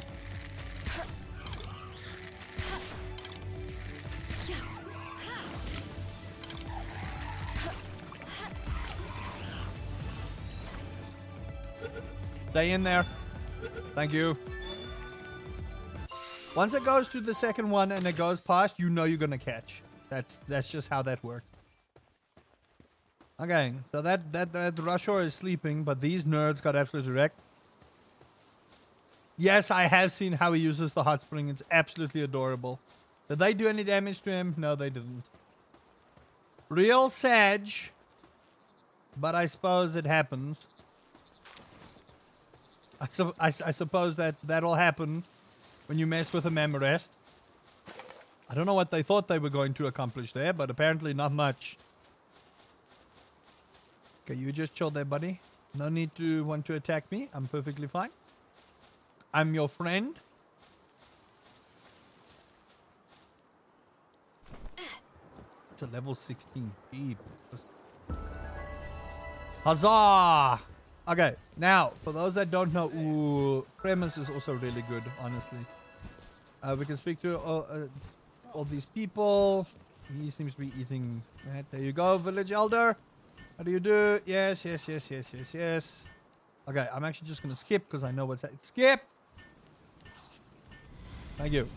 Stay in there. Thank you. Once it goes to the second one and it goes past, you know you're gonna catch. That's just how that works. Okay, so that Rushor is sleeping, but these nerds got absolutely wrecked. Yes, I have seen how he uses the hot spring. It's absolutely adorable. Did they do any damage to him? No, they didn't. Real sad, but I suppose it happens. I suppose that'll happen when you mess with a Memorest. I don't know what they thought they were going to accomplish there, but apparently not much. Okay, you just chill there, buddy. No need to want to attack me. I'm perfectly fine. I'm your friend. It's a level 16. Jeez. Huzzah! Okay, now, for those that don't know, ooh, Premise is also really good, honestly. We can speak to all these people. He seems to be eating. Right, there you go, village elder. How do you do? Yes, yes, yes, yes, yes, yes. Okay, I'm actually just going to skip because I know what's that. Skip! Thank you.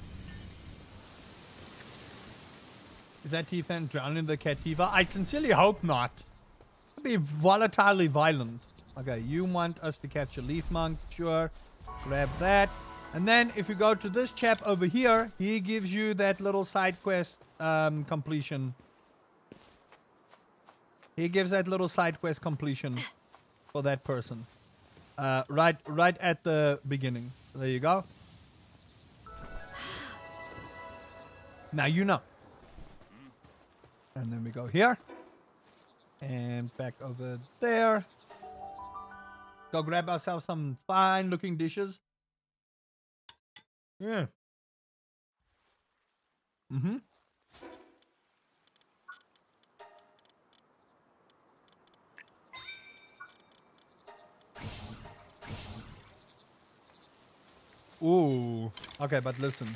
Is that Tiefan drowning the Cativa? I sincerely hope not. It'd be volatilely violent. Okay, you want us to catch a leaf monk. Sure. Grab that. And then if you go to this chap over here, he gives you that little side quest completion. He gives that little side quest completion for that person. Right at the beginning. There you go. Now you know. And then we go here. And back over there. Go grab ourselves some fine looking dishes. Yeah. Mm-hmm. Ooh. Okay, but listen.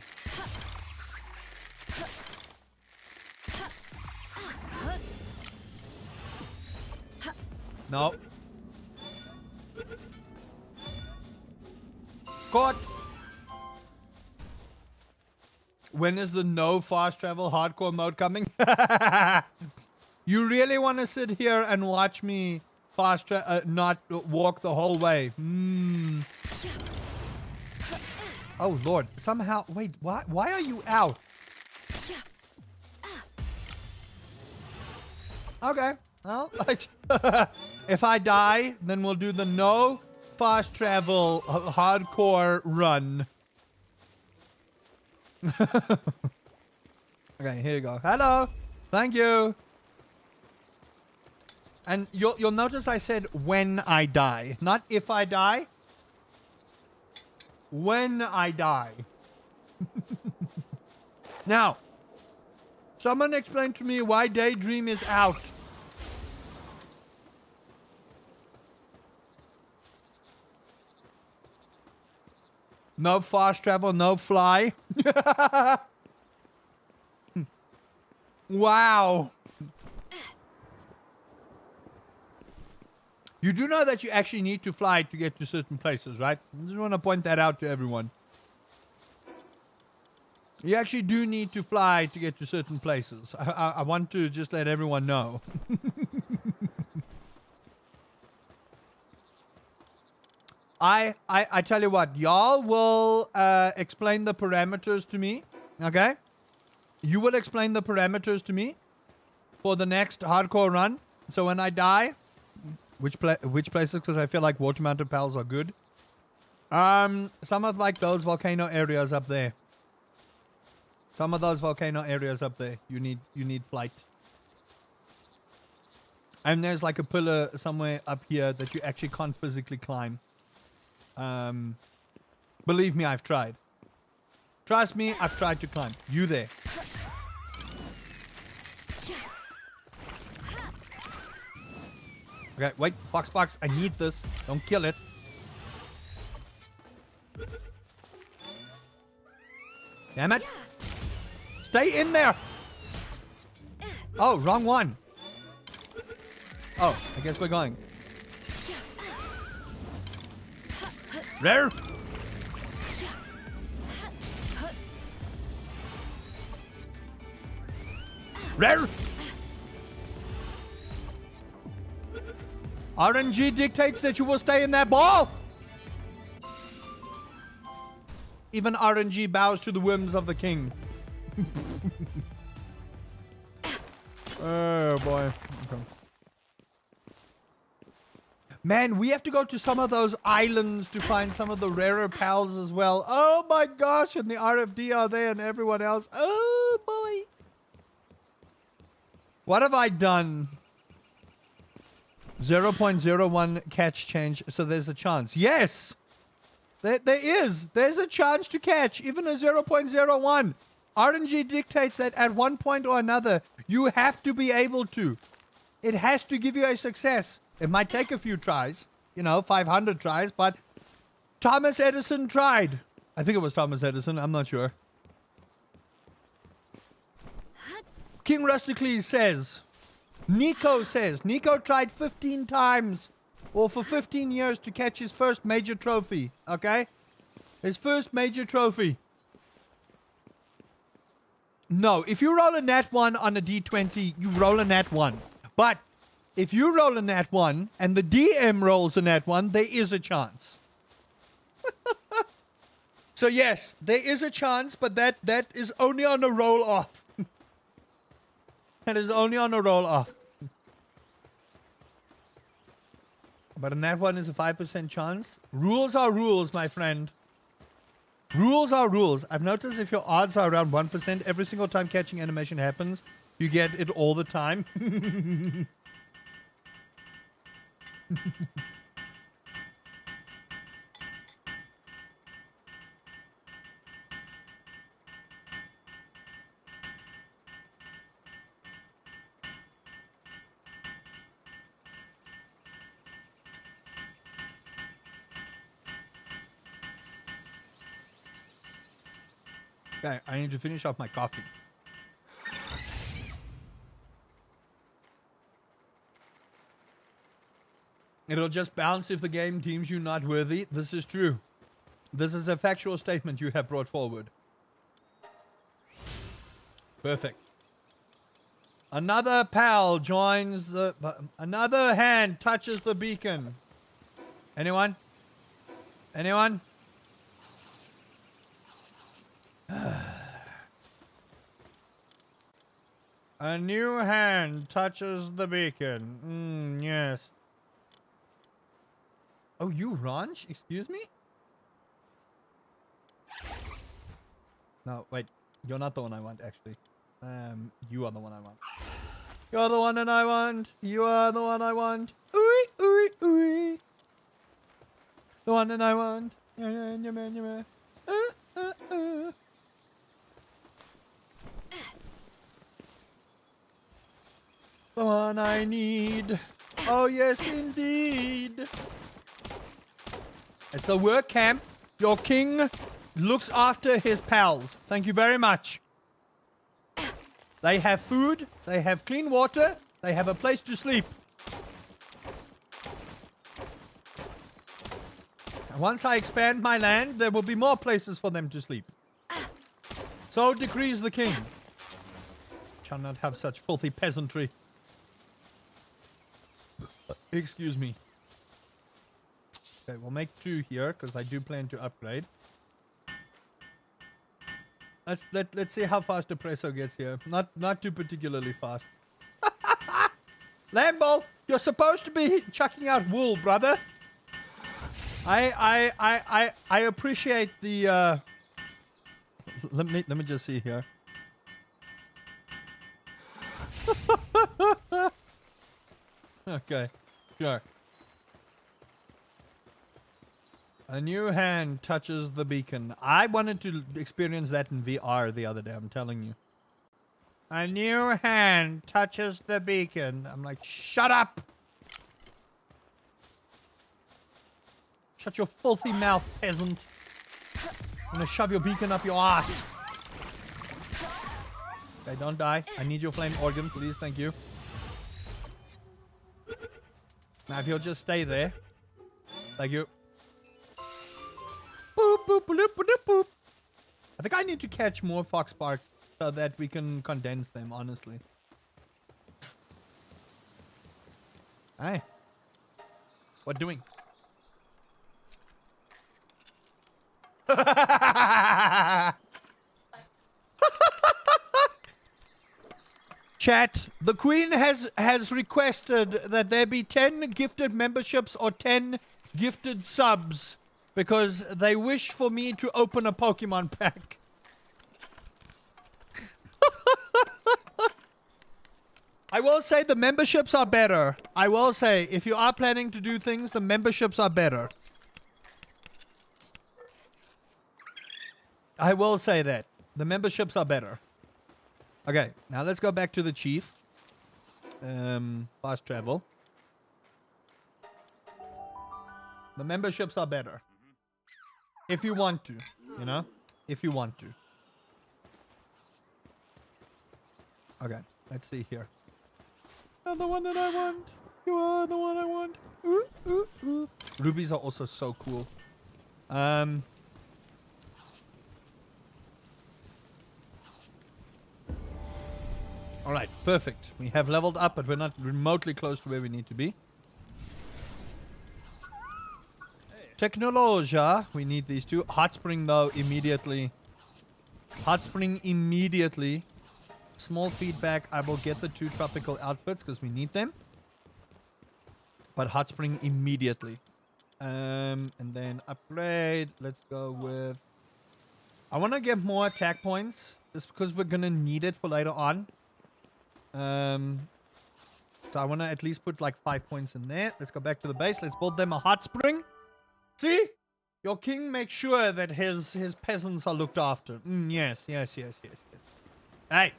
No. Caught. When is the no fast travel hardcore mode coming? You really want to sit here and watch me not walk the whole way? Oh Lord! Somehow, wait. Why are you out? Okay. Well, if I die, then we'll do the no fast travel hardcore run. Okay, here you go. Hello. Thank you. And you'll notice I said when I die, not if I die. When I die. Now, so Someone explain to me why Daydream is out. No fast travel, no fly. Wow. You do know that you actually need to fly to get to certain places, right? I just want to point that out to everyone. You actually do need to fly to get to certain places. I want to just let everyone know. I tell you what, y'all will explain the parameters to me, okay? You will explain the parameters to me for the next hardcore run. So when I die, which places, because I feel like water mounted pals are good. Some of like those volcano areas up there. Some of those volcano areas up there, you need flight. And there's like a pillar somewhere up here that you actually can't physically climb. Believe me, I've tried. Trust me, I've tried to climb. You there. Okay, wait, box, I need this. Don't kill it. Damn it. Stay in there. Oh, wrong one. Oh, I guess we're going. Rare. Rare. RNG dictates that you will stay in that ball. Even RNG bows to the whims of the king. Oh boy. Okay. Man, we have to go to some of those islands to find some of the rarer pals as well. Oh my gosh, and the RFD are there and everyone else. Oh boy. What have I done? 0.01 catch change, so there's a chance. Yes! There is. There's a chance to catch, even a 0.01. RNG dictates that at one point or another, you have to be able to. It has to give you a success. It might take a few tries, 500 tries, but Thomas Edison tried. I think it was Thomas Edison, I'm not sure. King Rusticles says, Nico tried 15 times, or for 15 years to catch his first major trophy, okay? His first major trophy. No, if you roll a nat 1 on a d20, you roll a nat 1. But if you roll a nat 1 and the DM rolls a nat 1, there is a chance. So yes, there is a chance, but that is only on a roll off. That is only on a roll off. But a nat 1 is a 5% chance. Rules are rules, my friend. Rules are rules. I've noticed if your odds are around 1%, every single time catching animation happens, you get it all the time. Okay, I need to finish off my coffee. It'll just bounce if the game deems you not worthy. This is true. This is a factual statement you have brought forward. Perfect. Another pal joins the... Another hand touches the beacon. Anyone? Anyone? A new hand touches the beacon. Yes. Oh, you Ranch? Excuse me? No, wait. You're not the one I want, actually. You are the one I want. You're the one that I want. You are the one I want. Ooey, ooey, ooey. The one that I want. The one I need. Oh, yes, indeed. It's a work camp. Your king looks after his pals. Thank you very much. They have food. They have clean water. They have a place to sleep. And once I expand my land, there will be more places for them to sleep. So decrees the king. Shall not have such filthy peasantry. Excuse me. Okay, we'll make 2 here because I do plan to upgrade. Let's see how fast Depresso gets here. Not too particularly fast. Lambo, you're supposed to be chucking out wool, brother. I appreciate the let me just see here. Okay, sure. A new hand touches the beacon. I wanted to experience that in VR the other day, I'm telling you. A new hand touches the beacon. I'm like, shut up! Shut your filthy mouth, peasant. I'm gonna shove your beacon up your ass. Okay, don't die. I need your flame organ, please. Thank you. Now, if you'll just stay there. Thank you. Boop, boop, boop, boop, boop. I think I need to catch more fox sparks so that we can condense them, honestly. Hey. What doing? Chat, the Queen has requested that there be 10 gifted memberships or 10 gifted subs because they wish for me to open a Pokemon pack. I will say the memberships are better. I will say, if you are planning to do things, the memberships are better. I will say that. The memberships are better. Okay, now let's go back to the chief. Fast travel. The memberships are better. If you want to, you know? If you want to. Okay, let's see here. You're the one that I want. You are the one I want. Ooh, ooh, ooh. Rubies are also so cool. Alright, perfect. We have leveled up, but we're not remotely close to where we need to be. Technologia. We need these 2. Hot spring, though, immediately. Hot spring immediately. Small feedback. I will get the 2 tropical outfits because we need them. But hot spring immediately. And then upgrade. Let's go with... I want to get more attack points. Just because we're going to need it for later on. So I want to at least put like 5 points in there. Let's go back to the base. Let's build them a hot spring. See? Your king makes sure that his peasants are looked after. Yes. Hey.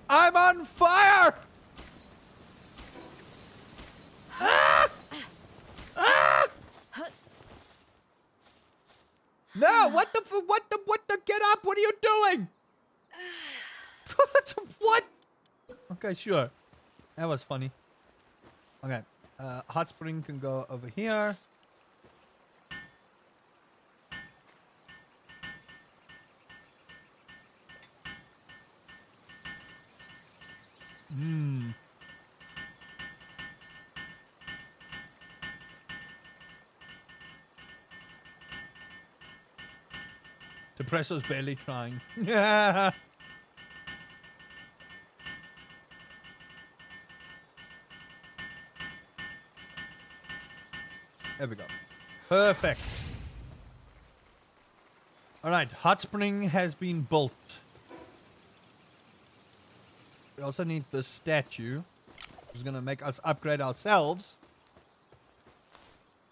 I'm on fire! Ah! Ah! No, what the, get up, what are you doing? What? Okay, sure. That was funny. Okay. Hot spring can go over here. Depresso's barely trying. Yeah. There we go. Perfect. Alright, hot spring has been built. We also need the statue. Which is going to make us upgrade ourselves.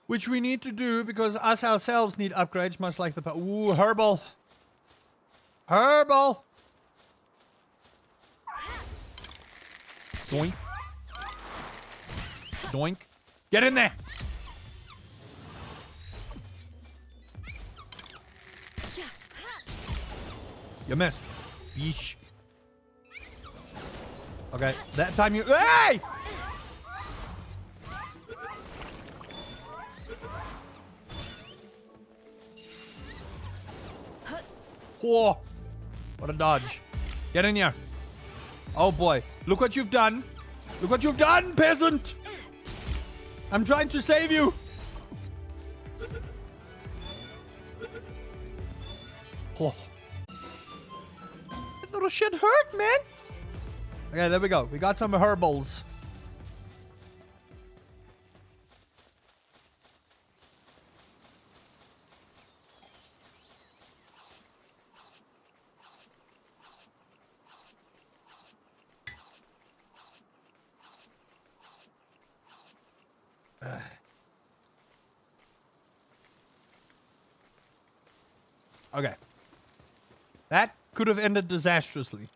Which we need to do because us ourselves need upgrades, much like the... Ooh, herbal. Herbal. Doink. Doink. Get in there. You missed. Yeesh. Okay, that time you... Hey! Whoa. What a dodge. Get in here. Oh boy. Look what you've done. Look what you've done, peasant. I'm trying to save you. Oh. That little shit hurt, man. Okay, there we go. We got some herbals. Okay. That could have ended disastrously.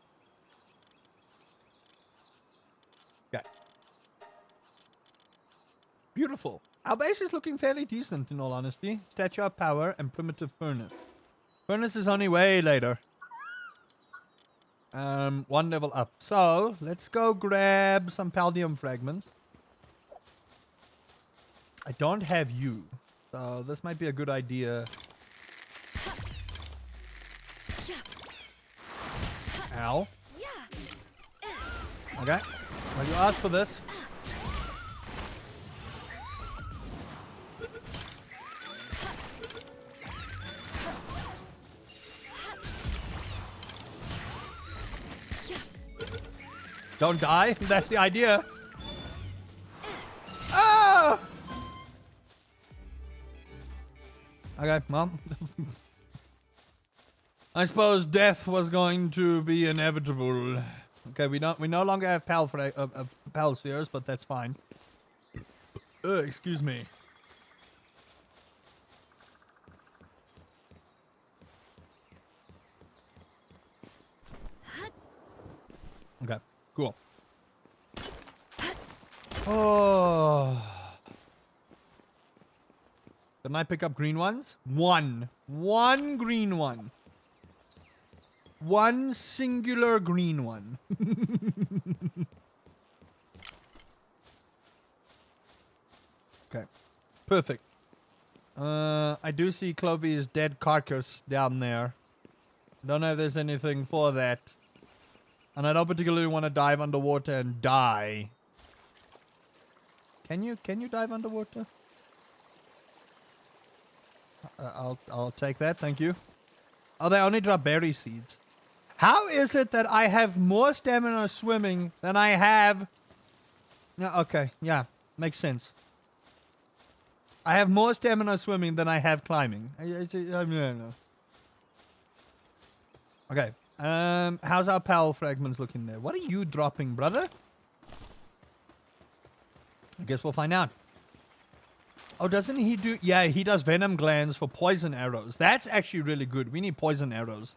Okay. Beautiful. Our base is looking fairly decent, in all honesty. Statue of Power and Primitive Furnace. Furnace is only way later. One level up. So, let's go grab some Paldium fragments. I don't have you. So, this might be a good idea. Ow. Okay. Well, you asked for this. Don't die. That's the idea. Ah! Okay, Mom. I suppose death was going to be inevitable. Okay, we no longer have pal spheres, but that's fine. Excuse me. Okay, cool. Oh. Didn't I pick up green ones? One green one. One singular green one. Okay. Perfect. I do see Clovey's dead carcass down there. Don't know if there's anything for that. And I don't particularly want to dive underwater and die. Can you dive underwater? I'll take that, thank you. Oh, they only drop berry seeds. How is it that I have more stamina swimming than I have... Yeah, okay, yeah, makes sense. I have more stamina swimming than I have climbing. Okay, how's our pal fragments looking there? What are you dropping, brother? I guess we'll find out. Oh, doesn't he do... Yeah, he does venom glands for poison arrows. That's actually really good. We need poison arrows.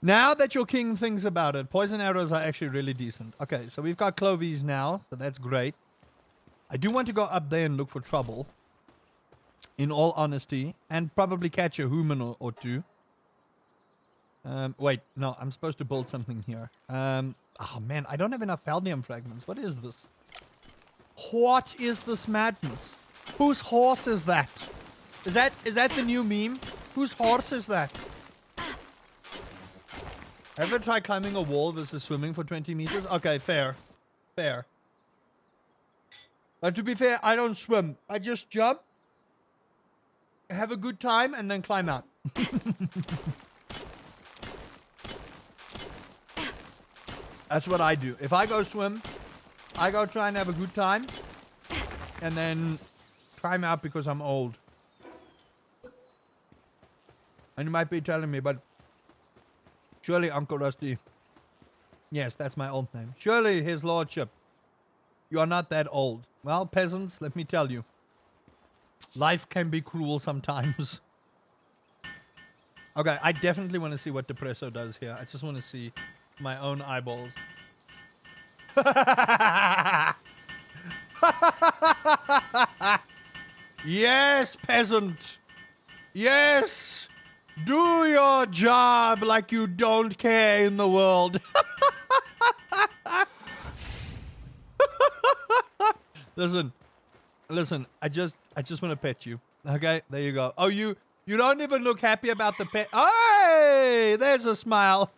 Now that your king thinks about it, poison arrows are actually really decent. Okay, so we've got Clovies now, so that's great. I do want to go up there and look for trouble. In all honesty. And probably catch a human or two. Wait, no, I'm supposed to build something here. Oh man, I don't have enough Paldium fragments. What is this? What is this madness? Whose horse is that? Is that the new meme? Whose horse is that? Ever try climbing a wall versus swimming for 20 meters? Okay, fair. Fair. But to be fair, I don't swim. I just jump, have a good time, and then climb out. That's what I do. If I go swim, I go try and have a good time, and then climb out because I'm old. And you might be telling me, but surely Uncle Rusty. Yes, that's my old name. Surely his lordship. You are not that old. Well, peasants, let me tell you. Life can be cruel sometimes. Okay, I definitely want to see what Depresso does here. I just want to see my own eyeballs. Yes, peasant. Yes. Do your job like you don't care in the world. Listen. I just want to pet you. Okay, there you go. Oh, you don't even look happy about the pet. Hey, there's a smile.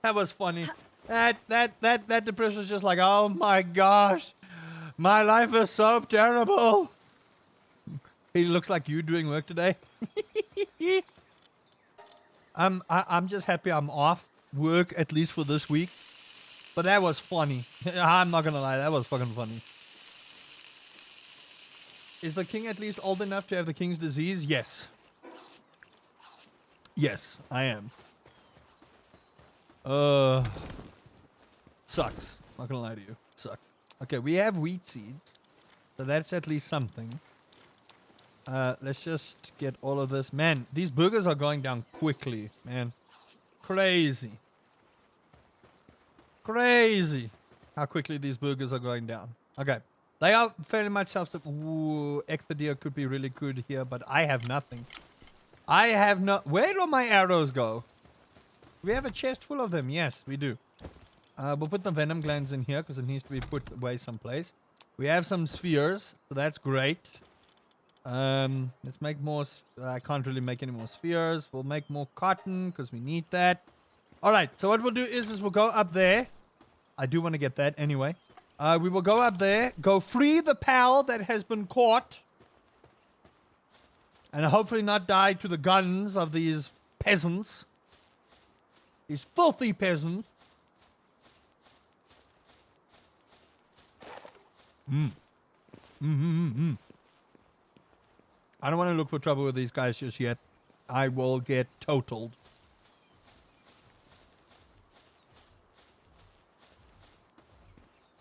That was funny. That depression was just like, oh my gosh, my life is so terrible. He looks like you doing work today. I'm just happy I'm off work at least for this week. But that was funny. I'm not gonna lie, that was fucking funny. Is the king at least old enough to have the king's disease? Yes. Yes, I am. Sucks. Not gonna lie to you. Sucks. Okay, we have wheat seeds. So that's at least something. Let's just get all of this. Man, these burgers are going down quickly, man. Crazy. Crazy how quickly these burgers are going down. Okay. They are fairly much self-sufficient. Ooh, Ecthodeer could be really good here, but I have nothing. I have no... Where do my arrows go? We have a chest full of them. Yes, we do. We'll put the venom glands in here because it needs to be put away someplace. We have some spheres, so that's great. Let's make more... I can't really make any more spheres. We'll make more cotton because we need that. Alright, so what we'll do is we'll go up there. I do want to get that anyway. We will go up there, go free the pal that has been caught. And hopefully not die to the guns of these peasants. These filthy peasants. I don't want to look for trouble with these guys just yet. I will get totaled.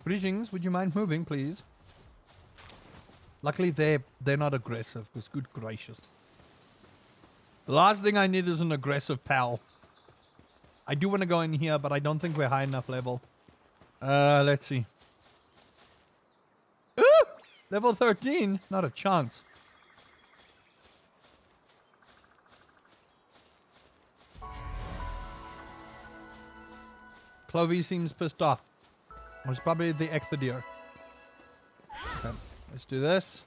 Greetings, would you mind moving, please? Luckily, they're not aggressive, because good gracious. The last thing I need is an aggressive pal. I do want to go in here, but I don't think we're high enough level. Let's see. Ooh! Level 13? Not a chance. Clovey seems pissed off. It's probably the Ecthodeer. Okay, let's do this.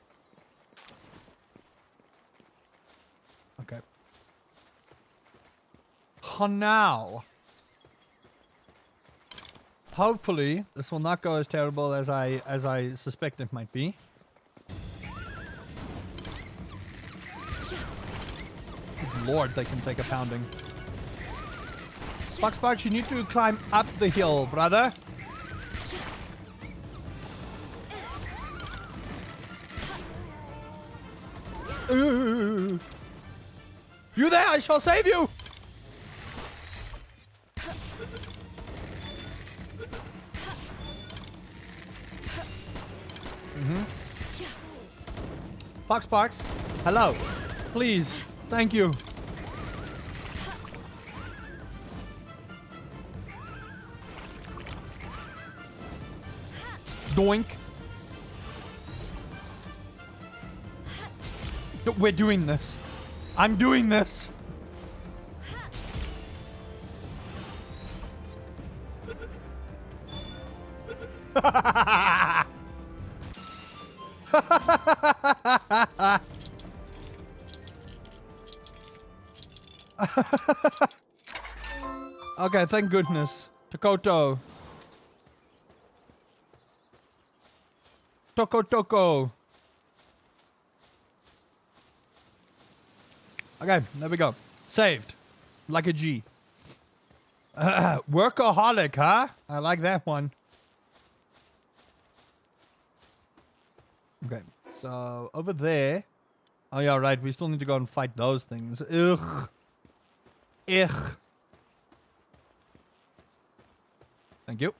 Okay. For now. Hopefully, this will not go as terrible as I suspect it might be. Good Lord, they can take a pounding. Sparks, you need to climb up the hill, brother. You there? I shall save you! Sparks. Hello. Please. Thank you. Doink. We're doing this. I'm doing this. Okay, thank goodness. Tokoto. Toko. Okay, there we go. Saved. Like a G. Workaholic, huh? I like that one. Okay, so over there. Oh yeah, right. We still need to go and fight those things. Ugh. Thank you.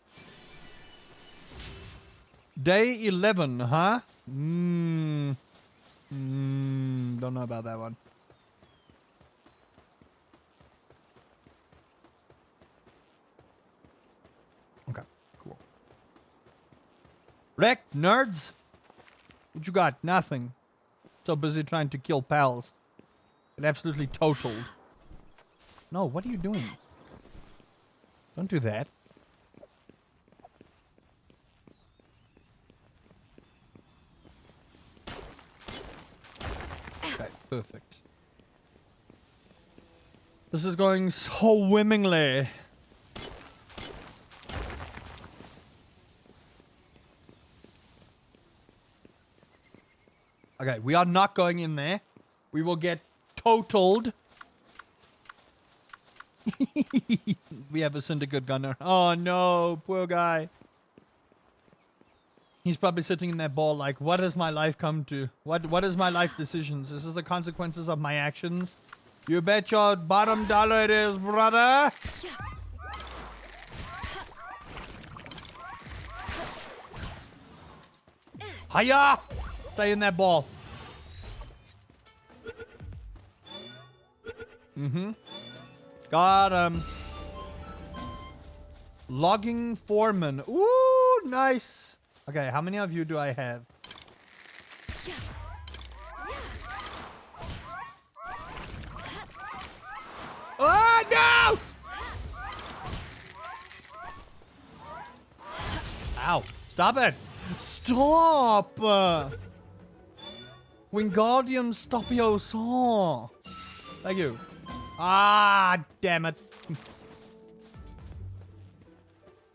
Day 11, huh? Don't know about that one. Wrecked, nerds. What you got? Nothing. So busy trying to kill pals. It absolutely totaled. No, what are you doing? Don't do that. Okay, perfect. This is going so swimmingly. Okay, we are not going in there. We will get totaled. We have a syndicate gunner. Oh no, poor guy. He's probably sitting in that ball like, what has my life come to? What is my life decisions? This is the consequences of my actions. You bet your bottom dollar it is, brother. Hiya! Stay in that ball. Mm-hmm. Got him. Logging foreman. Ooh, nice. Okay, how many of you do I have? Oh, no! Ow. Stop it. Stop. Wingardium Stopiosaur. Thank you. Ah, damn it.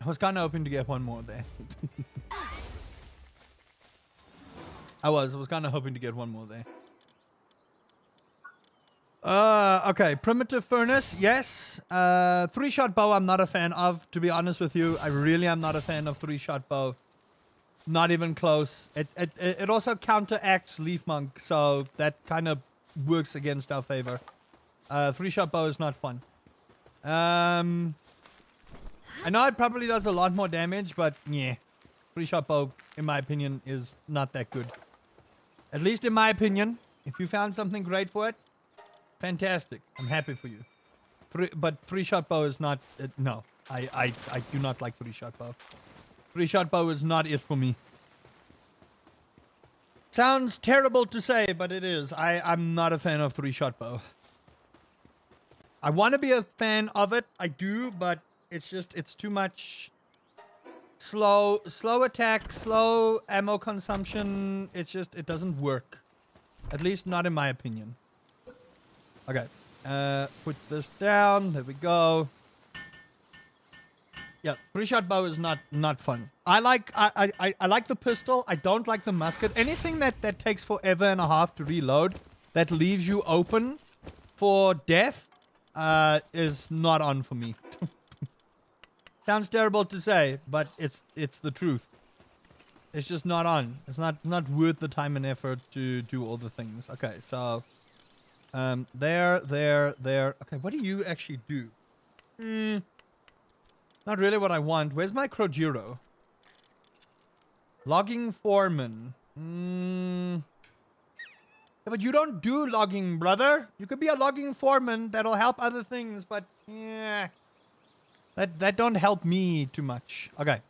I was kind of hoping to get one more there. I was kind of hoping to get one more there. Okay, primitive furnace, yes. 3-shot bow I'm not a fan of, to be honest with you. I really am not a fan of 3-shot bow. Not even close. It also counteracts Leaf Monk, so that kind of works against our favor. 3-shot bow is not fun. I know it probably does a lot more damage, but yeah. 3-shot bow, in my opinion, is not that good. At least in my opinion. If you found something great for it, fantastic. I'm happy for you. But 3-shot bow is not... no. I do not like 3-shot bow. 3-shot bow is not it for me. Sounds terrible to say, but it is. I'm not a fan of 3-shot bow. I want to be a fan of it. I do, but it's just... it's too much... slow attack, slow ammo consumption. It's just... it doesn't work. At least not in my opinion. Okay. Put this down. There we go. Yeah, 3-shot bow is not fun. I like the pistol. I don't like the musket. Anything that takes forever and a half to reload, that leaves you open for death, is not on for me. Sounds terrible to say, but it's the truth. It's just not on. It's not worth the time and effort to do all the things. Okay, so there. Okay, what do you actually do? Not really what I want. Where's my Krojiro? Logging foreman. Yeah, but you don't do logging, brother. You could be a logging foreman. That'll help other things, but yeah. That don't help me too much. Okay.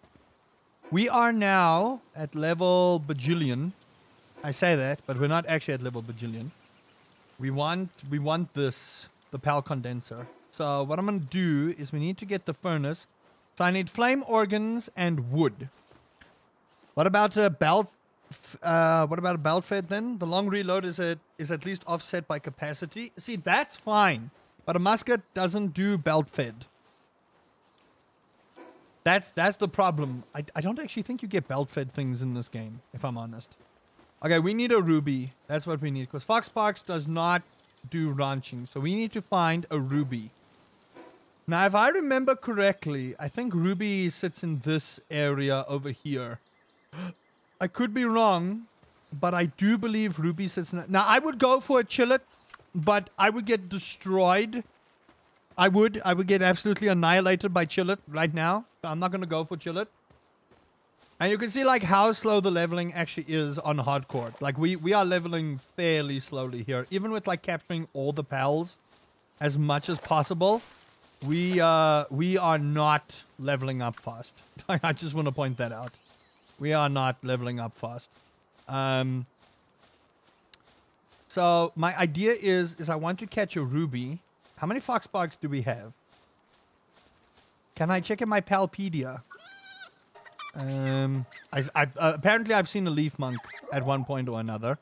We are now at level bajillion. I say that, but we're not actually at level bajillion. We want this, the PAL condenser. So what I'm gonna do is we need to get the furnace. So I need flame organs and wood. What about a belt? What about a belt fed then? The long reload is at least offset by capacity. See, that's fine, but a musket doesn't do belt fed. That's the problem. I don't actually think you get belt fed things in this game, if I'm honest. Okay, we need a ruby. That's what we need, because Fox Parks does not do ranching, so we need to find a ruby. Now, if I remember correctly, I think ruby sits in this area over here. I could be wrong, but I do believe ruby sits in... Now, I would go for a chillet, but I would get destroyed. I would get absolutely annihilated by chillet right now. So I'm not going to go for chillet. And you can see like how slow the leveling actually is on hardcore. Like we are leveling fairly slowly here. Even with like capturing all the pals as much as possible. We are not leveling up fast. I just want to point that out. We are not leveling up fast. So my idea is I want to catch a ruby. How many foxbarks do we have? Can I check in my Palpedia? Apparently I've seen a leaf monk at one point or another.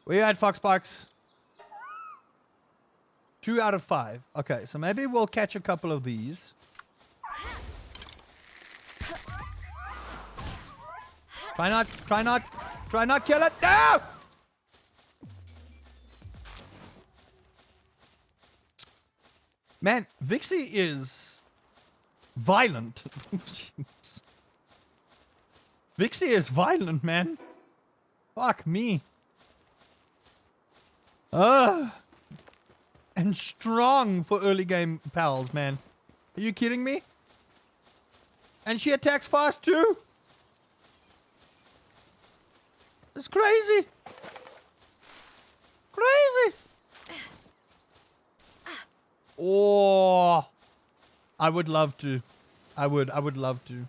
Where you at, foxbarks? 2 out of 5. Okay, so maybe we'll catch a couple of these. Try not kill it. No! Man, Vixie is violent. Vixie is violent, man. Fuck me. And strong for early game pals, man. Are you kidding me? And she attacks fast too? It's crazy. Crazy. Oh, I would love to. I would love to.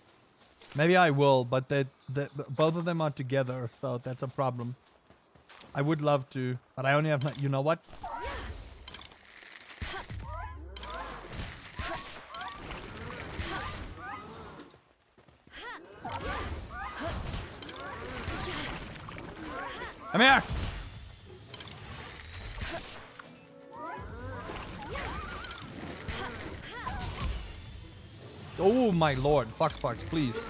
Maybe I will, but both of them are together, so that's a problem. I would love to, but I only have my, you know what? Come here! Oh my lord, Foxparks, please.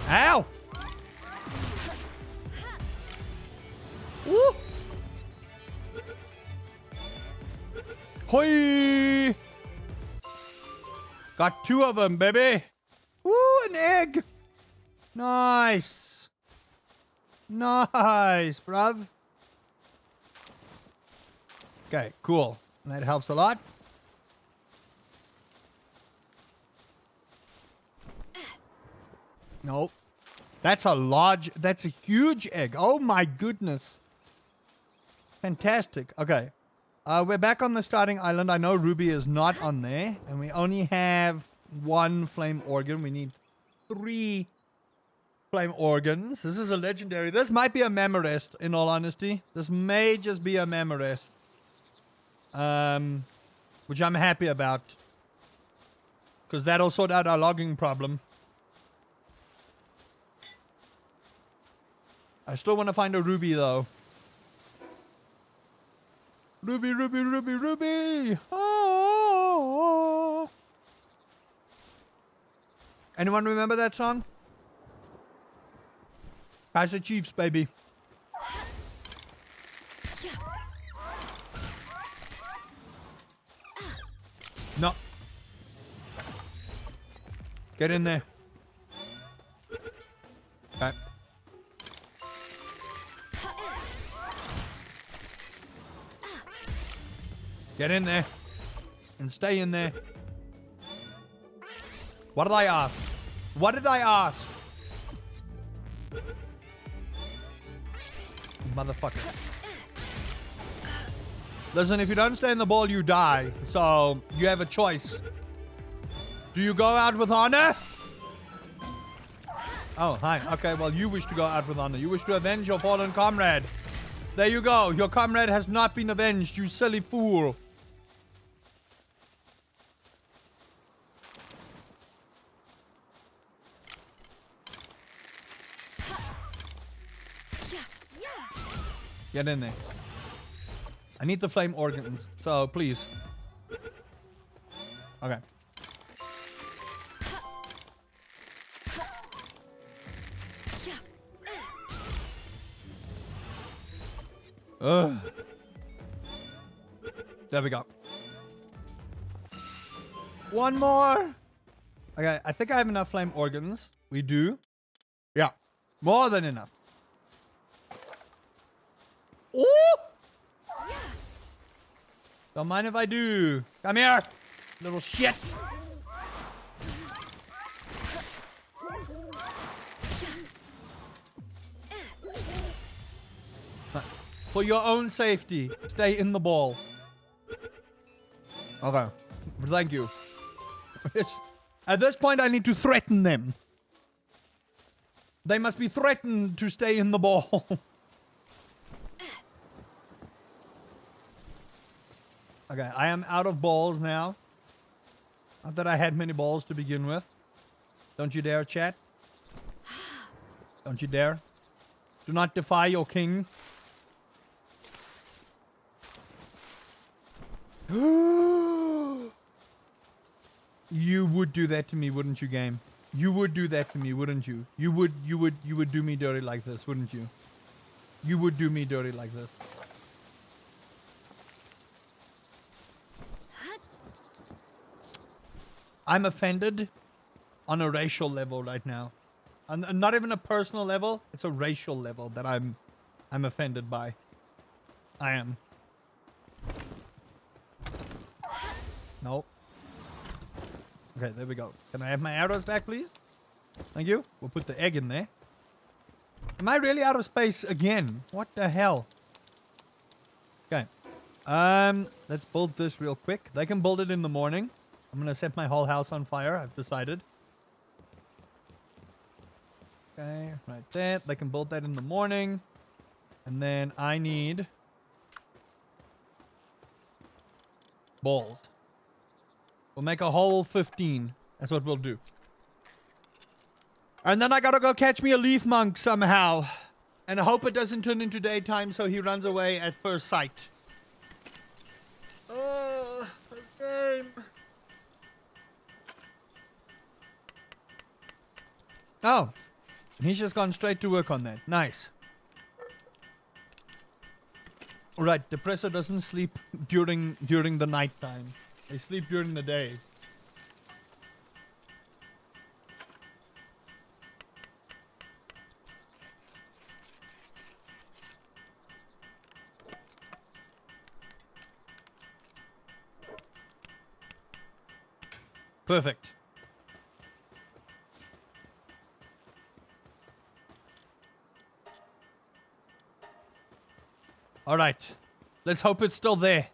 Ow! Woo! Hoi! Got 2 of them, baby! Woo, an egg! Nice! Nice, bruv. Okay, cool. That helps a lot. Nope. That's a huge egg. Oh my goodness. Fantastic. Okay. We're back on the starting island. I know Ruby is not on there. And we only have 1 flame organ. We need 3 flame organs. This is a legendary. This might be a Memorest, in all honesty. This may just be a Memorest. Which I'm happy about. Because that'll sort out our logging problem. I still want to find a ruby, though. Ruby, ruby, ruby, ruby! Oh. Anyone remember that song? Kaiser Chiefs, baby. No. Get in there. Okay. Get in there. And stay in there. What did I ask? What did I ask? Motherfucker. Listen, if you don't stay in the ball, you die. So, you have a choice. Do you go out with honor? Oh, hi. Okay, well, you wish to go out with honor. You wish to avenge your fallen comrade. There you go. Your comrade has not been avenged, you silly fool. Get in there. I need the flame organs, so please. Okay. Ugh. There we go. One more. Okay, I think I have enough flame organs. We do. Yeah, more than enough. Oh! Don't mind if I do. Come here, little shit. For your own safety, stay in the ball. Okay. Thank you. At this point, I need to threaten them. They must be threatened to stay in the ball. Okay, I am out of balls now. Not that I had many balls to begin with. Don't you dare, chat. Don't you dare. Do not defy your king. You would do that to me, wouldn't you, game? You would do that to me, wouldn't you? You would do me dirty like this, wouldn't you? You would do me dirty like this. I'm offended on a racial level right now. And not even a personal level, it's a racial level that I'm offended by. I am. Nope. Okay, there we go. Can I have my arrows back, please? Thank you. We'll put the egg in there. Am I really out of space again? What the hell? Okay. Let's build this real quick. They can build it in the morning. I'm gonna set my whole house on fire, I've decided. Okay, right there. They can build that in the morning. And then I need balls. We'll make a whole 15. That's what we'll do. And then I gotta go catch me a leaf monk somehow. And I hope it doesn't turn into daytime so he runs away at first sight. Oh, this game. Oh, he's just gone straight to work on that. Nice. Alright, Depresso doesn't sleep during the night time. They sleep during the day. Perfect. All right. Let's hope it's still there.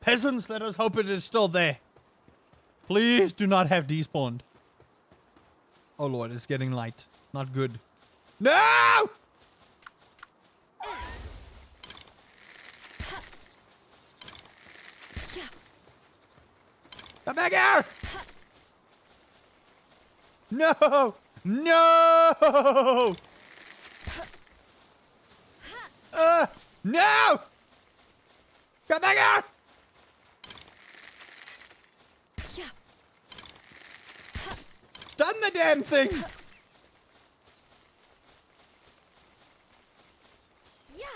Peasants, let us hope it is still there. Please do not have despawned. Oh lord, it's getting light. Not good. No! Come back here! No! No! No! Come back here! Stun the damn thing!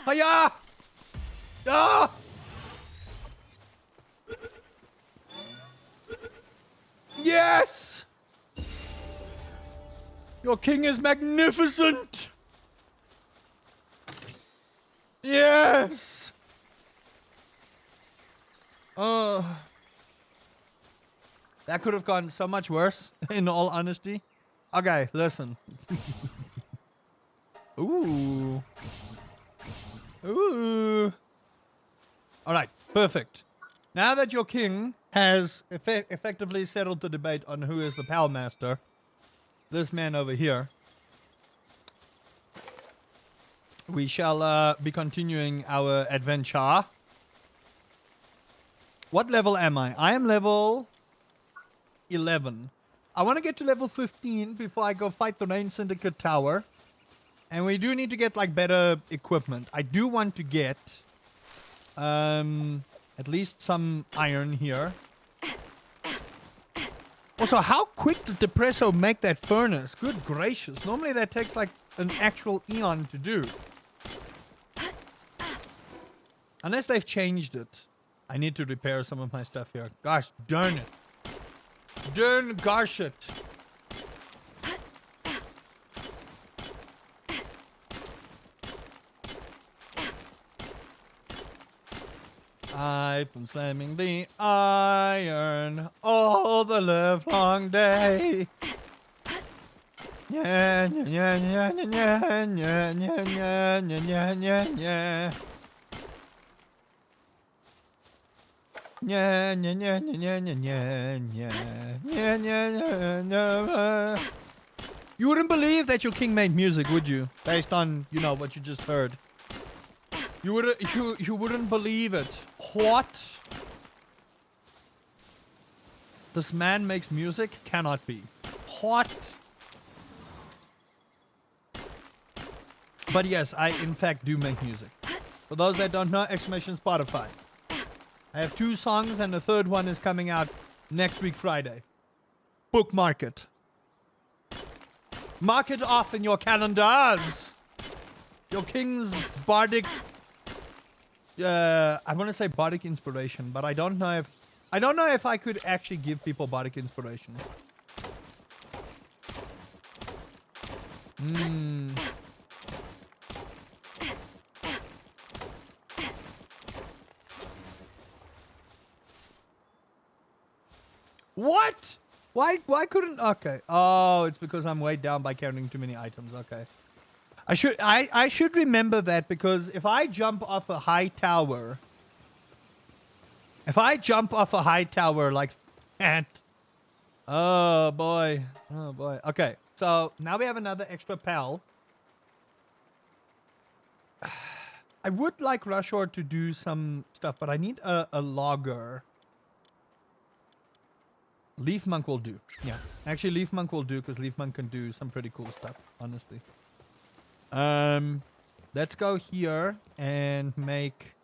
Hiya! Ah! Yes! Your king is magnificent! Yes! That could have gone so much worse, in all honesty. Okay, listen. Ooh. Ooh. Alright, perfect. Now that your king has effectively settled the debate on who is the Pal Master, this man over here, we shall be continuing our adventure. What level am I? I am level 11. I want to get to level 15 before I go fight the Rain Syndicate Tower. And we do need to get like better equipment. I do want to get at least some iron here. Also, how quick did Depresso make that furnace? Good gracious. Normally that takes like an actual eon to do. Unless they've changed it. I need to repair some of my stuff here. Gosh darn it. Darn gosh it. I've been slamming the iron all the livelong day. Yeah, yeah, yeah, yeah, yeah, yeah, yeah, yeah, yeah, yeah, yeah. Yeah, yeah, yeah, yeah, yeah, yeah, yeah, yeah, yeah. You wouldn't believe that your king made music, would you? Based on, you know, what you just heard. You wouldn't believe it. What? This man makes music? Cannot be. What? But yes, I in fact do make music. For those that don't know, exclamation Spotify. I have 2 songs and the third one is coming out next week Friday. Bookmark it. Mark it off in your calendars. Your king's bardic... I want to say bardic inspiration, but I don't know if I could actually give people bardic inspiration. What? Why couldn't... Okay. Oh, it's because I'm weighed down by carrying too many items. Okay. I should remember that, because if I jump off a high tower... If I jump off a high tower like that... Oh, boy. Oh, boy. Okay. So, now we have another extra pal. I would like Rushor to do some stuff, but I need a logger. Leaf Monk will do. Yeah. Actually, Leaf Monk will do, because Leaf Monk can do some pretty cool stuff, honestly. Let's go here and make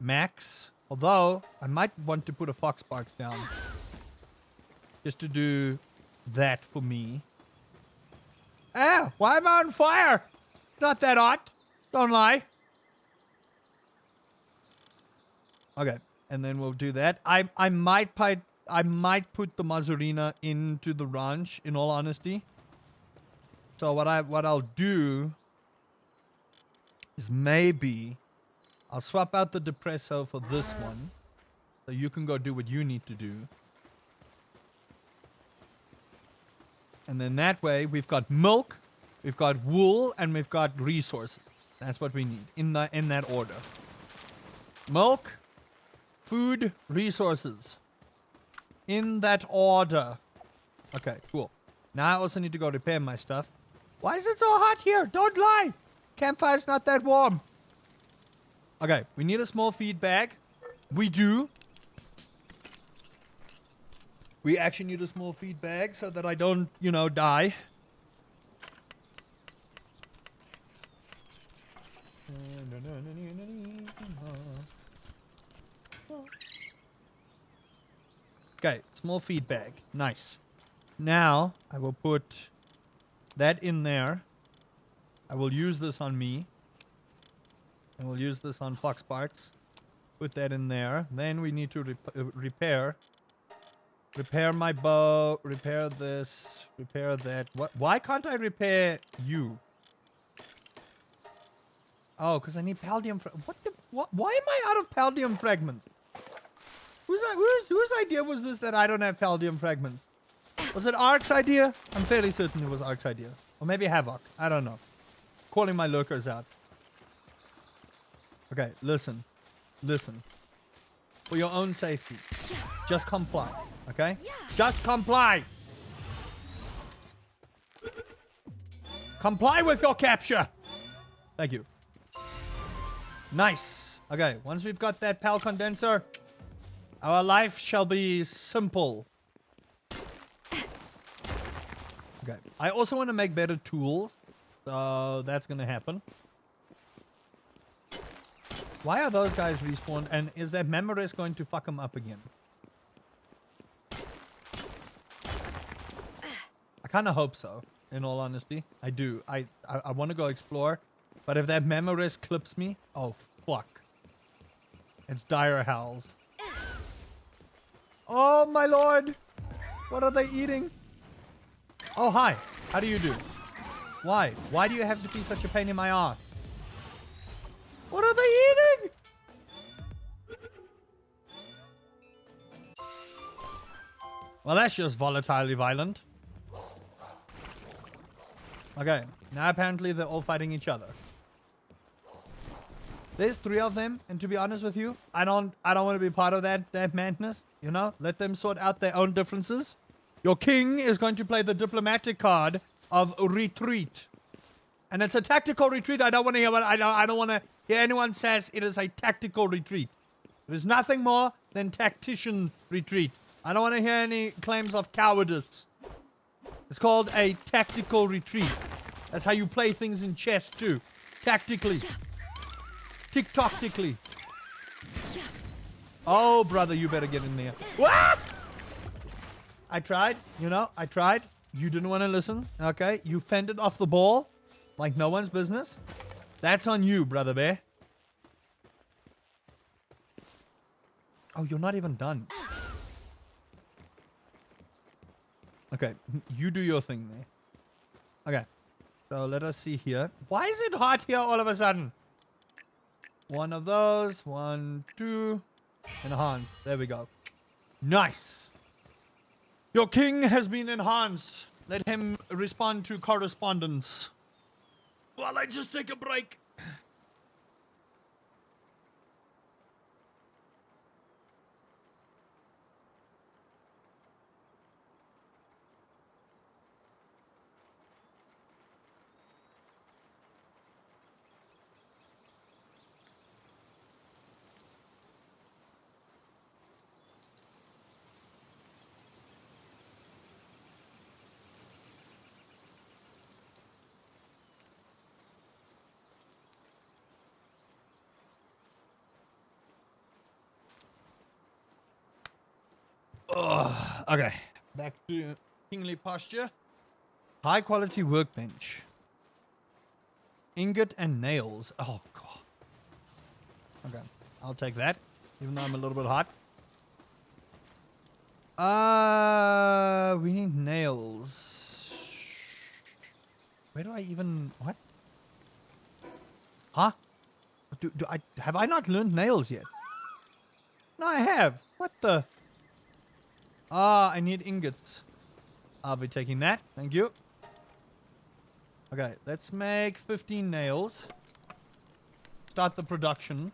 Max. Although, I might want to put a Fox Sparks down. Just to do that for me. Ah! Why am I on fire? Not that hot. Don't lie. Okay. And then we'll do that. I might put the Mazurina into the ranch, in all honesty. So what I'll do is maybe I'll swap out the Depresso for this one, so you can go do what you need to do. And then that way we've got milk, we've got wool, and we've got resources. That's what we need in that order. Milk, food, resources. In that order. Okay, cool. Now I also need to go repair my stuff. Why is it so hot here? Don't lie. Campfire's not that warm. Okay, we need a small feed bag. We do. We actually need a small feed bag so that I don't, you know, die. Okay, small feed bag. Nice. Now, I will put that in there. I will use this on me. And we'll use this on Fox Sparks. Put that in there. Then we need to repair. Repair my bow. Repair this. Repair that. What? Why can't I repair you? Oh, because I need Paldium. What the? What? Why am I out of Paldium fragments? Whose idea was this that I don't have Paldium fragments? Was it Ark's idea? I'm fairly certain it was Ark's idea. Or maybe Havoc. I don't know. Calling my lurkers out. Okay, listen. Listen. For your own safety. Just comply. Okay? Just comply! Comply with your capture! Thank you. Nice. Okay, once we've got that PAL condenser, our life shall be simple. Okay. I also want to make better tools. So that's going to happen. Why are those guys respawned? And is that Memoris going to fuck them up again? I kind of hope so, in all honesty. I do. I want to go explore. But if that Memoris clips me, oh, fuck. It's dire howls. Oh, my lord. What are they eating? Oh, hi. How do you do? Why? Why do you have to be such a pain in my ass? What are they eating? Well, that's just volatilely violent. Okay. Now apparently they're all fighting each other. There's 3 of them, and to be honest with you, I don't want to be part of that madness. You know, let them sort out their own differences. Your king is going to play the diplomatic card of retreat, and it's a tactical retreat. I don't want to hear I don't want to hear anyone says it is a tactical retreat. It is nothing more than tactician retreat. I don't want to hear any claims of cowardice. It's called a tactical retreat. That's how you play things in chess too, tactically. Tick-tock-tically. Oh, brother, you better get in there. What? I tried, you know, I tried. You didn't want to listen, okay? You fended off the ball like no one's business. That's on you, brother bear. Oh, you're not even done. Okay, you do your thing there. Okay, so let us see here. Why is it hot here all of a sudden? One of those. 1, 2. Enhance. There we go. Nice. Your king has been enhanced. Let him respond to correspondence. While I just take a break. Oh, okay. Back to kingly posture. High quality workbench. Ingot and nails. Oh, God. Okay. I'll take that. Even though I'm a little bit hot. We need nails. Where do I even... What? Huh? Have I not learned nails yet? No, I have. What the... Ah, I need ingots. I'll be taking that. Thank you. Okay, let's make 15 nails. Start the production.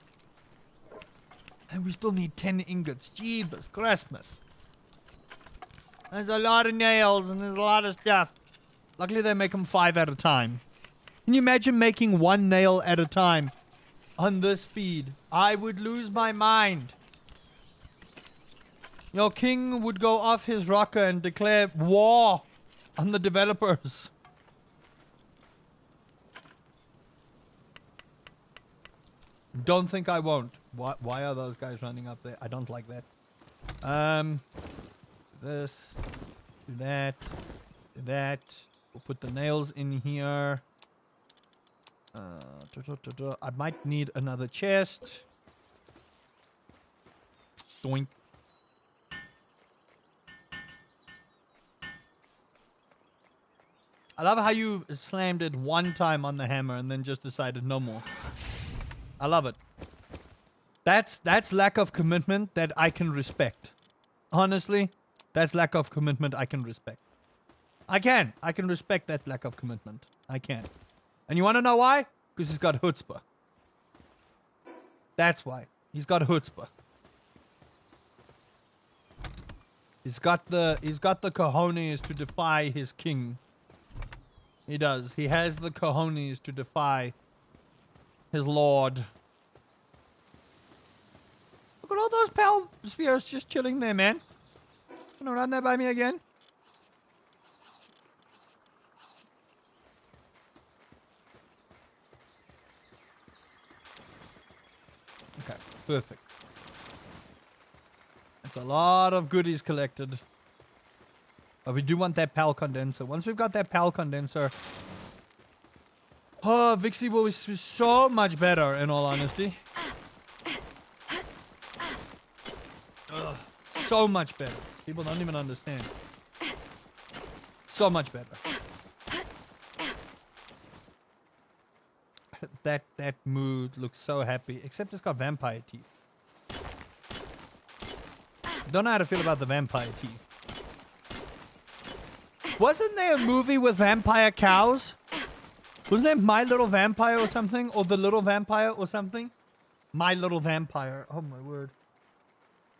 And we still need 10 ingots. Jeebus Christmas. There's a lot of nails and there's a lot of stuff. Luckily they make them 5 at a time. Can you imagine making 1 nail at a time on this speed? I would lose my mind. Your king would go off his rocker and declare war on the developers. Don't think I won't. Why are those guys running up there? I don't like that. This. Do that. Do that. We'll put the nails in here. I might need another chest. Doink. I love how you slammed it 1 time on the hammer and then just decided no more. I love it. That's lack of commitment that I can respect. Honestly, that's lack of commitment I can respect. I can respect that lack of commitment. I can. And you want to know why? Because he's got chutzpah. That's why. He's got chutzpah. He's got the cojones to defy his king. He does. He has the cojones to defy his lord. Look at all those pal spheres just chilling there, man. Gonna run that by me again? Okay, perfect. That's a lot of goodies collected. But we do want that PAL condenser. Once we've got that PAL condenser, oh, Vixie will be so much better, in all honesty. Ugh, so much better. People don't even understand. So much better. That mood looks so happy. Except it's got vampire teeth. Don't know how to feel about the vampire teeth. Wasn't there a movie with vampire cows? Wasn't that My Little Vampire or something? Or The Little Vampire or something? My Little Vampire. Oh my word.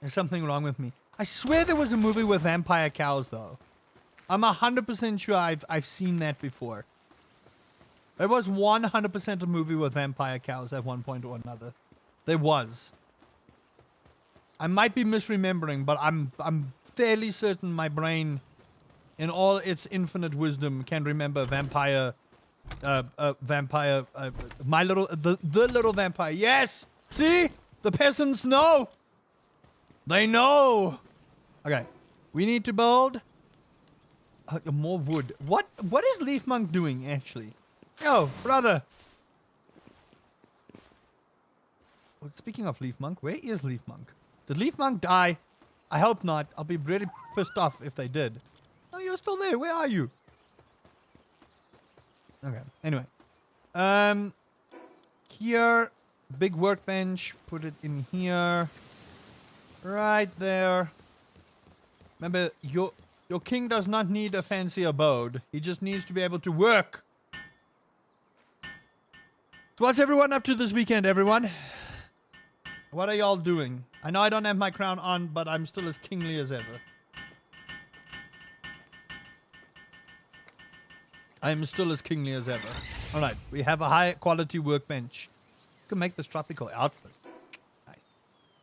There's something wrong with me. I swear there was a movie with vampire cows though. I'm 100% sure I've seen that before. There was 100% a movie with vampire cows at one point or another. There was. I might be misremembering, but I'm fairly certain my brain, in all its infinite wisdom, can remember vampire, the little vampire. Yes! See? The peasants know! They know! Okay. We need to build more wood. What is Leaf Monk doing, actually? Yo, brother! Well, speaking of Leaf Monk, where is Leaf Monk? Did Leaf Monk die? I hope not. I'll be really pissed off if they did. Oh, you're still there. Where are you? Okay. Anyway. Here. Big workbench. Put it in here. Right there. Remember, your king does not need a fancy abode. He just needs to be able to work. So what's everyone up to this weekend, everyone? What are y'all doing? I know I don't have my crown on, but I'm still as kingly as ever. I'm still as kingly as ever. Alright, we have a high quality workbench. You can make this tropical outfit. Nice.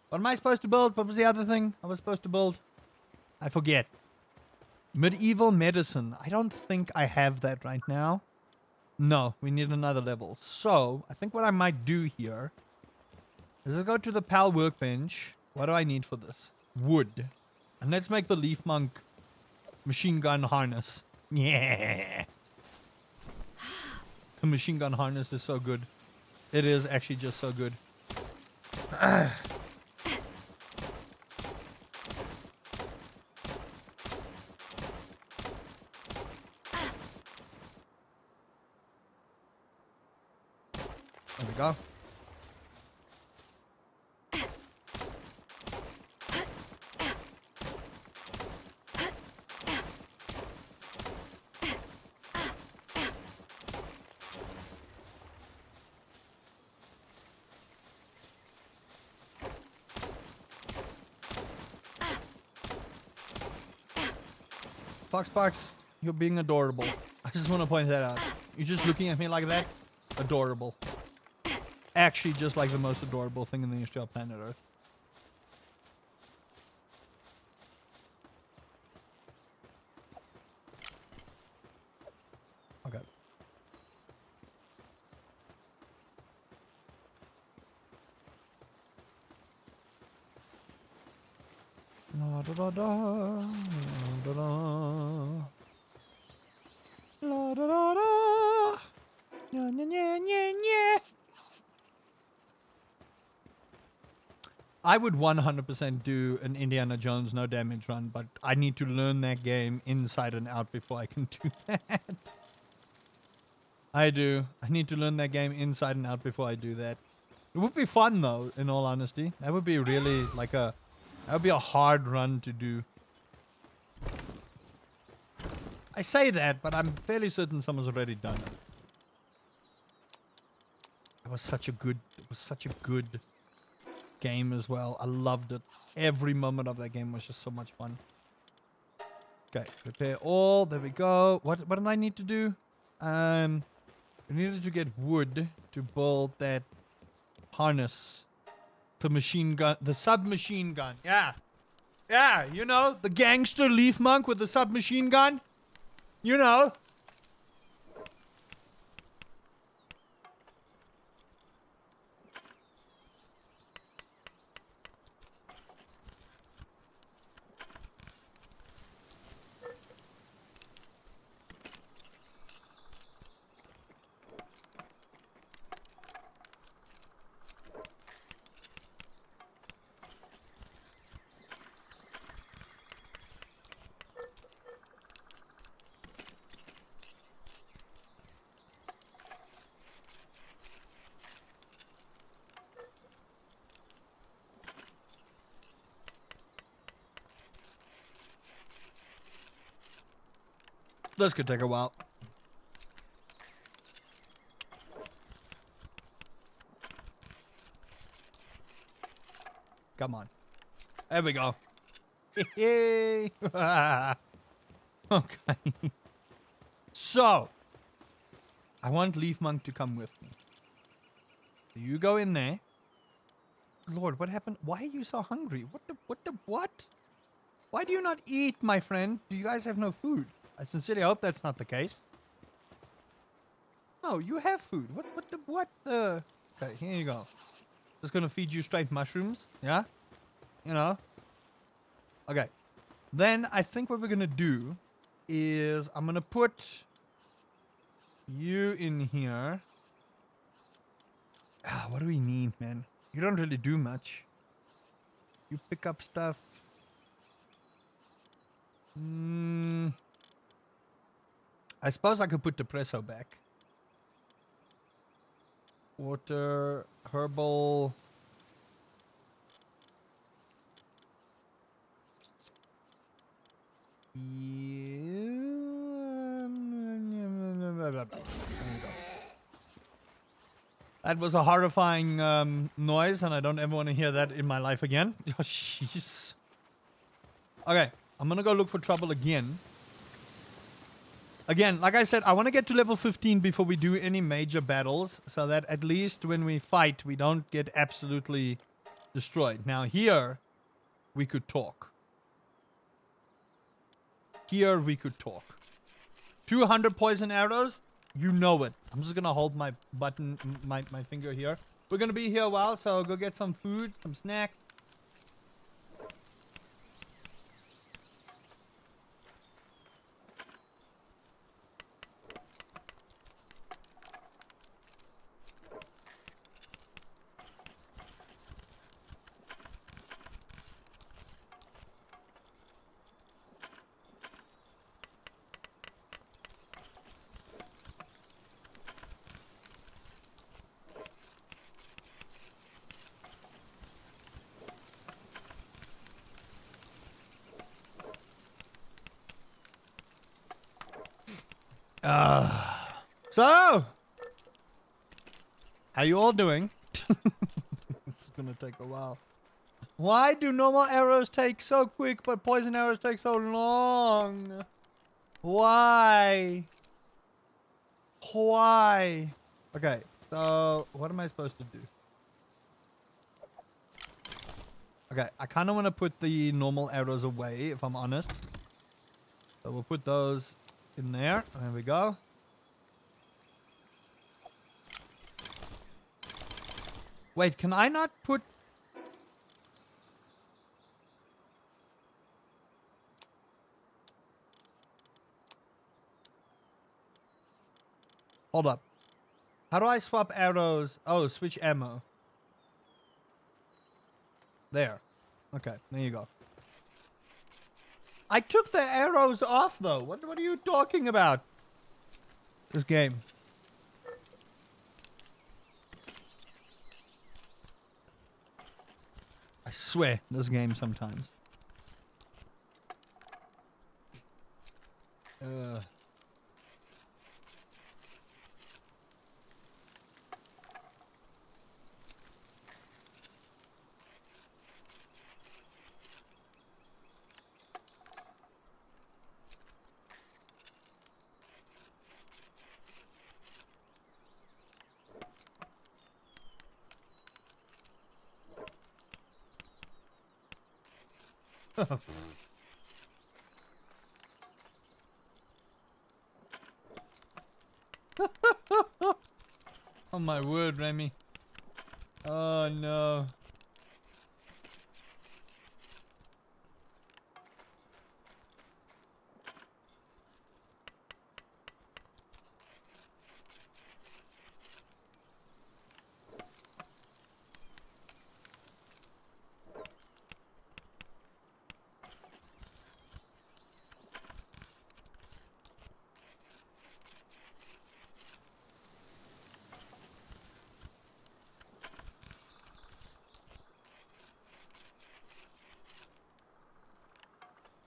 What am I supposed to build? What was the other thing I was supposed to build? I forget. Medieval medicine. I don't think I have that right now. No, we need another level. So, I think what I might do here is let's go to the PAL workbench. What do I need for this? Wood. And let's make the Leaf Monk machine gun harness. Yeah. The machine gun harness is so good. It is actually just so good. There we go. Fox, you're being adorable. I just want to point that out. You're just looking at me like that? Adorable. Actually, just like the most adorable thing in the history of planet Earth. Okay. La da da da, la da da, la da da da, nya nya nya nya nya. I would 100% do an Indiana Jones no damage run, but I need to learn that game inside and out before I can do that. I do. I need to learn that game inside and out before I do that. It would be fun though, in all honesty. That would be really like that would be a hard run to do. I say that, but I'm fairly certain someone's already done it. It was such a good game as well. I loved it. Every moment of that game was just so much fun. Okay, prepare all. There we go. What did I need to do? We needed to get wood to build that harness. The machine gun, the submachine gun. Yeah. Yeah, you know, the gangster Leaf Monk with the submachine gun. You know. This could take a while. Come on. There we go. Hey. Okay. So, I want Leaf Monk to come with me. So you go in there. Lord, what happened? Why are you so hungry? What? Why do you not eat, my friend? Do you guys have no food? I sincerely hope that's not the case. No, you have food. What the? Okay, here you go. Just gonna feed you straight mushrooms. Yeah? You know? Okay. Then I think what we're gonna do is I'm gonna put you in here. Ah, what do we need, man? You don't really do much. You pick up stuff. I suppose I could put Depresso back. Water, herbal. That was a horrifying noise, and I don't ever want to hear that in my life again. Oh, jeez. Okay, I'm gonna go look for trouble again. Again, like I said, I want to get to level 15 before we do any major battles, so that at least when we fight, we don't get absolutely destroyed. Now here, we could talk. Here we could talk. 200 poison arrows? You know it. I'm just gonna hold my button, my finger here. We're gonna be here a while, so go get some food, some snack. So, how you all doing? This is gonna take a while. Why do normal arrows take so quick, but poison arrows take so long? Why? Why? Okay, so what am I supposed to do? Okay, I kind of want to put the normal arrows away, if I'm honest. So we'll put those in there. There we go. Wait, can I not put... Hold up. How do I swap arrows? Oh, switch ammo. There. Okay, there you go. I took the arrows off, though. What are you talking about? This game. I swear, this game sometimes. Oh my word, Remy. Oh no.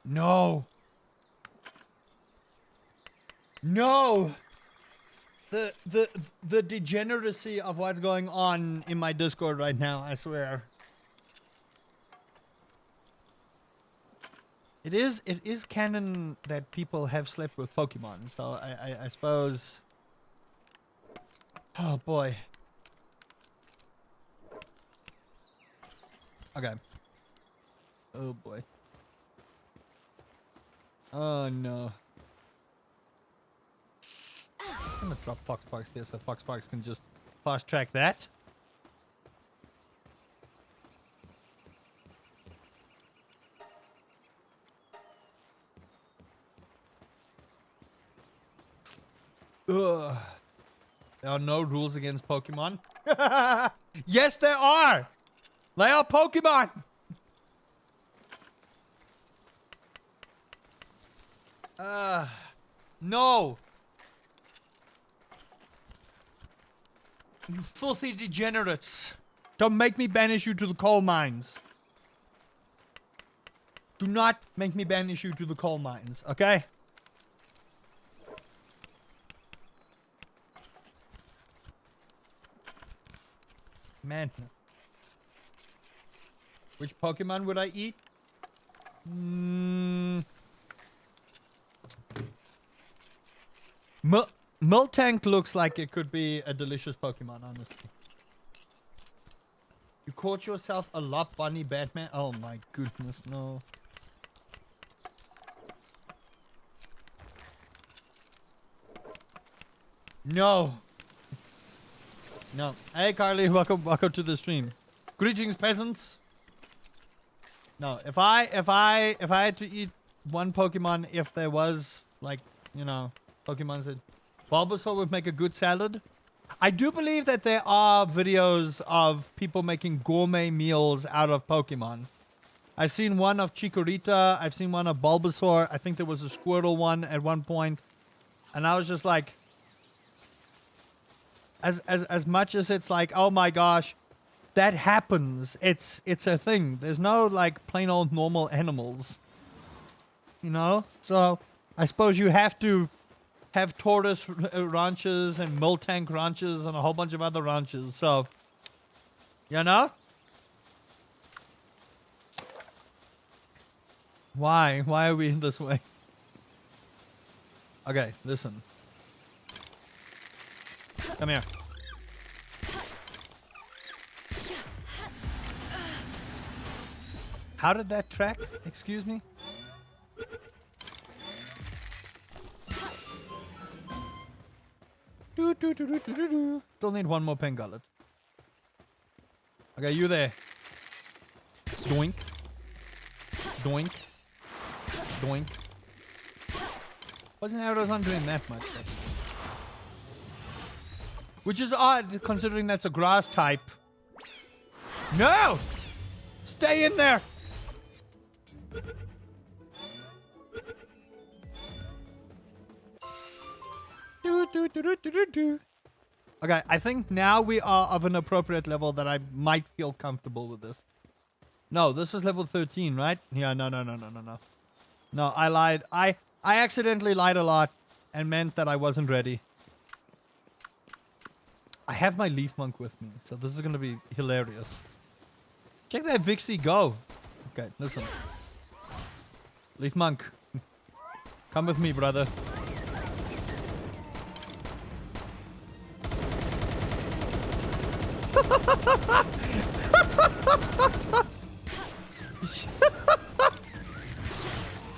No. No. The degeneracy of what's going on in my Discord right now, I swear. It is canon that people have slept with Pokemon, so I suppose. Oh boy. Okay. Oh boy. Oh no. I'm gonna drop Fox Sparks here so Fox Sparks can just fast track that. Ugh. There are no rules against Pokemon. Yes, there are. They are Pokemon. No. You filthy degenerates. Don't make me banish you to the coal mines. Do not make me banish you to the coal mines, okay? Man. Which Pokemon would I eat? Miltank looks like it could be a delicious Pokemon, honestly. You caught yourself a lot, Bunny Batman? Oh my goodness, no. No. No. Hey Carly, welcome to the stream. Greetings, peasants. No, if I had to eat one Pokemon, if there was like, you know, Pokemon that Bulbasaur would make a good salad. I do believe that there are videos of people making gourmet meals out of Pokemon. I've seen one of Chikorita. I've seen one of Bulbasaur. I think there was a Squirtle one at one point. And I was just like, as much as it's like, oh my gosh, that happens. It's a thing. There's no like plain old normal animals. You know? So I suppose you have to have tortoise ranches and Miltank ranches and a whole bunch of other ranches. So, you know? Why? Why are we this way? Okay, listen. Come here. How did that track? Excuse me? Still need one more pen gullet. Okay, you there. Doink. Doink. Doink. Wasn't Arizona doing that much? Which is odd, considering that's a grass type. No! Stay in there! Okay, I think now we are of an appropriate level that I might feel comfortable with this. No, this was level 13, right? Yeah, no. No, I lied. I accidentally lied a lot and meant that I wasn't ready. I have my Leaf Monk with me, so this is going to be hilarious. Check that Vixie go. Okay, listen. Leaf Monk. Come with me, brother.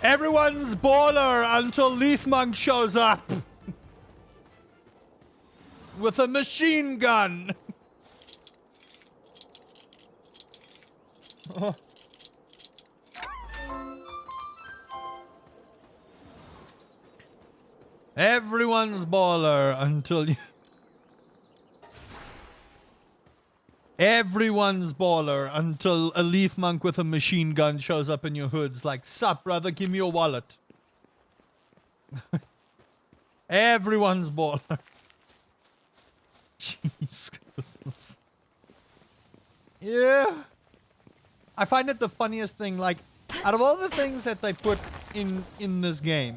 Everyone's baller until Leaf Monk shows up with a machine gun. Oh. Everyone's baller until you... Everyone's baller until a Leaf Monk with a machine gun shows up in your hoods like, sup, brother, give me your wallet. Everyone's baller. Jeez Christmas. Yeah. I find it the funniest thing, like, out of all the things that they put in this game,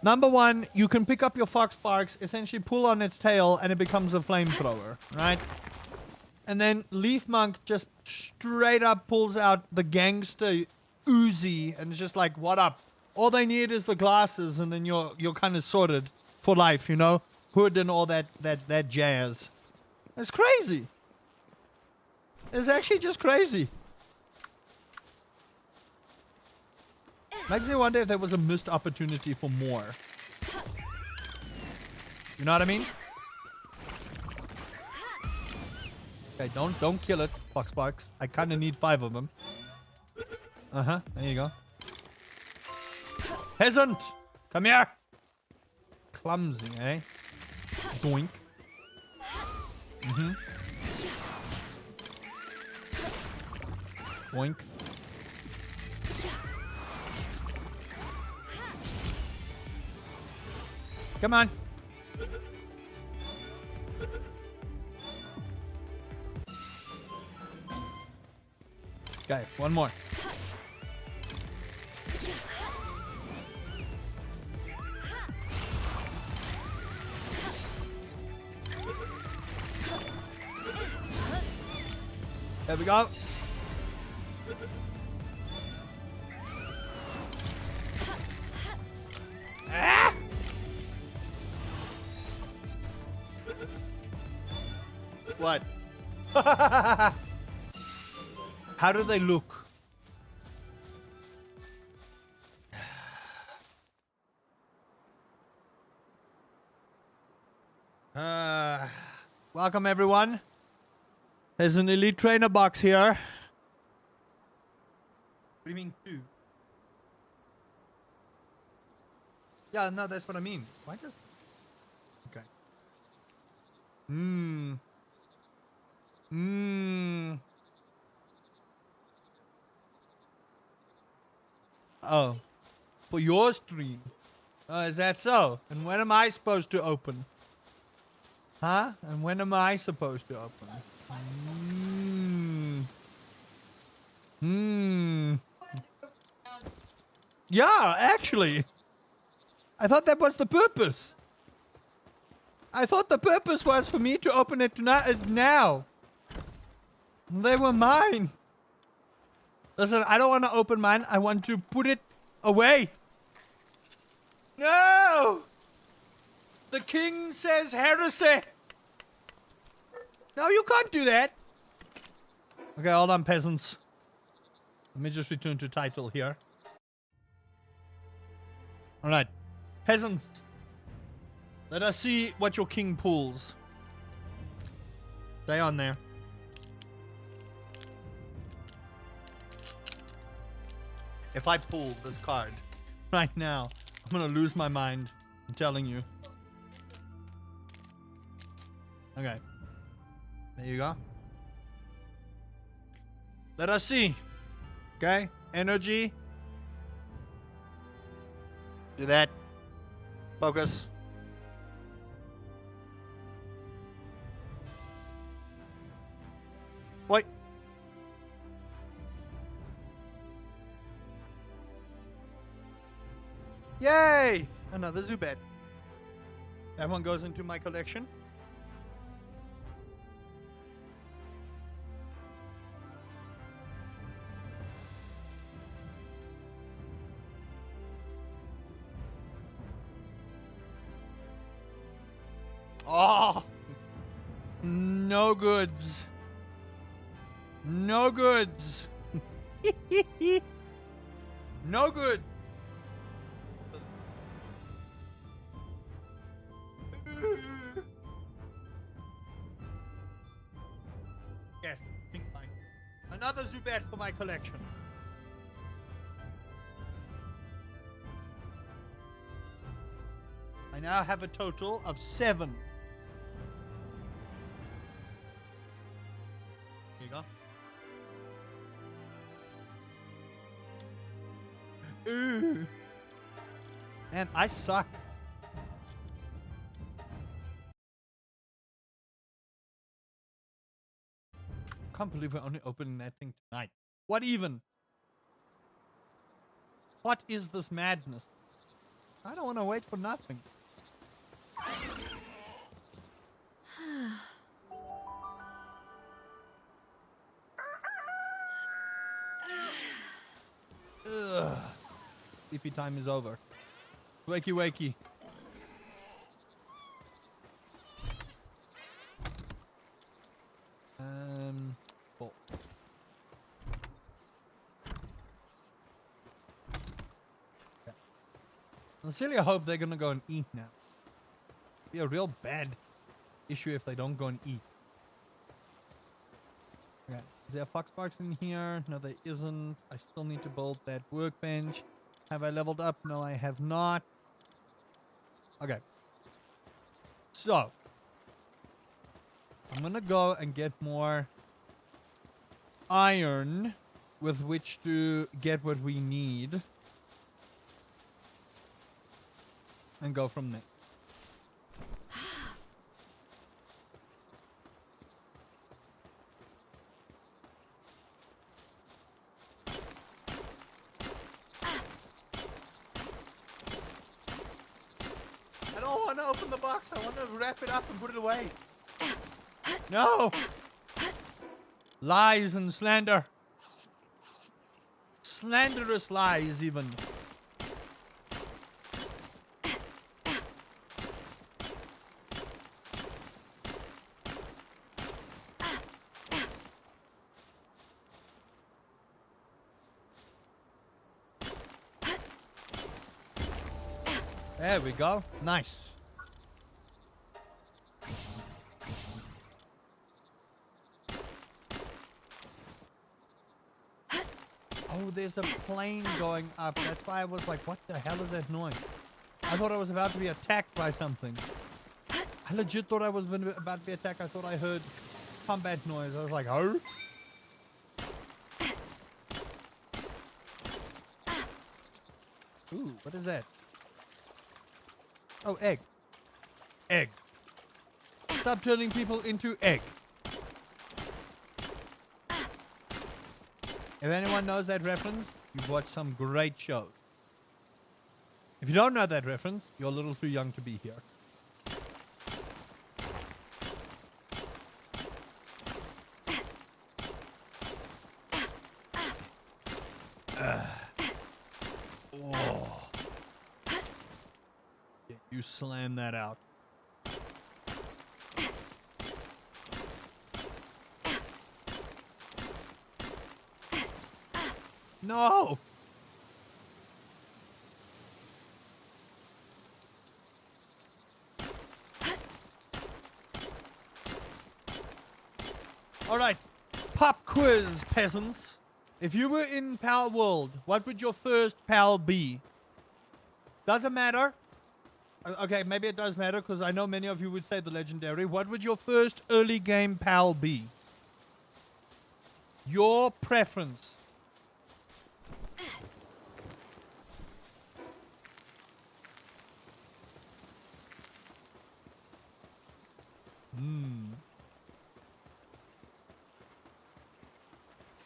number one, you can pick up your Fox Sparks, essentially pull on its tail, and it becomes a flamethrower, right? And then Leaf Monk just straight up pulls out the gangster Uzi, and it's just like, what up? All they need is the glasses, and then you're kind of sorted for life, you know? Hood and all that jazz. It's crazy. It's actually just crazy. Makes me wonder if there was a missed opportunity for more. You know what I mean? Okay, don't kill it, Fox Sparks. I kind of need 5 of them. Uh-huh, there you go. Peasant! Come here! Clumsy, eh? Doink. Mm-hmm. Boink. Come on. Okay, one more. There we go. Ah! What? How do they look? Welcome everyone. There's an elite trainer box here. What do you mean 2? Yeah, no, that's what I mean. Why does... Okay. Oh. For your stream. Is that so? And when am I supposed to open? Huh? And when am I supposed to open? Yeah, actually. I thought that was the purpose. I thought the purpose was for me to open it now. They were mine. Listen, I don't want to open mine. I want to put it away. No! The king says heresy. No, you can't do that. Okay, hold on, peasants. Let me just return to title here. Alright. Peasants. Let us see what your king pulls. Stay on there. If I pull this card right now, I'm gonna lose my mind. I'm telling you. Okay. There you go. Let us see. Okay. Energy. Do that. Focus. Wait. Yay! Another Zubat. That one goes into my collection. Oh! No goods. No goods. No good. Yes, pink line. Another Zubat for my collection. I now have a total of 7. Here you go. Ooh. Man, I suck. Can't believe we're only opening that thing tonight. What even? What is this madness? I don't want to wait for nothing. sleepy time is over. Wakey, wakey. Cool. Yeah. Sincerely, I hope they're gonna go and eat now. Be a real bad issue if they don't go and eat. Okay. Is there a foxbox in here? No, there isn't. I still need to build that workbench. Have I leveled up? No, I have not. Okay. So, I'm gonna go and get more iron with which to get what we need. And go from there. I don't want to open the box. I want to wrap it up and put it away. No! Lies and slander. Slanderous lies, even. There we go. Nice. Oh, there's a plane going up. That's why I was like, what the hell is that noise? I thought I was about to be attacked by something. I legit thought I was about to be attacked. I thought I heard combat noise. I was like, oh? Ooh, what is that? Oh, egg. Egg. Stop turning people into egg. If anyone knows that reference, you've watched some great shows. If you don't know that reference, you're a little too young to be here. Oh. Yeah, you slam that out. No! Alright, pop quiz, peasants. If you were in Palworld, what would your first pal be? Doesn't matter. Okay, maybe it does matter because I know many of you would say the legendary. What would your first early game pal be? Your preference.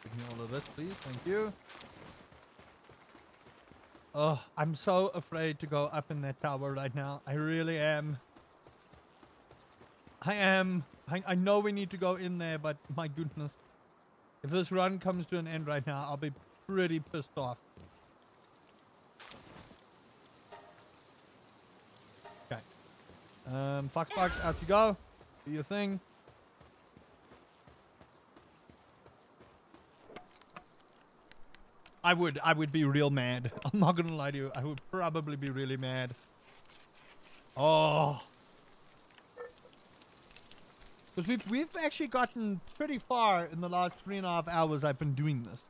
Give me all of this, please. Thank you. Oh, I'm so afraid to go up in that tower right now. I really am. I am. I know we need to go in there, but my goodness. If this run comes to an end right now, I'll be pretty pissed off. Okay. Foxbox, out you go. Do your thing. I would be real mad. I'm not gonna lie to you. I would probably be really mad. Oh. Because we've actually gotten pretty far in the last 3.5 hours I've been doing this.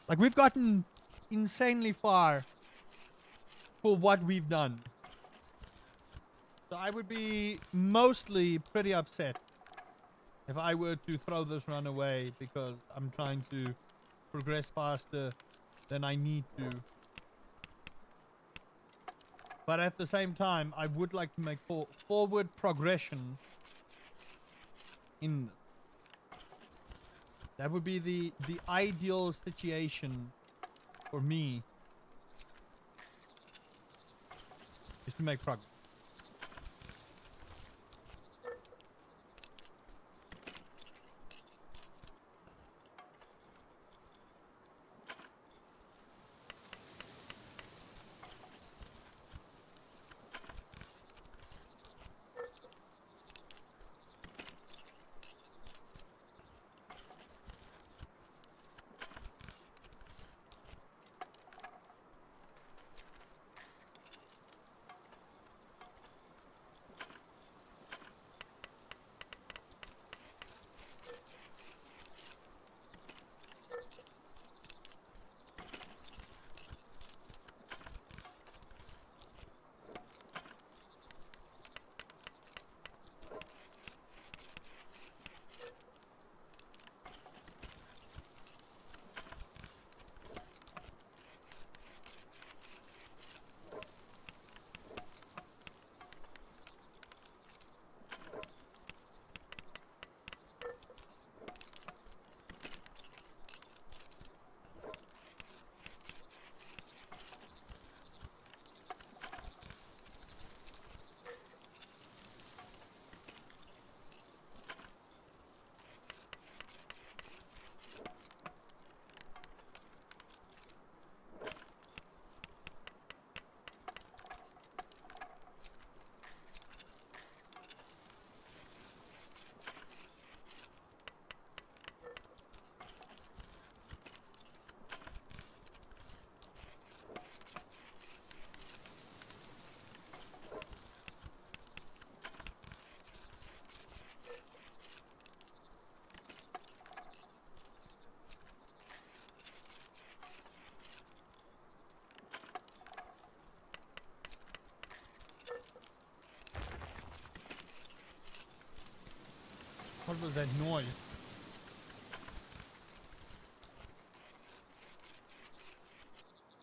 Like, we've gotten insanely far for what we've done. So I would be mostly pretty upset if I were to throw this run away because I'm trying to progress faster than I need to. But at the same time, I would like to make forward progression in this. That would be the ideal situation for me, is to make progress. What was that noise?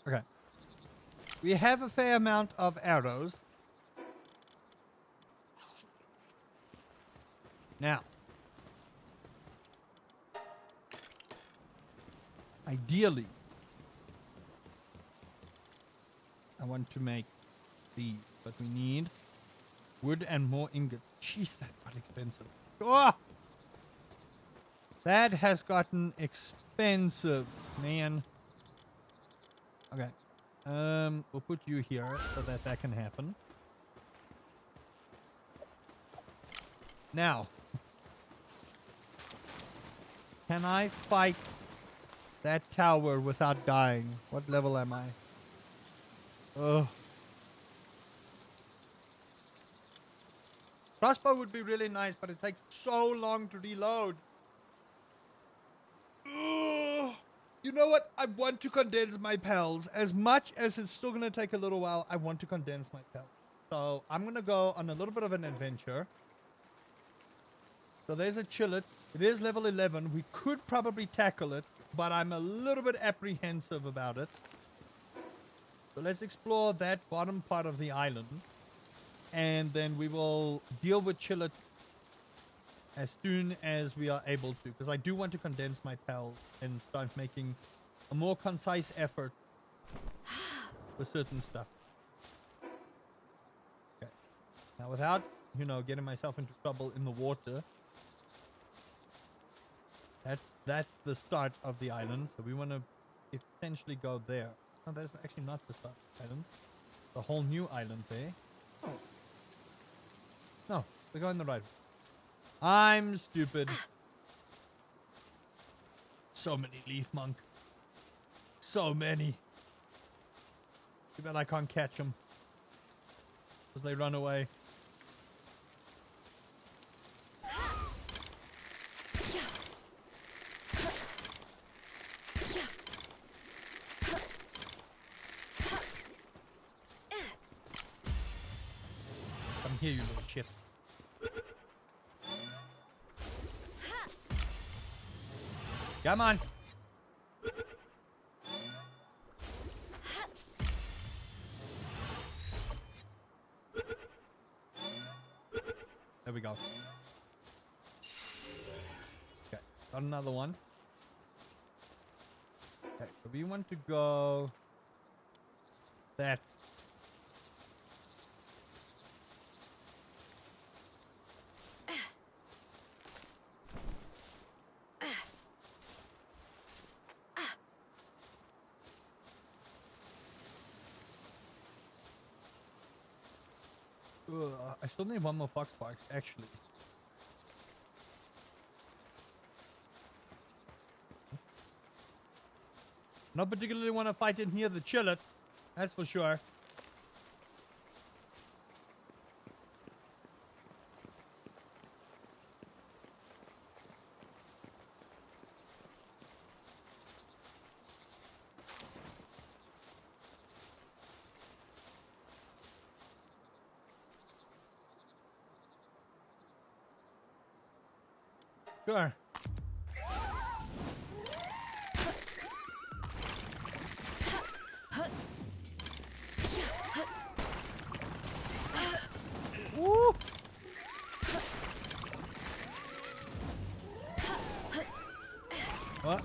Okay. We have a fair amount of arrows. Now, ideally, I want to make these, but we need wood and more ingots. Jeez, that got expensive. Oh! That has gotten expensive, man. Okay. We'll put you here so that can happen. Now, can I fight that tower without dying? What level am I? Ugh. Crossbow would be really nice, but it takes so long to reload. Ugh. You know what? I want to condense my pals. As much as it's still going to take a little while, I want to condense my pals. So I'm going to go on a little bit of an adventure. So there's a chillet. It is level 11. We could probably tackle it, but I'm a little bit apprehensive about it. So let's explore that bottom part of the island. And then we will deal with chillet as soon as we are able to. Because I do want to condense my pals and start making a more concise effort for certain stuff. Okay. Now without, getting myself into trouble in the water. That's the start of the island. So we want to essentially go there. No, that's actually not the start of the island. The whole new island there. Oh. No, we're going the right way. I'm stupid. So many leaf monk. So many. Too bad I can't catch them. Because they run away. Come here, you little shit. Come on. There we go. Okay, got another one. Okay, so we want to go that. I still need one more foxparks, actually. Not particularly want to fight in here the chillet, that's for sure. Sure. Woo! What?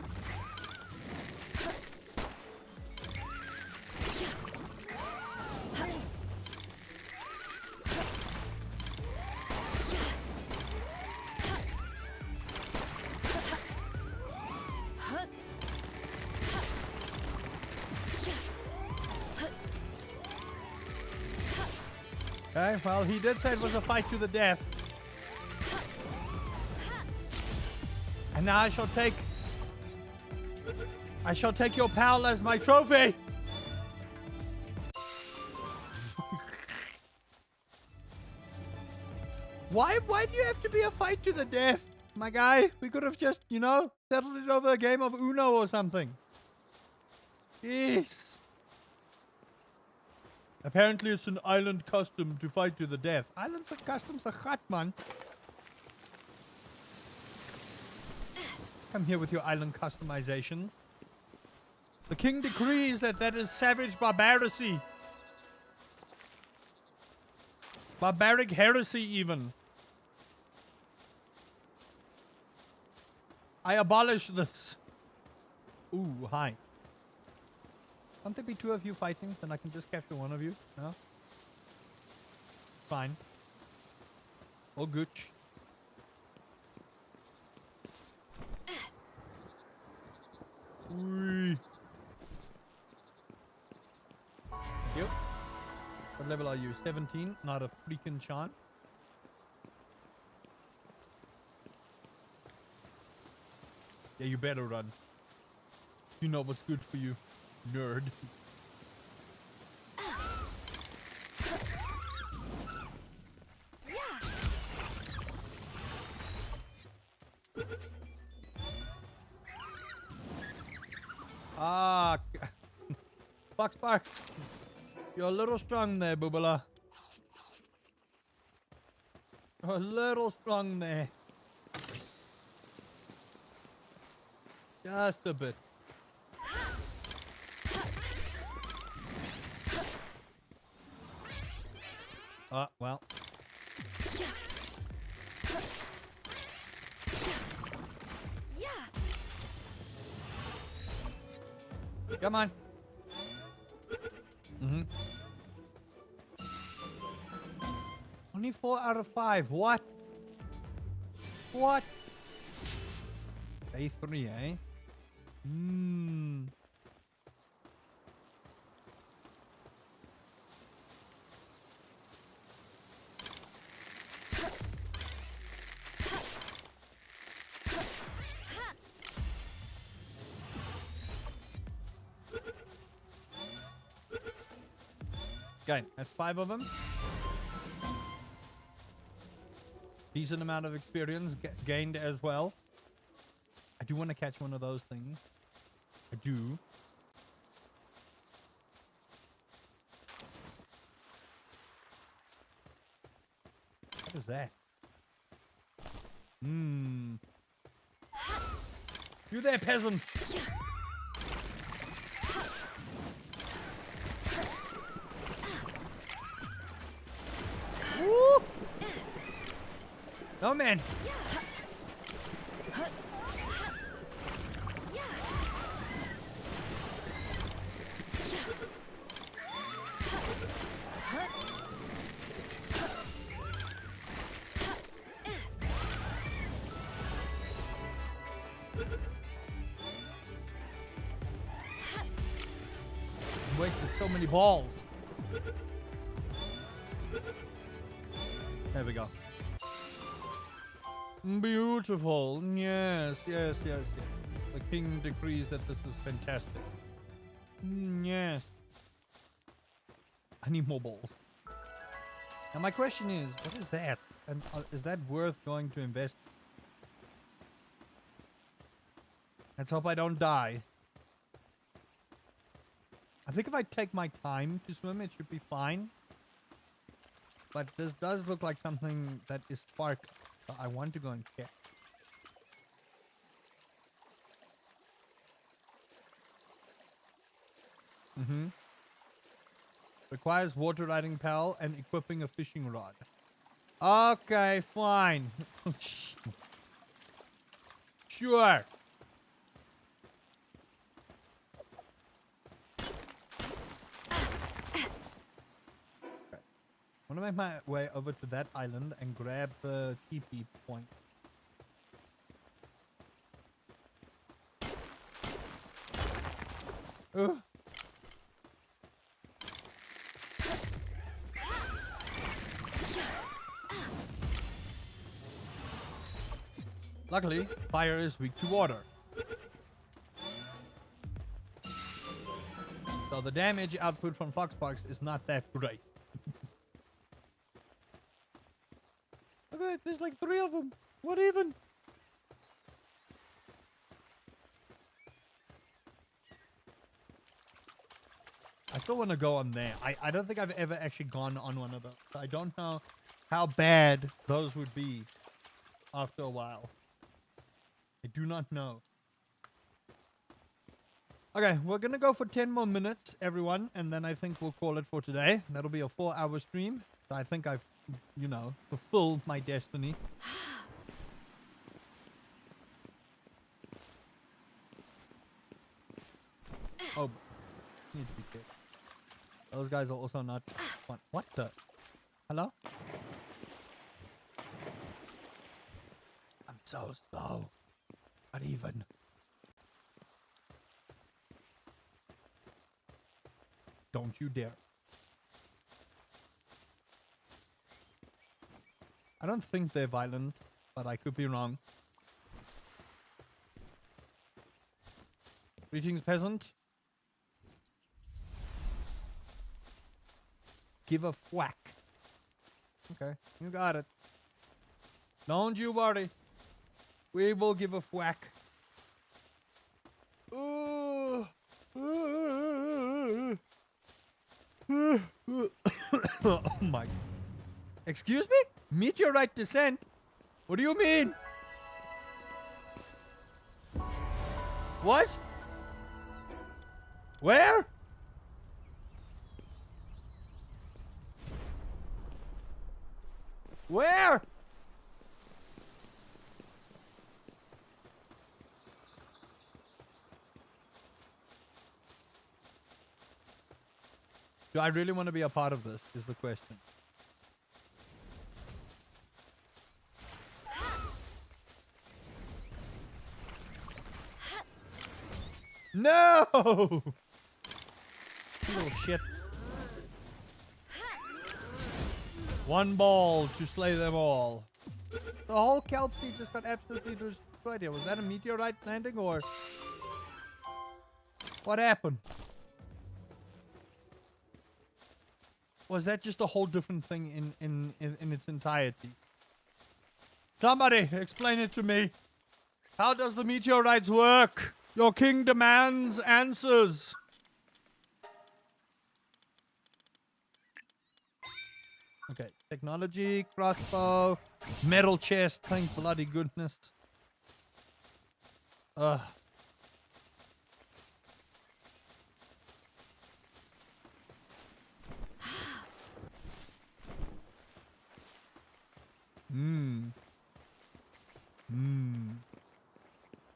Okay, well, he did say it was a fight to the death. And now I shall take your pal as my trophy. Why do you have to be a fight to the death, my guy? We could have just, settled it over a game of Uno or something. Jeez. Apparently it's an island custom to fight to the death. Islands of customs are hot, man. Come here with your island customizations. The king decrees that is savage barbarity. Barbaric heresy, even. I abolish this. Ooh, hi. Can't there be two of you fighting? Then I can just capture one of you? No? Fine. Oh, gooch. Ooh. Thank you. What level are you? 17? Not a freaking chance. Yeah, you better run. You know what's good for you, nerd. Ah, Fox Sparks. You're a little strong there, Boobala. You're a little strong there. Just a bit. Well. Come on. Only 4 out of 5. What? What? A3, eh? Okay, that's 5 of them. Decent amount of experience gained as well. I do want to catch one of those things. I do. What is that? You there, peasant! Woo! No, man. Wasted so many balls. There we go. Beautiful. Yes, yes, yes, yes. The king decrees that this is fantastic. Yes. I need more balls. Now my question is, what is that? And is that worth going to invest? Let's hope I don't die. I think if I take my time to swim, it should be fine. But this does look like something that is spark. So I want to go and check. Requires water riding pal and equipping a fishing rod. Okay, fine. Sure. I want to make my way over to that island and grab the TP point. Ugh. Luckily, fire is weak to water. So the damage output from Foxparks is not that great. Look at it, there's like 3 of them. What even? I still want to go on there. I don't think I've ever actually gone on one of those. I don't know how bad those would be after a while. I do not know. Okay, we're gonna go for 10 more minutes, everyone, and then I think we'll call it for today. That'll be a 4-hour stream. So I think I've, you know, fulfilled my destiny. Oh, need to be careful. Those guys are also not fun. What the? Hello? I'm so slow. Not even. Don't you dare. I don't think they're violent, but I could be wrong. Greetings, peasant. Give a whack. Okay, you got it. Don't you worry. We will give a whack. Oh my. Excuse me? Meteorite descent? What do you mean? What? Where? Where? Do I really want to be a part of this, is the question. No! Little shit. One ball to slay them all. The whole kelp seed just got absolutely destroyed here. Was that a meteorite landing or what happened? Was that just a whole different thing in its entirety? Somebody explain it to me. How does the meteorites work? Your king demands answers. Okay, technology, crossbow, metal chest, thank bloody goodness. Ugh.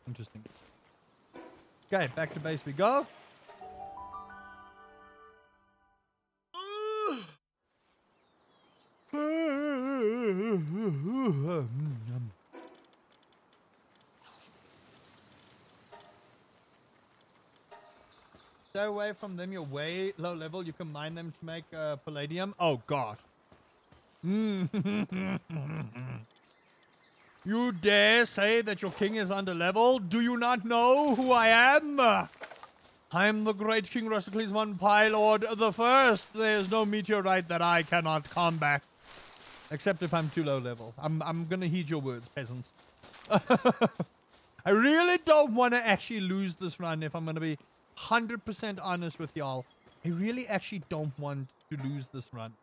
Interesting. Okay, back to base we go. Stay away from them. You're way low level. You can mine them to make palladium. Oh god. You dare say that your king is under level? Do you not know who I am? I am the great King Rusticles I, Palworld the First. There is no meteorite that I cannot combat. Except if I'm too low level. I'm gonna heed your words, peasants. I really don't want to actually lose this run if I'm gonna be 100% honest with y'all. I really actually don't want to lose this run.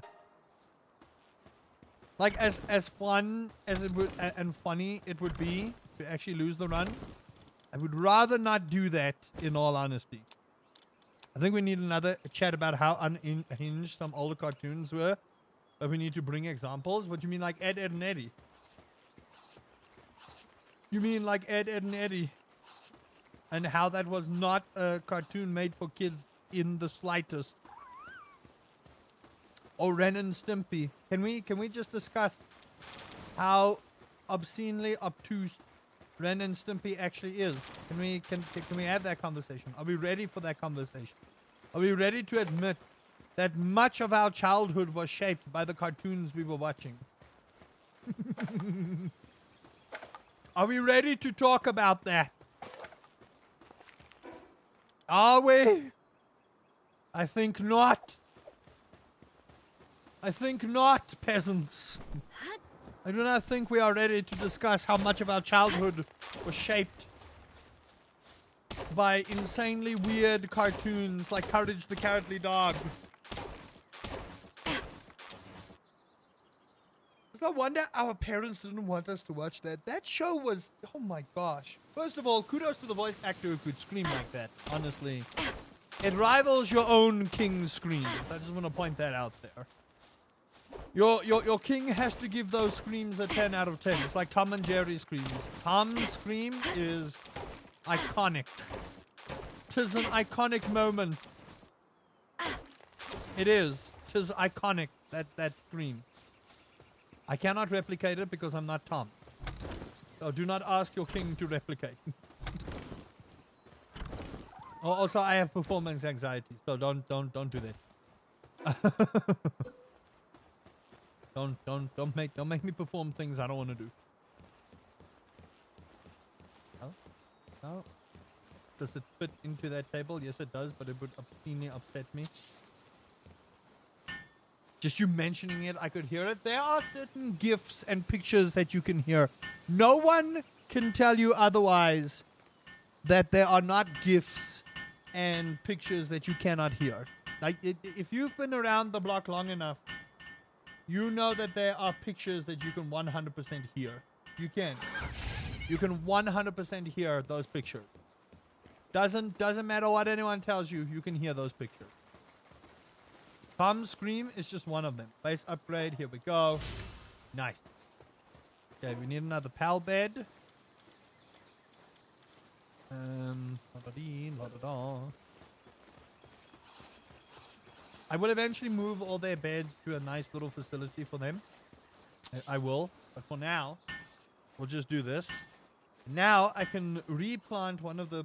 Like, as fun as it would, and funny it would be to actually lose the run, I would rather not do that, in all honesty. I think we need another chat about how unhinged some older cartoons were. But we need to bring examples. What do you mean, like Ed, Ed, and Eddie? You mean like Ed, Ed, and Eddie? And how that was not a cartoon made for kids in the slightest. Or Ren and Stimpy. Can we just discuss how obscenely obtuse Ren and Stimpy actually is? Can we have that conversation? Are we ready for that conversation? Are we ready to admit that much of our childhood was shaped by the cartoons we were watching? Are we ready to talk about that? Are we? I think not. I think not, peasants. I do not think we are ready to discuss how much of our childhood was shaped by insanely weird cartoons like Courage the Cowardly Dog. No wonder our parents didn't want us to watch that. That show was, oh my gosh. First of all, kudos to the voice actor who could scream like that, honestly. It rivals your own King's screams. I just want to point that out there. Your King has to give those screams a 10 out of 10. It's like Tom and Jerry's screams. Tom's scream is iconic. 'Tis an iconic moment. It is. 'Tis iconic, that scream. I cannot replicate it because I'm not Tom. So do not ask your King to replicate. Also, I have performance anxiety, so don't do that. don't make me perform things I don't want to do. No. Does it fit into that table? Yes, it does, but it would obscenely upset me. Just you mentioning it, I could hear it. There are certain GIFs and pictures that you can hear. No one can tell you otherwise that there are not GIFs and pictures that you cannot hear. Like, if you've been around the block long enough, you know that there are pictures that you can 100% hear. You can 100% hear those pictures. Doesn't matter what anyone tells you, you can hear those pictures. Tom's scream is just one of them. Base upgrade, here we go. Nice. Okay, we need another pal bed. I will eventually move all their beds to a nice little facility for them. I will, but for now, we'll just do this. Now I can replant one of the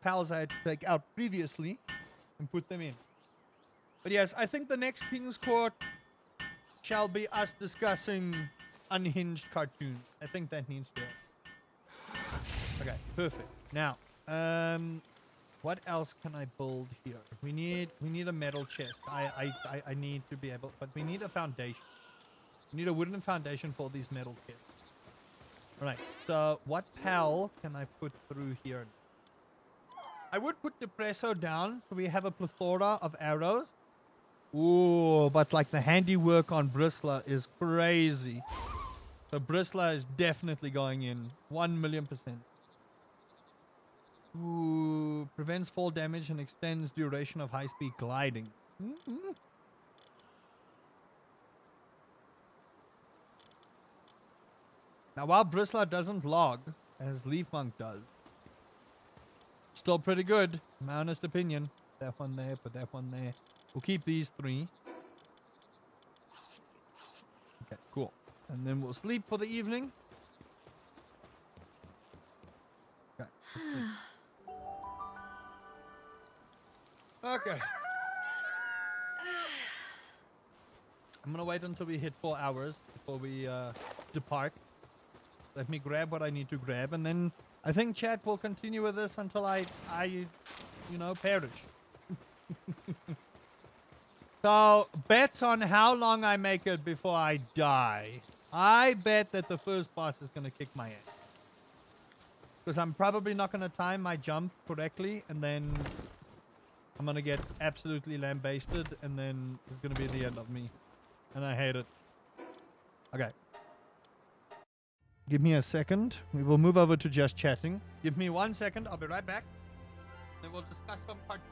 pals I had to take out previously and put them in. But yes, I think the next King's Court shall be us discussing unhinged cartoons. I think that needs to happen. Okay, perfect. Now, what else can I build here? We need a metal chest. I need to be able, but we need a foundation. We need a wooden foundation for these metal chests. Alright, so what pal can I put through here? I would put Depresso down so we have a plethora of arrows. Ooh, but like the handiwork on Bristler is crazy. So Bristler is definitely going in 1,000,000%. Ooh, prevents fall damage and extends duration of high-speed gliding. Mm-hmm. Now, while Bristler doesn't log, as Leaf Monk does, still pretty good, in my honest opinion. That one there, put that one there. We'll keep these 3. Okay, cool. And then we'll sleep for the evening. Okay. Okay. I'm gonna wait until we hit 4 hours before we depart. Let me grab what I need to grab, and then I think chat will continue with this until I perish. So, bets on how long I make it before I die. I bet that the first boss is going to kick my ass. Because I'm probably not going to time my jump correctly, and then I'm going to get absolutely lambasted, and then it's going to be the end of me. And I hate it. Okay. Give me a second. We will move over to just chatting. Give me 1 second. I'll be right back. Then we'll discuss some cartoons.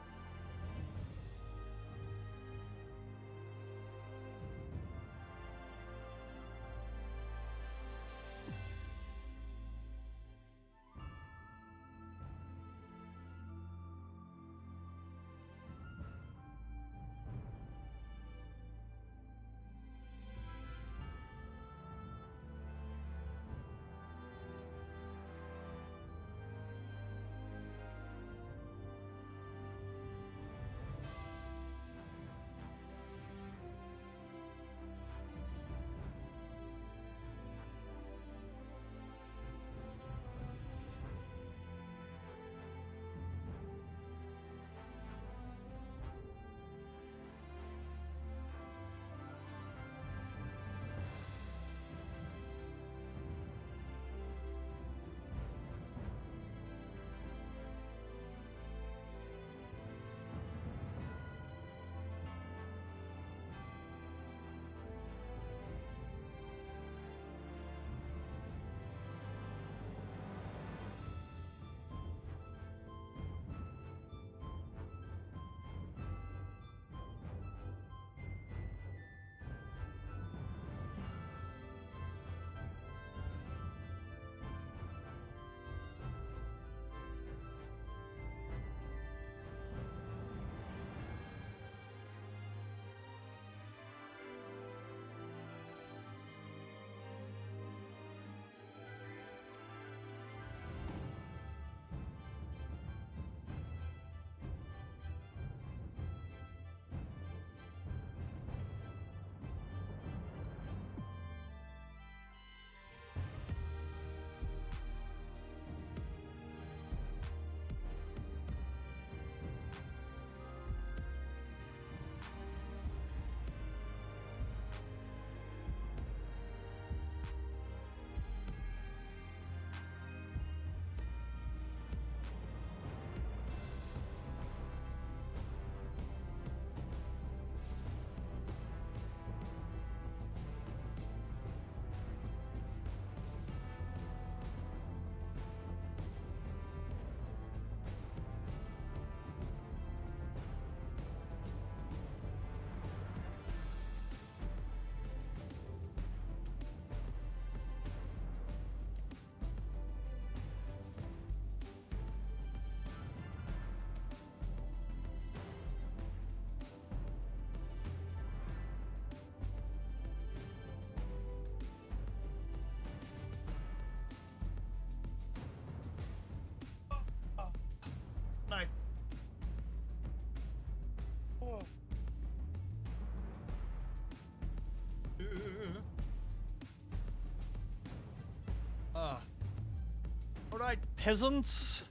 Alright, peasants.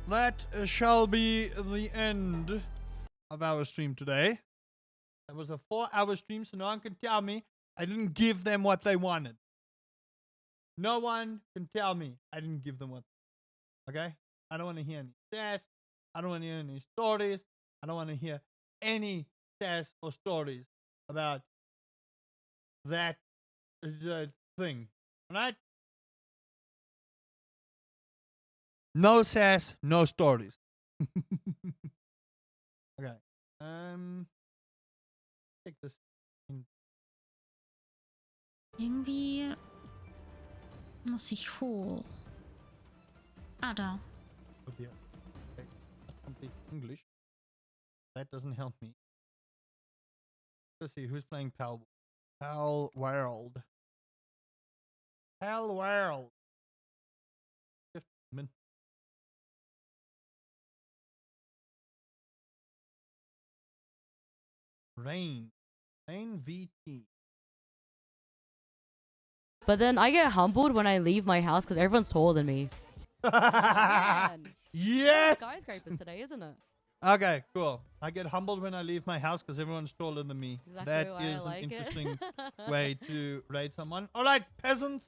That shall be the end of our stream today. It was a 4-hour stream, so no one can tell me I didn't give them what they wanted. No one can tell me I didn't give them what. Okay? I don't want to hear any sass. I don't want to hear any stories. I don't want to hear any sass or stories about that thing. Alright? No sass, no stories. Okay. Take this. Irgendwie muss ich hoch. Ah, da. Oh dear. Okay. That's complete English. That doesn't help me. Let's see who's playing Palworld. Palworld. 15 minutes. Rain VT. But then I get humbled when I leave my house because everyone's taller than me. Yes! Skyscrapers today, isn't it? Okay, cool. I get humbled when I leave my house because everyone's taller than me. Exactly That why I is like an it. interesting way to rate someone. Alright, peasants.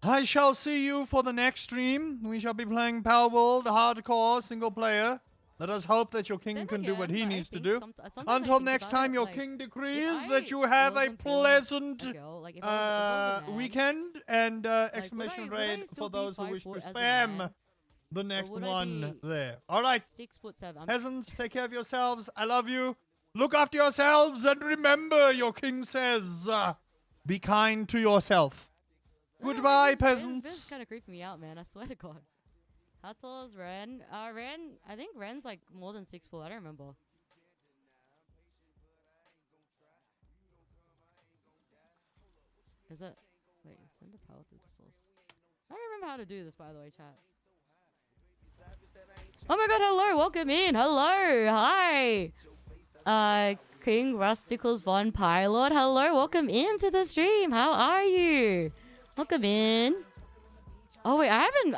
I shall see you for the next stream. We shall be playing Palworld hardcore single player. Let us hope that your king Then can do what again, he I needs to think do. sometimes Until I think next about time, it, your like, king if decrees I that you have a wasn't born pleasant a girl, like, if I was a man, weekend and exclamation would I raid still for be those who 5 wish to foot as a spam man? the next would I one be there. All right, 6'7". peasants, take care of yourselves. I love you. Look after yourselves and remember, your king says, be kind to yourself. Goodbye, peasants. This is kind of creeping me out, man. I swear to God. How tall is Ren? I think Ren's like more than 6'4". I don't remember. Is it? Wait, send the power through the source. I don't remember how to do this, by the way, chat. Oh my God! Hello, welcome in. Hello, hi. King Rusticles Von Pilot. Hello, welcome into the stream. How are you? Welcome in. Oh wait, I haven't